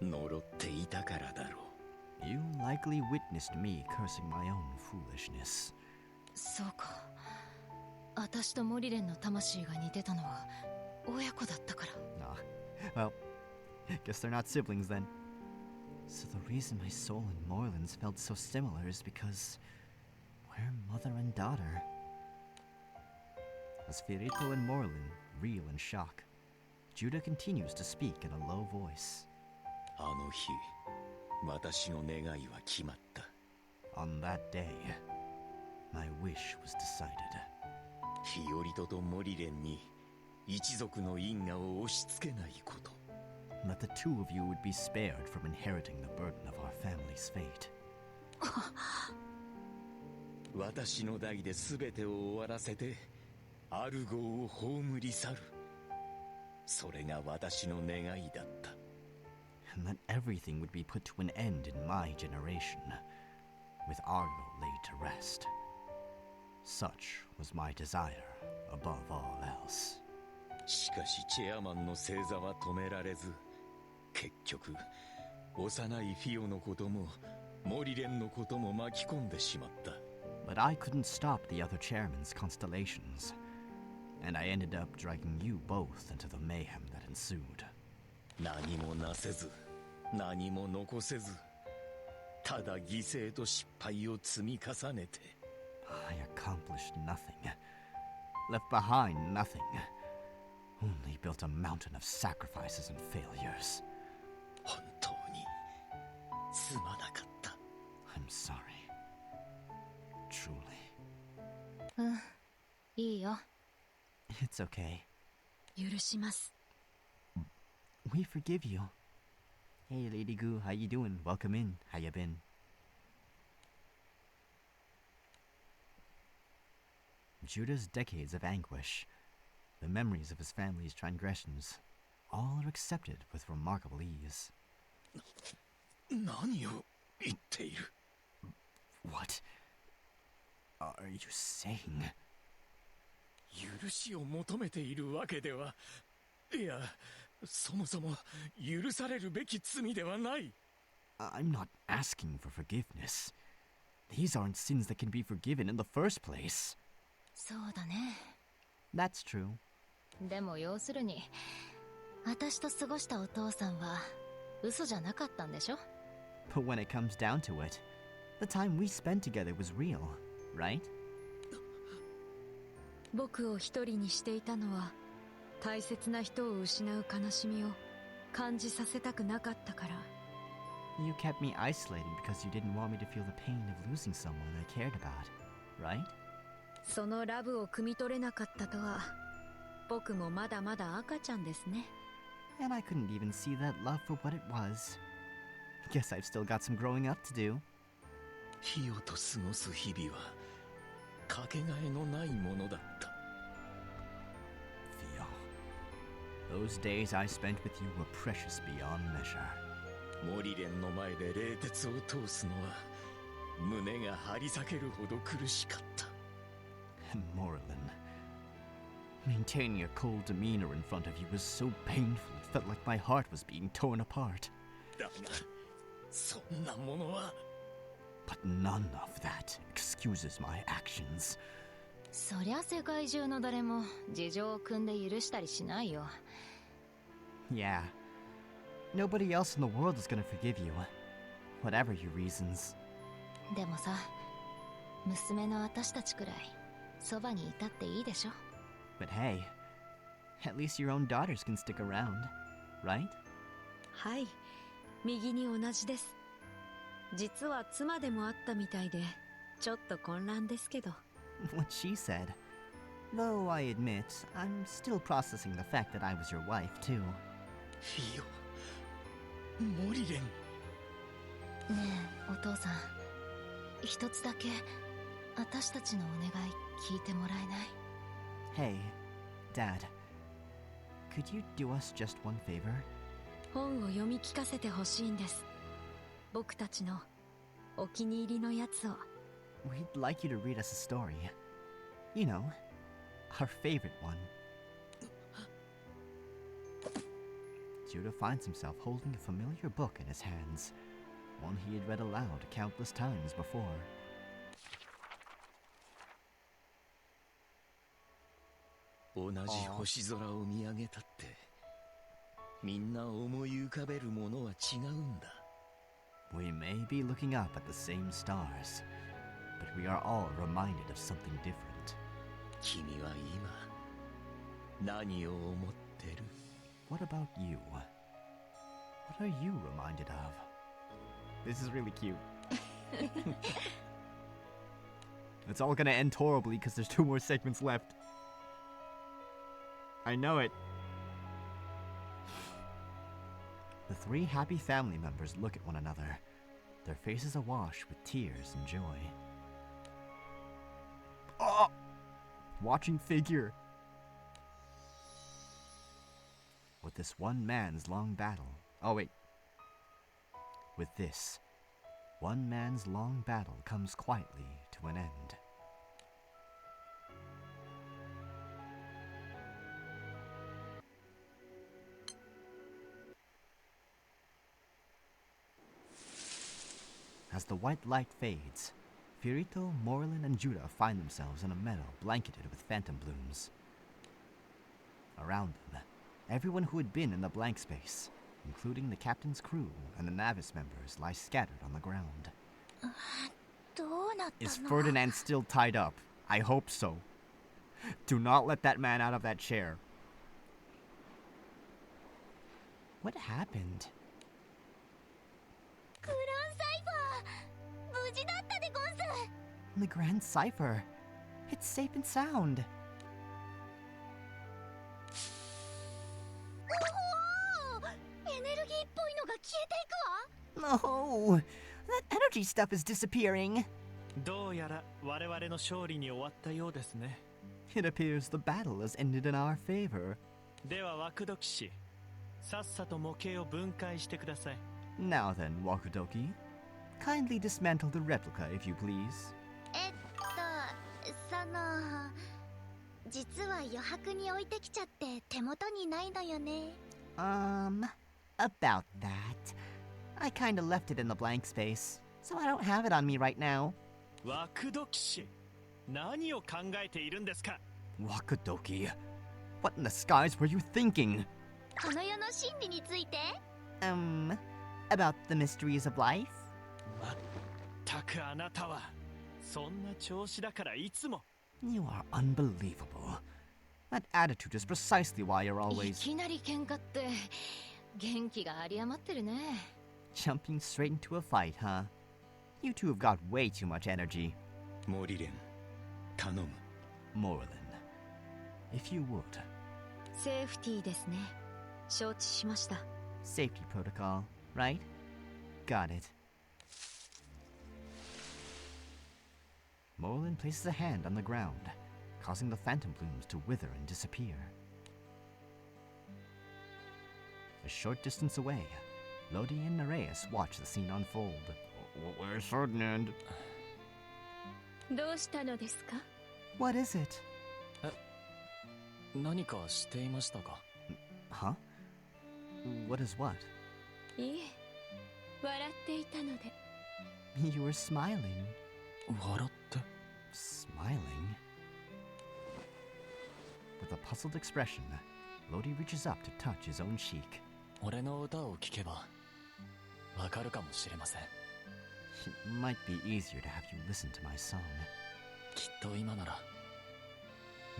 S3: を呪っていたからだろう。
S4: You likely witnessed me cursing my own foolishness.
S2: そうか。私とモリレンの魂が似てたのは親子だったから。
S4: Ah, well, guess they're not siblings then. So the reason my soul and Moreland's felt so similar is because we're mother and daughter. As Firito and Moreland reel in shock, Judah continues to speak in a low voice.
S3: あの日、私の願いは決まった。
S4: On that day, my wish was decided.
S3: フィオリトとモリレンに一族の因果を押し付けないこと。
S4: That the two of you would be spared from inheriting the burden of our family's fate.
S3: 私の代で全てを終わらせてアルゴを葬り去る。それが私の願いだった。
S4: And that everything would be put to an end in my generation, with Argo laid to rest. Such was my desire above all else.
S3: しかしチェアマンの星座は止められず、結局幼いフィオのこともモリレンのことも巻き込んでしまった。
S4: But I couldn't stop the other chairman's constellations, and I ended up dragging you both into the mayhem that ensued.
S3: 何もなせず、何も残せず、ただ犠牲と失敗を積み重ねて。
S4: I accomplished nothing, left behind nothing, only built a mountain of sacrifices and failures.
S3: 本当にすまなかった。
S4: I'm sorry. Truly.
S2: うん、いいよ。
S4: It's okay.
S10: 許します。
S4: We forgive you. Hey, Lady Goo, how you doing? Welcome in. How you been? Judah's decades of anguish, the memories of his family's transgressions, all are accepted with remarkable ease.
S3: 何を言っている？
S4: What are you saying?
S3: 許しを求めているわけでは、いや、そもそも許されるべき罪ではない。
S4: I'm not asking for forgiveness. These aren't sins that can be forgiven in the first place.
S2: そうだね。
S4: That's true.
S2: でも要するに、私と過ごしたお父さんは嘘じゃなかったんでしょ？
S4: But when it comes down to it, the time we spent together was real, right?
S10: 僕を一人にしていたのは大切な人を失う悲しみを感じさせたくなかったから。
S4: You kept me isolated because you didn't want me to feel the pain of losing someone I cared about, right?
S10: そのラブを汲み取れなかったとは、僕もまだまだ赤ちゃんですね。
S4: And I couldn't even see that love for what it was. Guess I've still got some growing up to do.
S3: フィオと過ごす日々はかけがえのないものだった。
S4: Those days I spent with you were precious beyond measure.
S3: モリレンの前で冷徹を通すのは胸が張り裂けるほど苦しかった。
S4: And Morlin, maintaining a cold demeanor in front of you was so painful it felt like my heart was being torn apart.
S3: だがそんなものは
S4: But none of that excuses my actions.
S2: そりゃ世界中の誰も事情を組んで許したりしないよ。
S4: Yeah. Nobody else in the world is gonna forgive you. Whatever your reasons.
S2: でもさ、娘の私たちくらいそばにいたっていいでしょ。
S4: But hey, at least your own daughters can stick around, right?
S10: はい、右に同じです。実は妻でもあったみたいで、ちょっと混乱ですけど。
S4: What she said. Though I admit, I'm still processing the fact that I was your wife, too.
S3: フィオ、モリレン。
S2: ねえ、お父さん、一つだけ私たちのお願い聞いてもらえない？
S4: Hey, Dad. Could you do us just one favor?
S10: 本を読み聞かせてほしいんです。僕たちのお気に入りのやつを。
S4: We'd like you to read us a story. You know, our favorite one. Judah finds himself holding a familiar book in his hands, one he had read aloud countless times before.
S3: 同じ星空を見上げたってみんな思い浮かべるものは違うんだ。
S4: We may be looking up at the same stars, but we are all reminded of something different.
S3: 君は今何を思ってる？
S4: What about you? What are you reminded of? This is really cute. It's all gonna end horribly because there's 2 more segments left. I know it. The 3 happy family members look at one another, their faces awash with tears and joy. Oh! Watching figure. With this one man's long battle. Oh, wait. With this, one man's long battle comes quietly to an end. As the white light fades, Firito, Morlin, and Judah find themselves in a meadow blanketed with phantom blooms. Around them, everyone who had been in the blank space, including the captain's crew and the Navis members, lie scattered on the ground. Is Ferdinand still tied up? I hope so. Do not let that man out of that chair. What happened? The Grand Cipher. It's safe and sound. No! That energy stuff is disappearing.
S6: どうやら我々の勝利に終わったようですね。
S4: It appears the battle has ended in our favor.
S6: ではワクドキ氏、さっさと模型を分解してください。
S4: Now then, Wakudoki, kindly dismantle the replica, if you please.
S7: 実は余白に置いてきちゃって手元にないのよね。
S4: About that. I kinda left it in the blank space, so I don't have it on me right now.
S6: ワクドキ氏、何を考えているんですか？
S4: Wakudoki, what in the skies were you thinking?
S7: この世の真理について？
S4: About the mysteries of life?
S6: まったくあなたはそんな調子だからいつも。
S4: You are unbelievable. That attitude is precisely why you're
S2: い
S4: always
S2: きなり喧嘩って元気が有り余ってるね。
S4: jumping straight into a fight, huh? You two have got way too much energy.
S3: モリレン、頼む。
S4: Morlin, if you would.
S10: セーフティーですね。承知しました。
S4: Safety protocol, right? Got it. Morlin places a hand on the ground, causing the phantom plumes to wither and disappear. A short distance away, Lodi and Nereus watch the scene unfold. Where's Ferdinand?
S2: どうしたのですか?
S4: What is it?
S5: 何かしていましたか?
S4: Huh? What is what?
S2: いえ、笑っていたので。
S4: You were smiling.
S5: 笑って?
S4: Smiling? With a puzzled expression, Lodi reaches up to touch his own cheek.
S5: 俺の歌を聴けばわかるかもしれません。
S4: It might be easier to have you listen to my song.
S5: きっと今なら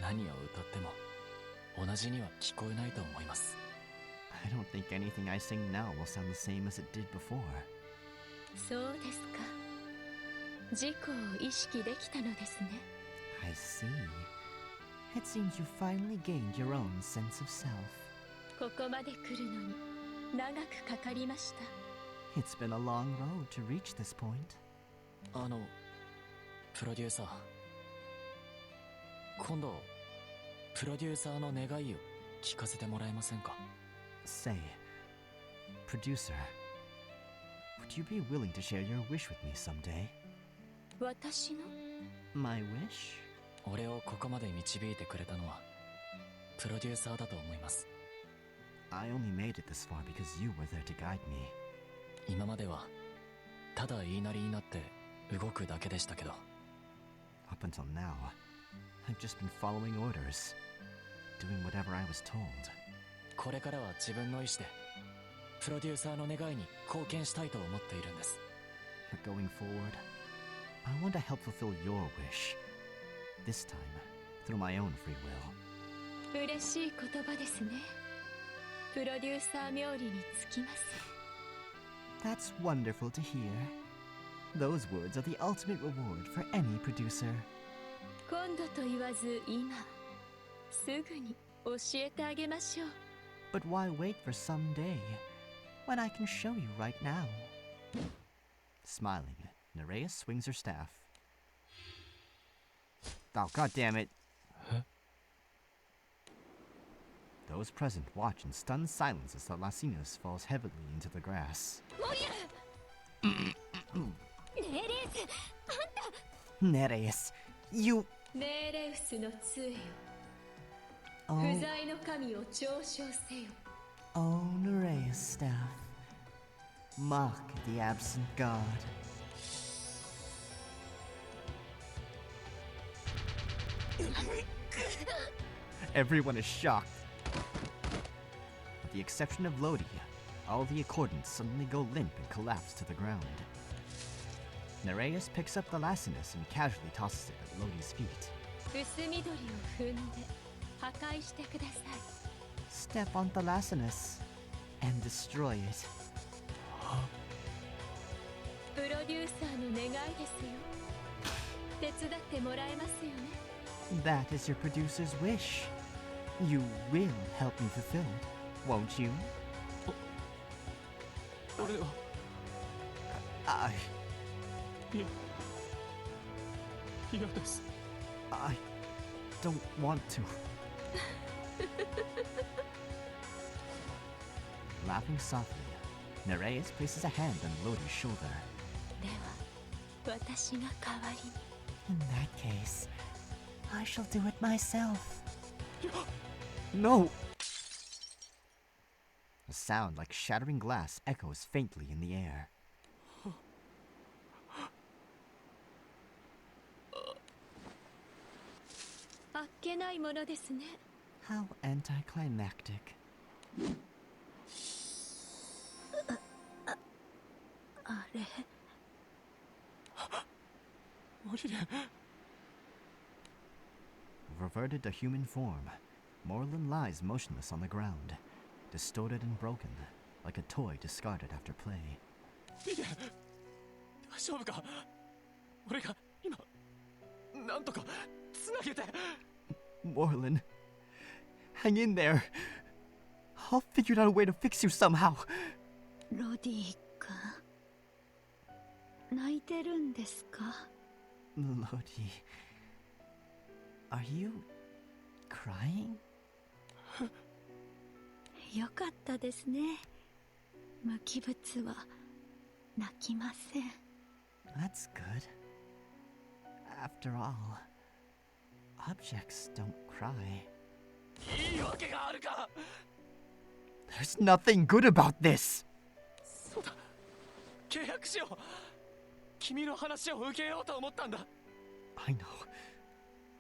S5: 何を歌っても同じには聞こえないと思います。
S4: I don't think anything I sing now will sound the same as it did before.
S2: そうですか。自己を意識できたのですね。
S4: I see. It seems you finally gained your own sense of self.
S2: ここまで来るのに長くかかりました。
S4: It's been a long road to reach this point.
S5: プロデューサー。今度、プロデューサーの願いを聞かせてもらえませんか?
S4: Say, producer, would you be willing to share your wish with me someday?
S2: 私の?
S4: My wish?
S5: 俺をここまで導いてくれたのは、プロデューサーだと思います。
S4: I only made it this far because you were there to guide me.
S5: 今まではただ言いなりになって動くだけでしたけど。
S4: Up until now, I've just been following orders, doing whatever I was told.
S5: これからは自分の意志でプロデューサーの願いに貢献したいと思っているんです。
S4: But going forward, I want to help fulfill your wish. This time, through my own free will.
S2: 嬉しい言葉ですね。プロデューサー冥利につきます。
S4: That's wonderful to hear. Those words are the ultimate reward for any producer.
S2: 今度と言わず今、すぐに教えてあげましょう。
S4: But why wait for someday, when I can show you right now? Smiling, Nereus swings her staff. Oh, God damn it.
S5: Huh?
S4: Those present watch in stunned silence as the Lacinus falls heavily into the grass. Nereus, you...
S2: ネーレウスの杖よ。
S4: Oh,
S2: 不在の神を嘲笑せよ。
S4: oh, Nereus staff. Mock the absent god. Everyone is shocked. With the exception of Lodi, all the accordants suddenly go limp and collapse to the ground. Nereus picks up the Lacinus and casually tosses it at Lodi's feet.
S2: 薄緑を踏んで破壊してください。
S4: Step on the Lacinus and destroy it.
S2: プロデューサーの願いですよ。手伝ってもらえますよね。
S4: That is your producer's wish. You will help me fulfill it, won't you?
S5: 俺は
S4: I
S5: 嫌です。
S4: I don't want to. Laughing softly, Nereus places a hand on Lodi's shoulder.
S2: では、私が代わりに。
S4: In that case, I shall do it myself. No! A sound like shattering glass echoes faintly in the air.
S2: あっけないものですね。
S4: How anticlimactic.
S2: あれ。
S4: Reverted to human form, Morlun lies motionless on the ground, distorted and broken, like a toy discarded after play.
S5: 大丈夫か? 俺が今なんとかつなげて.
S4: Morlun, hang in there. I'll figure out a way to fix you somehow.
S10: ロディ君、泣いてるんですか?
S4: Lodi, are you crying?
S10: よかったですね。無機物は泣きません。
S4: That's good. After all, objects don't cry.
S5: いいわけがあるか。
S1: There's nothing good about this!
S5: そうだ、契約しよう。君の話を受けようと思ったんだ。
S1: I know.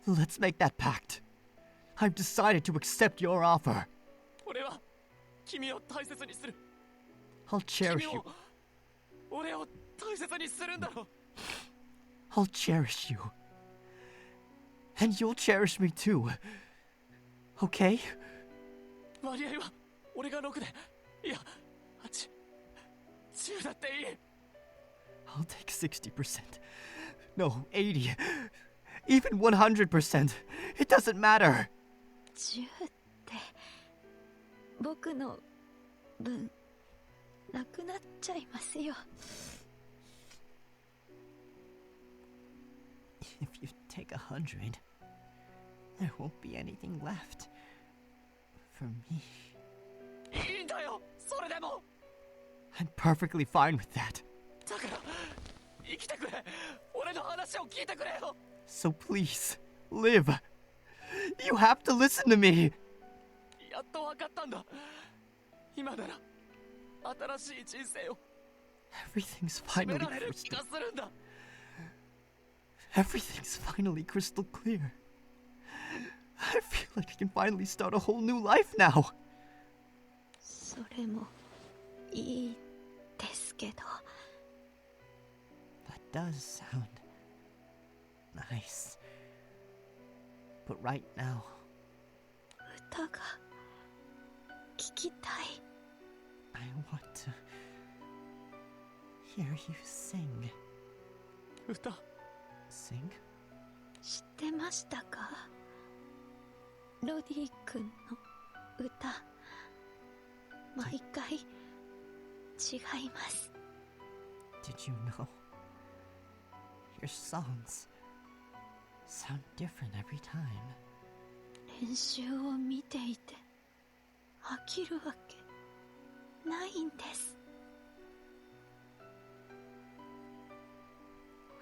S1: Let's make that pact. I've decided to accept your offer.
S5: 俺は君を大切にする。
S1: I'll cherish you.
S5: 俺を大切にするんだろ。
S1: I'll cherish you. And you'll cherish me too. Okay?
S5: 割合は俺が6で、いや、10だっていい。
S1: I'll take 60%. No, 80. Even 100%. It doesn't matter.
S10: 10って僕の分なくなっちゃいますよ。
S4: If you take 100, there won't be anything left for me.
S5: いいんだよ、それでも。
S1: I'm perfectly fine with that.
S5: だから生きてくれ。俺の話を聞いてくれよ。
S1: So please, live. You have to listen to me.
S5: やっと分かったんだ。今なら新しい人生を
S1: Everything's
S5: 決め
S1: finally
S5: られる気
S1: crystal.
S5: がするんだ。
S1: Everything's finally crystal clear. I feel like I can finally start a whole new life now.
S10: それもいいですけど。
S4: That does sound nice. But right now,
S10: 歌が聞きたい。
S4: I want to hear you sing.
S5: 歌
S4: Sing?
S10: 知ってましたか？ロディ君の歌、毎回違います。
S4: Did you know? Your songs sound different every time.
S10: 練習を見ていて飽きるわけないんです。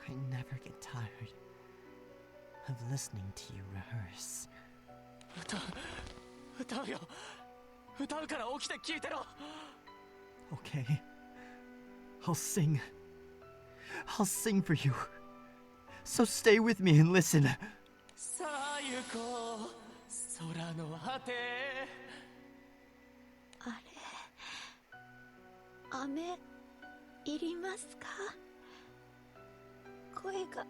S4: I never get tired of listening to you rehearse.
S5: 歌うよ。歌うから起きて聞いてろ。
S1: Okay. I'll sing. I'll sing for you. So stay with me and listen.
S5: さあ行こう、空の果て。
S10: あれ、雨いりますか？声が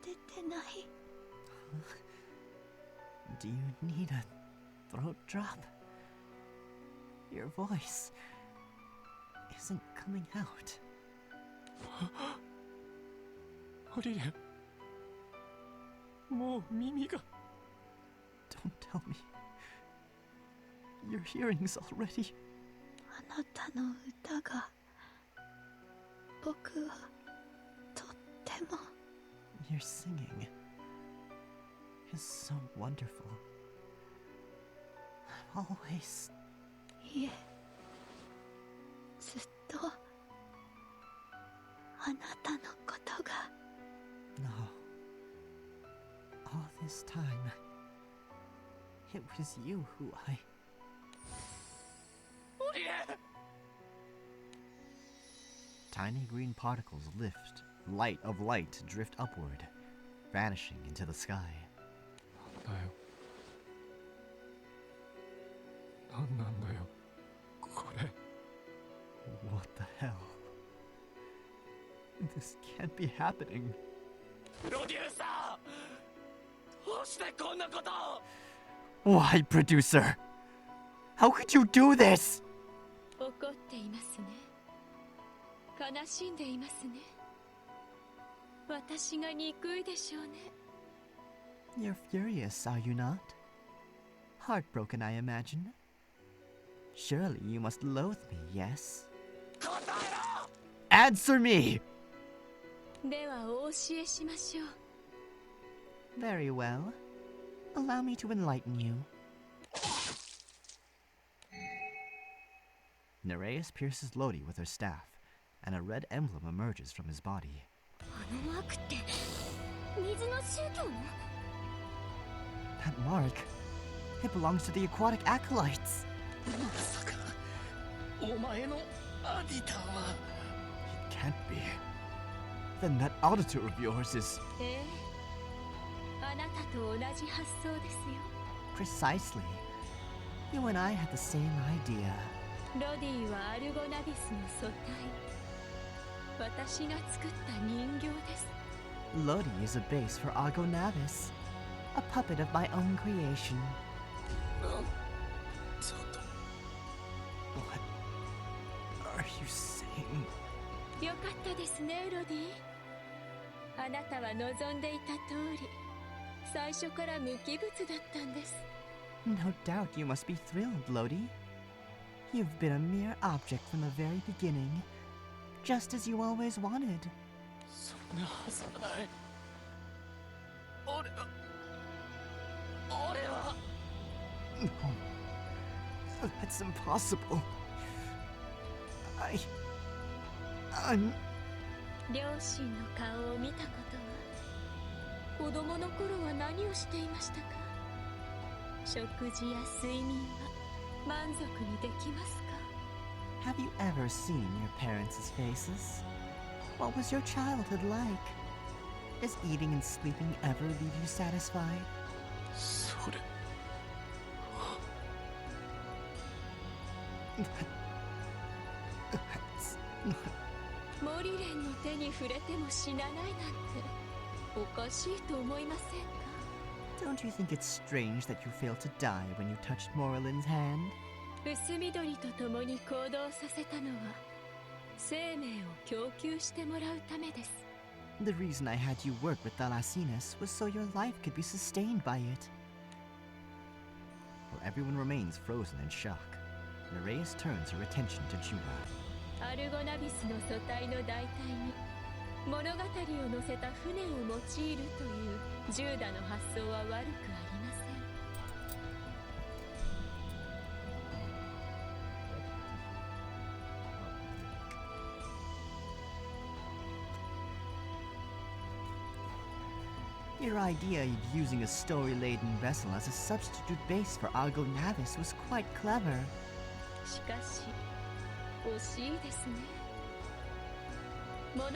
S10: 出てない。
S4: Do you need a throat drop? Your voice isn't coming out.
S5: オリエン、もう耳が。
S1: Don't tell me. Your hearing's already.
S10: あなたの歌が僕はとっても。
S4: Your singing is so wonderful. I've always...
S10: いえ、ずっとあなたのことが。
S4: No. All this time, it was you who I...
S5: オリエン。
S1: Tiny green particles lift, light of light drift upward, vanishing into the sky.
S5: だよ。なんなんだよ、これ。
S1: What the hell? This can't be happening.
S5: プロデューサー、どうしてこんなことを。
S1: Why, producer? How could you do this?
S2: 怒っていますね。悲しんでいますね。私が憎いでしょうね。
S1: You're furious, are you not? Heartbroken, I imagine. Surely you must loathe me, yes?
S5: 答えろ。
S1: Answer me!
S2: ではお教えしましょう。
S1: Very well. Allow me to enlighten you. Nereus pierces Lodi with her staff, and a red emblem emerges from his body.
S7: あのマークって水の宗教の？
S1: That mark, it belongs to the aquatic acolytes.
S5: まさかお前のアディターは。
S1: It can't be. Then that auditor of yours is
S2: ええ、あなたと同じ発想ですよ。
S1: precisely. You and I had the same idea.
S2: ロディはアルゴナビスの素体。私が作った人形です。
S1: Lodi is a base for Argonavis, a puppet of my own creation.
S5: ちょっと
S1: What are you saying?
S2: よかったですね、ロディ。あなたは望んでいた通り、最初から無機物だったんです。
S1: No doubt you must be thrilled, Lodi. You've been a mere object from the very beginning, just as you always wanted.
S5: そんなはずはない。俺は
S1: No. That's impossible. I'm...
S2: 両親の顔を見たことは、子供の頃は何をしていましたか？食事や睡眠は満足にできますか？
S1: Have you ever seen your parents' faces? What was your childhood like? Does eating and sleeping ever leave you satisfied?
S5: それ
S1: That's not...
S2: モリレンの手に触れても死なないなんておかしいと思いませんか？
S1: Don't you think it's strange that you failed to die when you touched Morlin's hand?
S2: 薄緑と共に行動させたのは生命を供給してもらうためです。
S1: The reason I had you work with Thalassinus was so your life could be sustained by it. While everyone remains frozen in shock, Nereus turns her attention to Judah.
S2: アルゴナビスの素体の代替に物語を乗せた船を用いるというジューダの発想は悪くありません。 Your idea of using a story-laden vessel as a substitute base for Argonavis was quite clever. しかし惜しいですね。物語を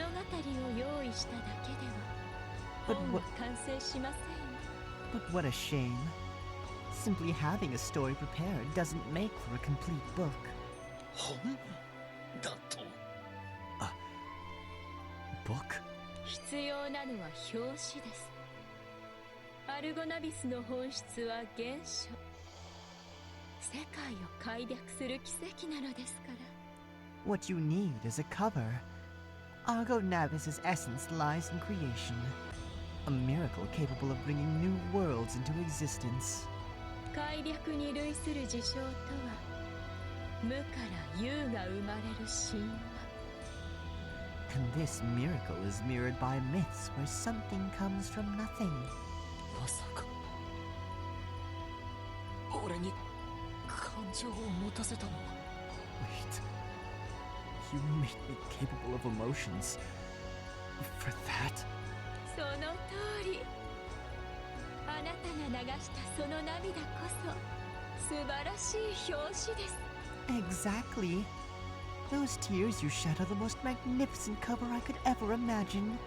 S2: 用意しただけでは本は完成しませんよ。
S1: But what a shame. Simply having a story prepared doesn't make for a complete book.
S5: 本だと
S1: Book?
S2: 必要なのは表紙です。アルゴナビスの本質は原書。世界を開略する奇跡なのですから。
S1: What you need is a cover. Argonavis' essence lies in creation. A miracle capable of bringing new worlds into existence.
S2: 開略に類する事象とは、無から有が生まれる神話。
S1: And this miracle is mirrored by myths where something comes from nothing.
S5: まさか俺に感情を持たせたのは
S1: Wait. You made me capable of emotions. For that?
S2: その通り。あなたが流したその涙こそ素晴らしい表紙です。
S1: Exactly. Those tears you shed are the most magnificent cover I could ever imagine.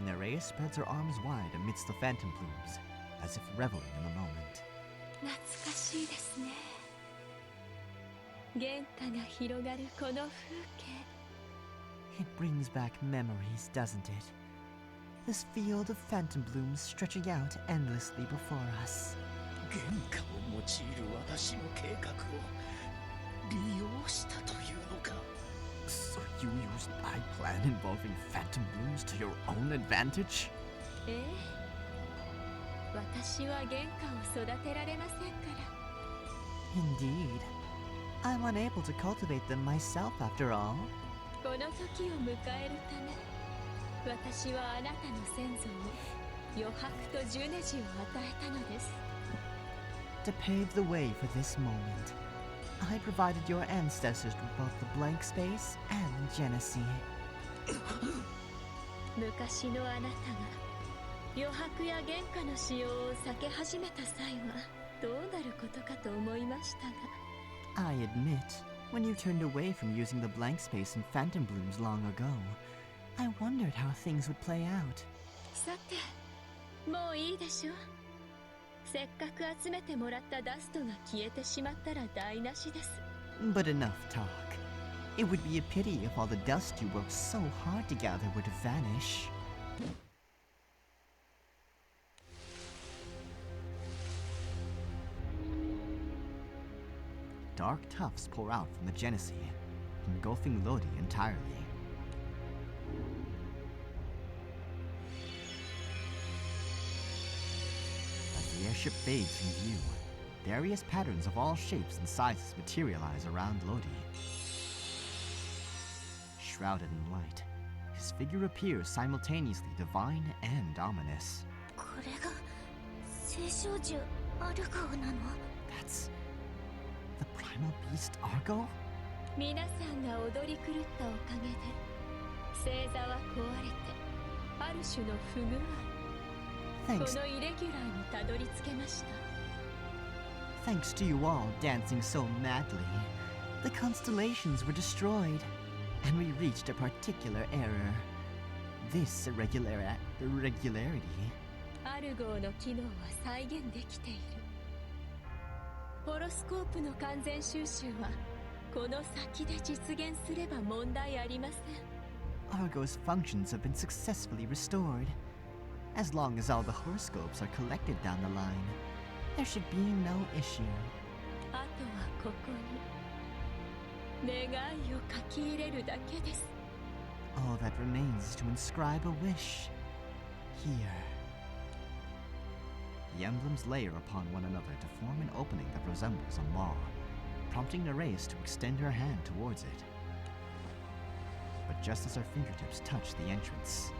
S1: Nereus spreads her arms wide amidst the phantom plumes, as if reveling in the moment.
S2: 懐かしいですね。原価が広がるこの風景。
S1: It brings back memories, doesn't it? This field of phantom blooms stretching out endlessly before us.
S5: 原価を用いる私の計画を利用したというのか
S1: So you used my plan involving phantom blooms to your own advantage?
S2: ええ。私は原価を育てられませんから。
S1: Indeed. I'm unable to cultivate them myself after all.
S2: この時を迎えるため、私はあなたの先祖に余白とジュネジを与えたのです。
S1: To pave the way for this moment,
S4: I provided your ancestors with both the blank space and Genesee.
S2: 昔のあなたが余白や原価の使用を避け始めた際はどうなることかと思いましたが
S4: I admit, when you turned away from using the blank space in Phantom Blooms long ago, I wondered how things would play out.
S2: さてもういいでしょう。せっかく集めてもらったダストが消えてしまったら台無しです。
S4: But enough talk. It would be a pity if all the dust you worked so hard to gather were to vanish. Dark tufts pour out from the Genesee, engulfing Lodi entirely. As the airship fades from view, various patterns of all shapes and sizes materialize around Lodi. Shrouded in light, his figure appears simultaneously divine and ominous.
S7: これが聖少獣アルガオなの？
S4: That's the primal beast Argo?
S2: 皆さんが踊り狂ったおかげで星座は壊れてある種の不具合。
S4: Thanks,
S2: このイレギュラーにたどり着けました。
S4: thanks to you all dancing so madly, the constellations were destroyed, and we reached a particular error. This irregularity.
S2: アルゴーの機能は再現できている。ホロスコープの完全収集はこの先で実現すれば問題ありません。
S4: Argo's functions have been successfully restored. As long as all the horoscopes are collected down the line, there should be no issue.
S2: あとはここに願いを書き入れるだけです。
S4: All that remains is to inscribe a wish. Here. The emblems layer upon one another to form an opening that resembles a maw, prompting Nereus to extend her hand towards it. But just as her fingertips touch the entrance,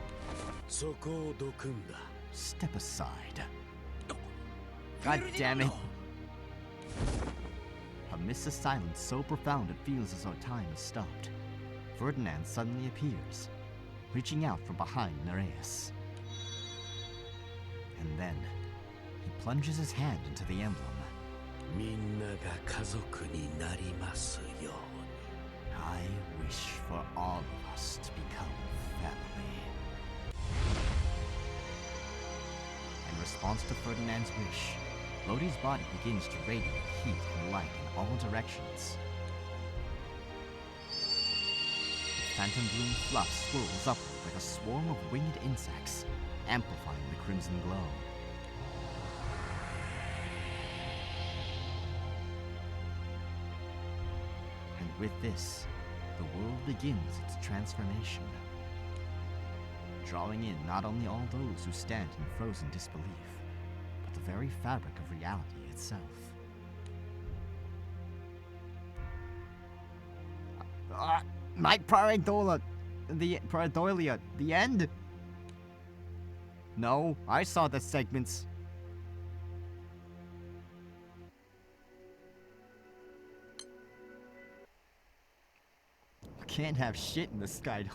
S4: step aside. God damn it! Amidst a silence so profound it feels as though time has stopped, Ferdinand suddenly appears, reaching out from behind Nereus. And then, he plunges his hand into the emblem. I wish for all of us to become family. In response to Ferdinand's wish, Lodi's body begins to radiate heat and light in all directions. The Phantom Bloom fluff swirls upward like a swarm of winged insects, amplifying the crimson glow. And with this, the world begins its transformation, drawing in not only all those who stand in frozen disbelief, but the very fabric of reality itself. My Pareidolia, the end? No, I saw the segments. Can't have shit in the sky.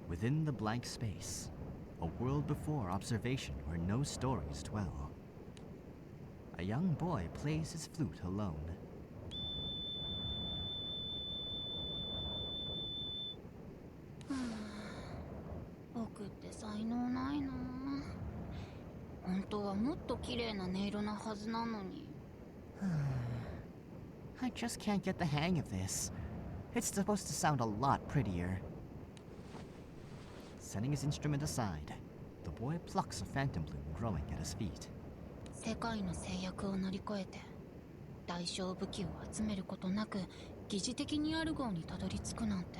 S4: Within the blank space, a world before observation where no stories dwell. A young boy plays his flute alone.
S12: 僕って才能ないな。本当はもっと綺麗な音色なはずなのに。
S4: I just can't get the hang of this. It's supposed to sound a lot prettier. Setting his instrument aside, the boy plucks a phantom bloom growing at his feet.
S12: 世界の制約を乗り越えて大小武器を集めることなく疑似的にアルゴーにたどり着くなんて。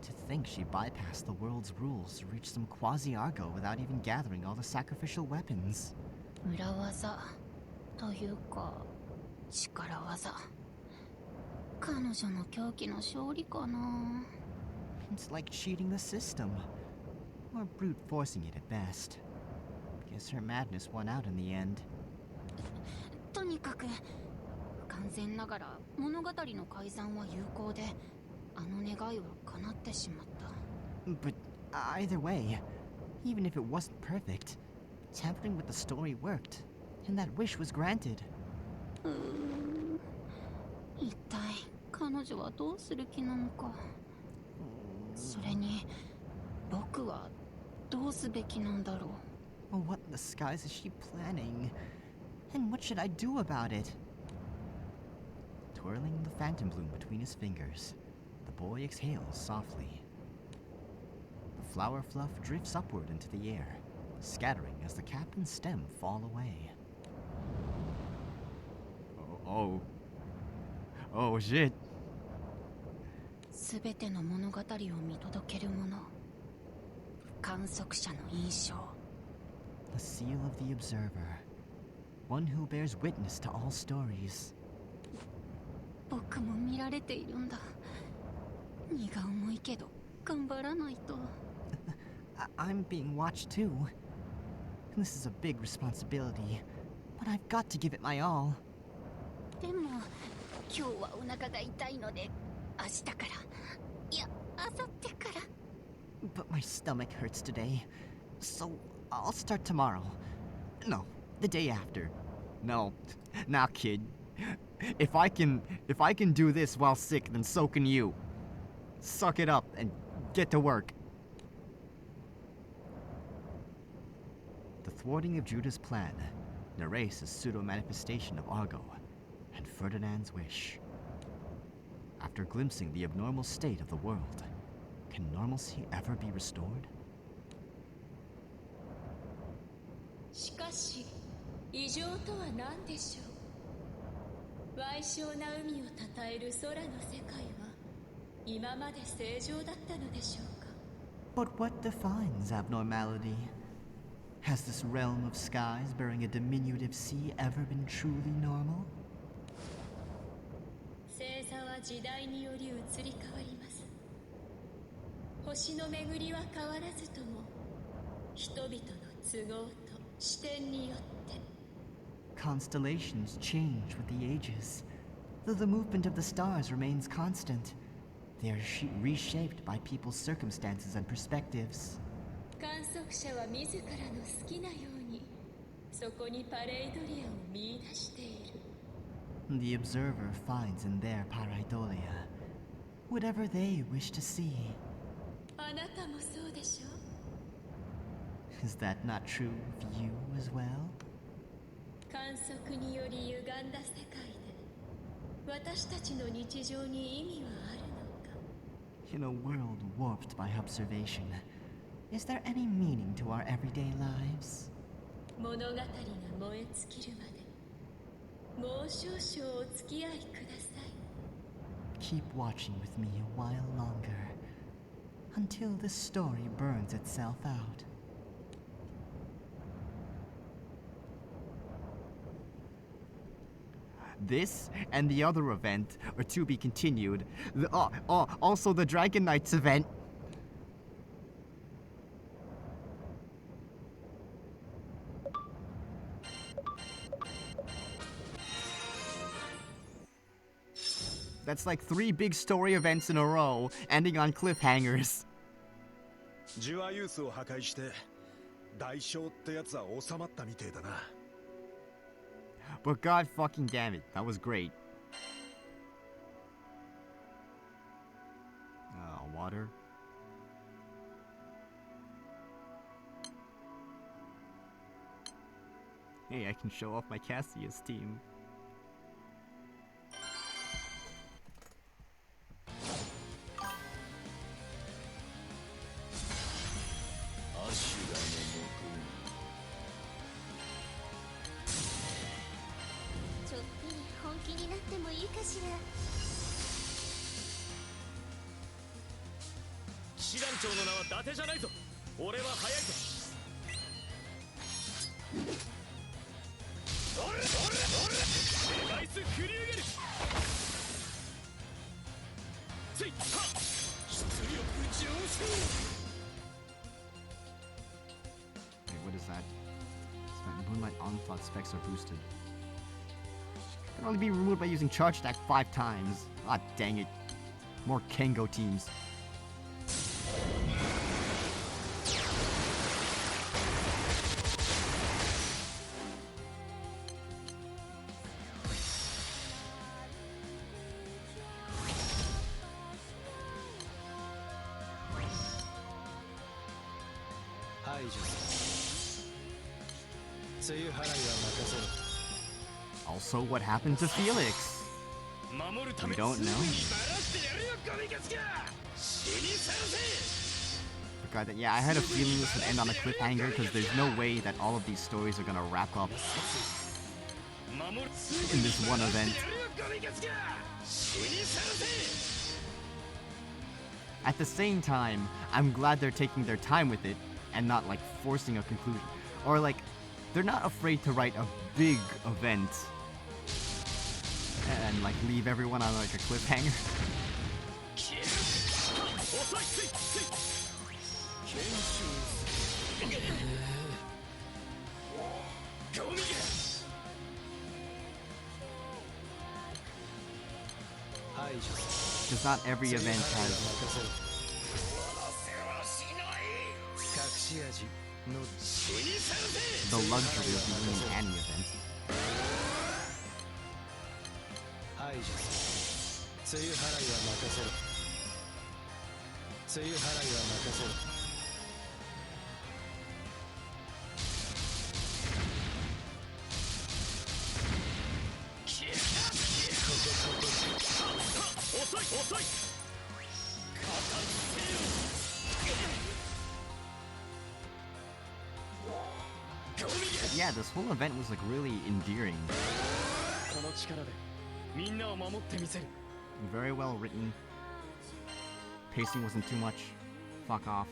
S4: To think she bypassed the world's rules to reach some quasi-Argo without even gathering all the sacrificial weapons.
S12: 裏技というか力技。彼女の狂気の勝利かな。
S4: It's like cheating the system, or brute forcing it at best. Guess her madness won out in the end.
S12: とにかく残念ながら物語の改ざんは有効で、あの願いは叶ってしまった。
S4: But either way, even if it wasn't perfect, tampering with the story worked, and that wish was granted.
S12: 一体彼女はどうする気なのか。それに僕はどうすべきなんだろう。
S4: What in the skies is she planning? And what should I do about it? Twirling the phantom bloom between his fingers, the boy exhales softly. The flower fluff drifts upward into the air, scattering as the cap and stem fall away.
S1: Oh shit.
S12: すべての物語を見届ける者、観測者の印象。
S4: The seal of the observer, one who bears witness to all stories.
S12: 僕も見られているんだ。荷が重いけど頑張らないと。
S4: I'm being watched too. This is a big responsibility, but I've got to give it my all.
S12: でも今日はお腹が痛いので明日から、いや明後日から。
S4: But my stomach hurts today, so I'll start tomorrow. No, the day after.
S1: No, now kid. If I can do this while sick, then so can you. Suck it up and get to work.
S4: The thwarting of Judah's plan narrates a pseudo-manifestation of Argo and Ferdinand's wish. After glimpsing the abnormal state of the world, can normalcy ever be restored?
S2: しかし異常とは何でしょう。矮小な海をたたえる空の世界は今まで正常だったのでしょうか。
S4: But what defines abnormality? Has this realm of skies bearing a diminutive sea ever been truly normal?
S2: 星座は時代により移り変わります。星の巡りは変わらずとも人々の都合と視点によって。
S4: Constellations change with the ages. Though the movement of the stars remains constant, they are reshaped by people's circumstances and perspectives.
S2: 観測者は自らの好きなようにそこにパレイドリアを見出している。
S4: The observer finds in their Pareidolia whatever they wish to see.
S2: あなたもそうでしょ。
S4: Is that not true of you as well?
S2: 観測により歪んだ世界で私たちの日常に意味はあるのか。
S4: In a world warped by observation, is there any meaning to our everyday lives?
S2: 物語が燃え尽きるまでもう少々お付き合いください。
S4: Keep watching with me a while longer, until this story burns itself out.
S1: This and the other event are to be continued. Also the Dragon Knights event. That's like 3 big story events in a row, ending on cliffhangers.
S8: ジュアユースを破壊して代償ってやつは収まったみてえだな。
S1: But god fucking damn it, that was great. Water. Hey, I can show off my Cassius team. Wait, what is that? Moonlight onslaught specs are boosted. Can only be removed by using charge attack 5 times. Ah, dang it. More Kengo teams. Also, what happened to Felix? We don't know. Forgot that, yeah, I had a feeling this would end on a cliffhanger because there's no way that all of these stories are gonna wrap up in this one event. At the same time, I'm glad they're taking their time with it and not like forcing a conclusion. Or like, they're not afraid to write a big event and like leave everyone on like a cliffhanger. Because not every event has the luxury of being in any event. Yeah, this whole event was like really endearing. Very well written. Pacing wasn't too much. Fuck off.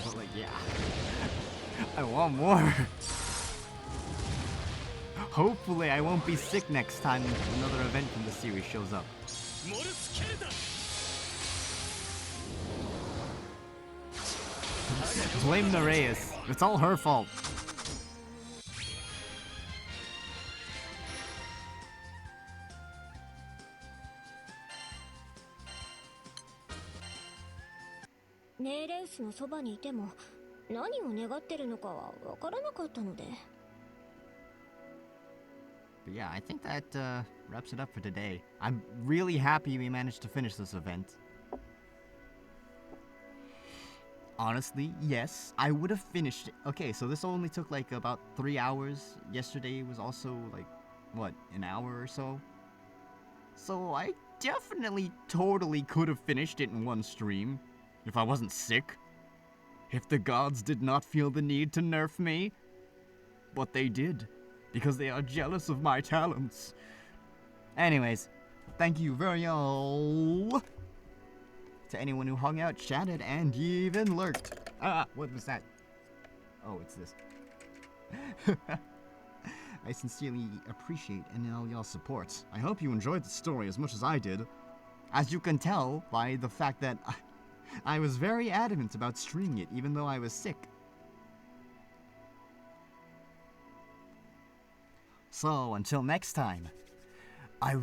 S1: But like, yeah. I want more. Hopefully I won't be sick next time another event from the series shows up. Blame Nereus. It's all her fault. But yeah, I think that wraps it up for today. I'm really happy we managed to finish this event. Honestly, yes, I would have finished it. Okay, so this only took like about 3 hours. Yesterday was also like, what, an hour or so? So I definitely totally could have finished it in one stream. If I wasn't sick. If the gods did not feel the need to nerf me. But they did. Because they are jealous of my talents. Anyways, thank you very much to anyone who hung out, chatted, and even lurked. Ah, what was that? Oh, it's this. I sincerely appreciate any all y'all's support. I hope you enjoyed the story as much as I did. As you can tell by the fact that I was very adamant about streaming it even though I was sick. So, until next time, I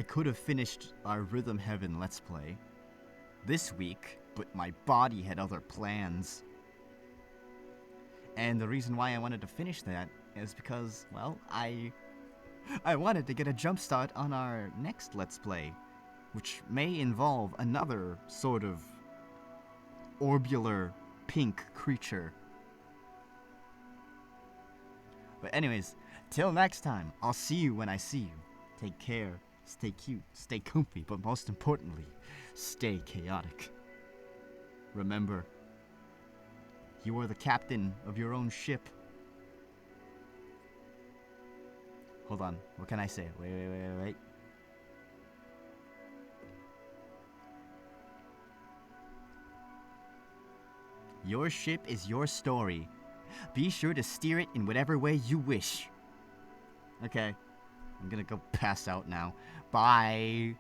S1: could have finished our Rhythm Heaven Let's Play this week, but my body had other plans. And the reason why I wanted to finish that is because, well, I wanted to get a jump start on our next Let's Play, which may involve another sort of orbular pink creature. But anyways, till next time, I'll see you when I see you. Take care, stay cute, stay comfy, but most importantly, stay chaotic. Remember, You are the captain of your own ship. Hold on. What can I say? Wait. Your ship is your story. Be sure to steer it in whatever way you wish. Okay. I'm gonna go pass out now. Bye.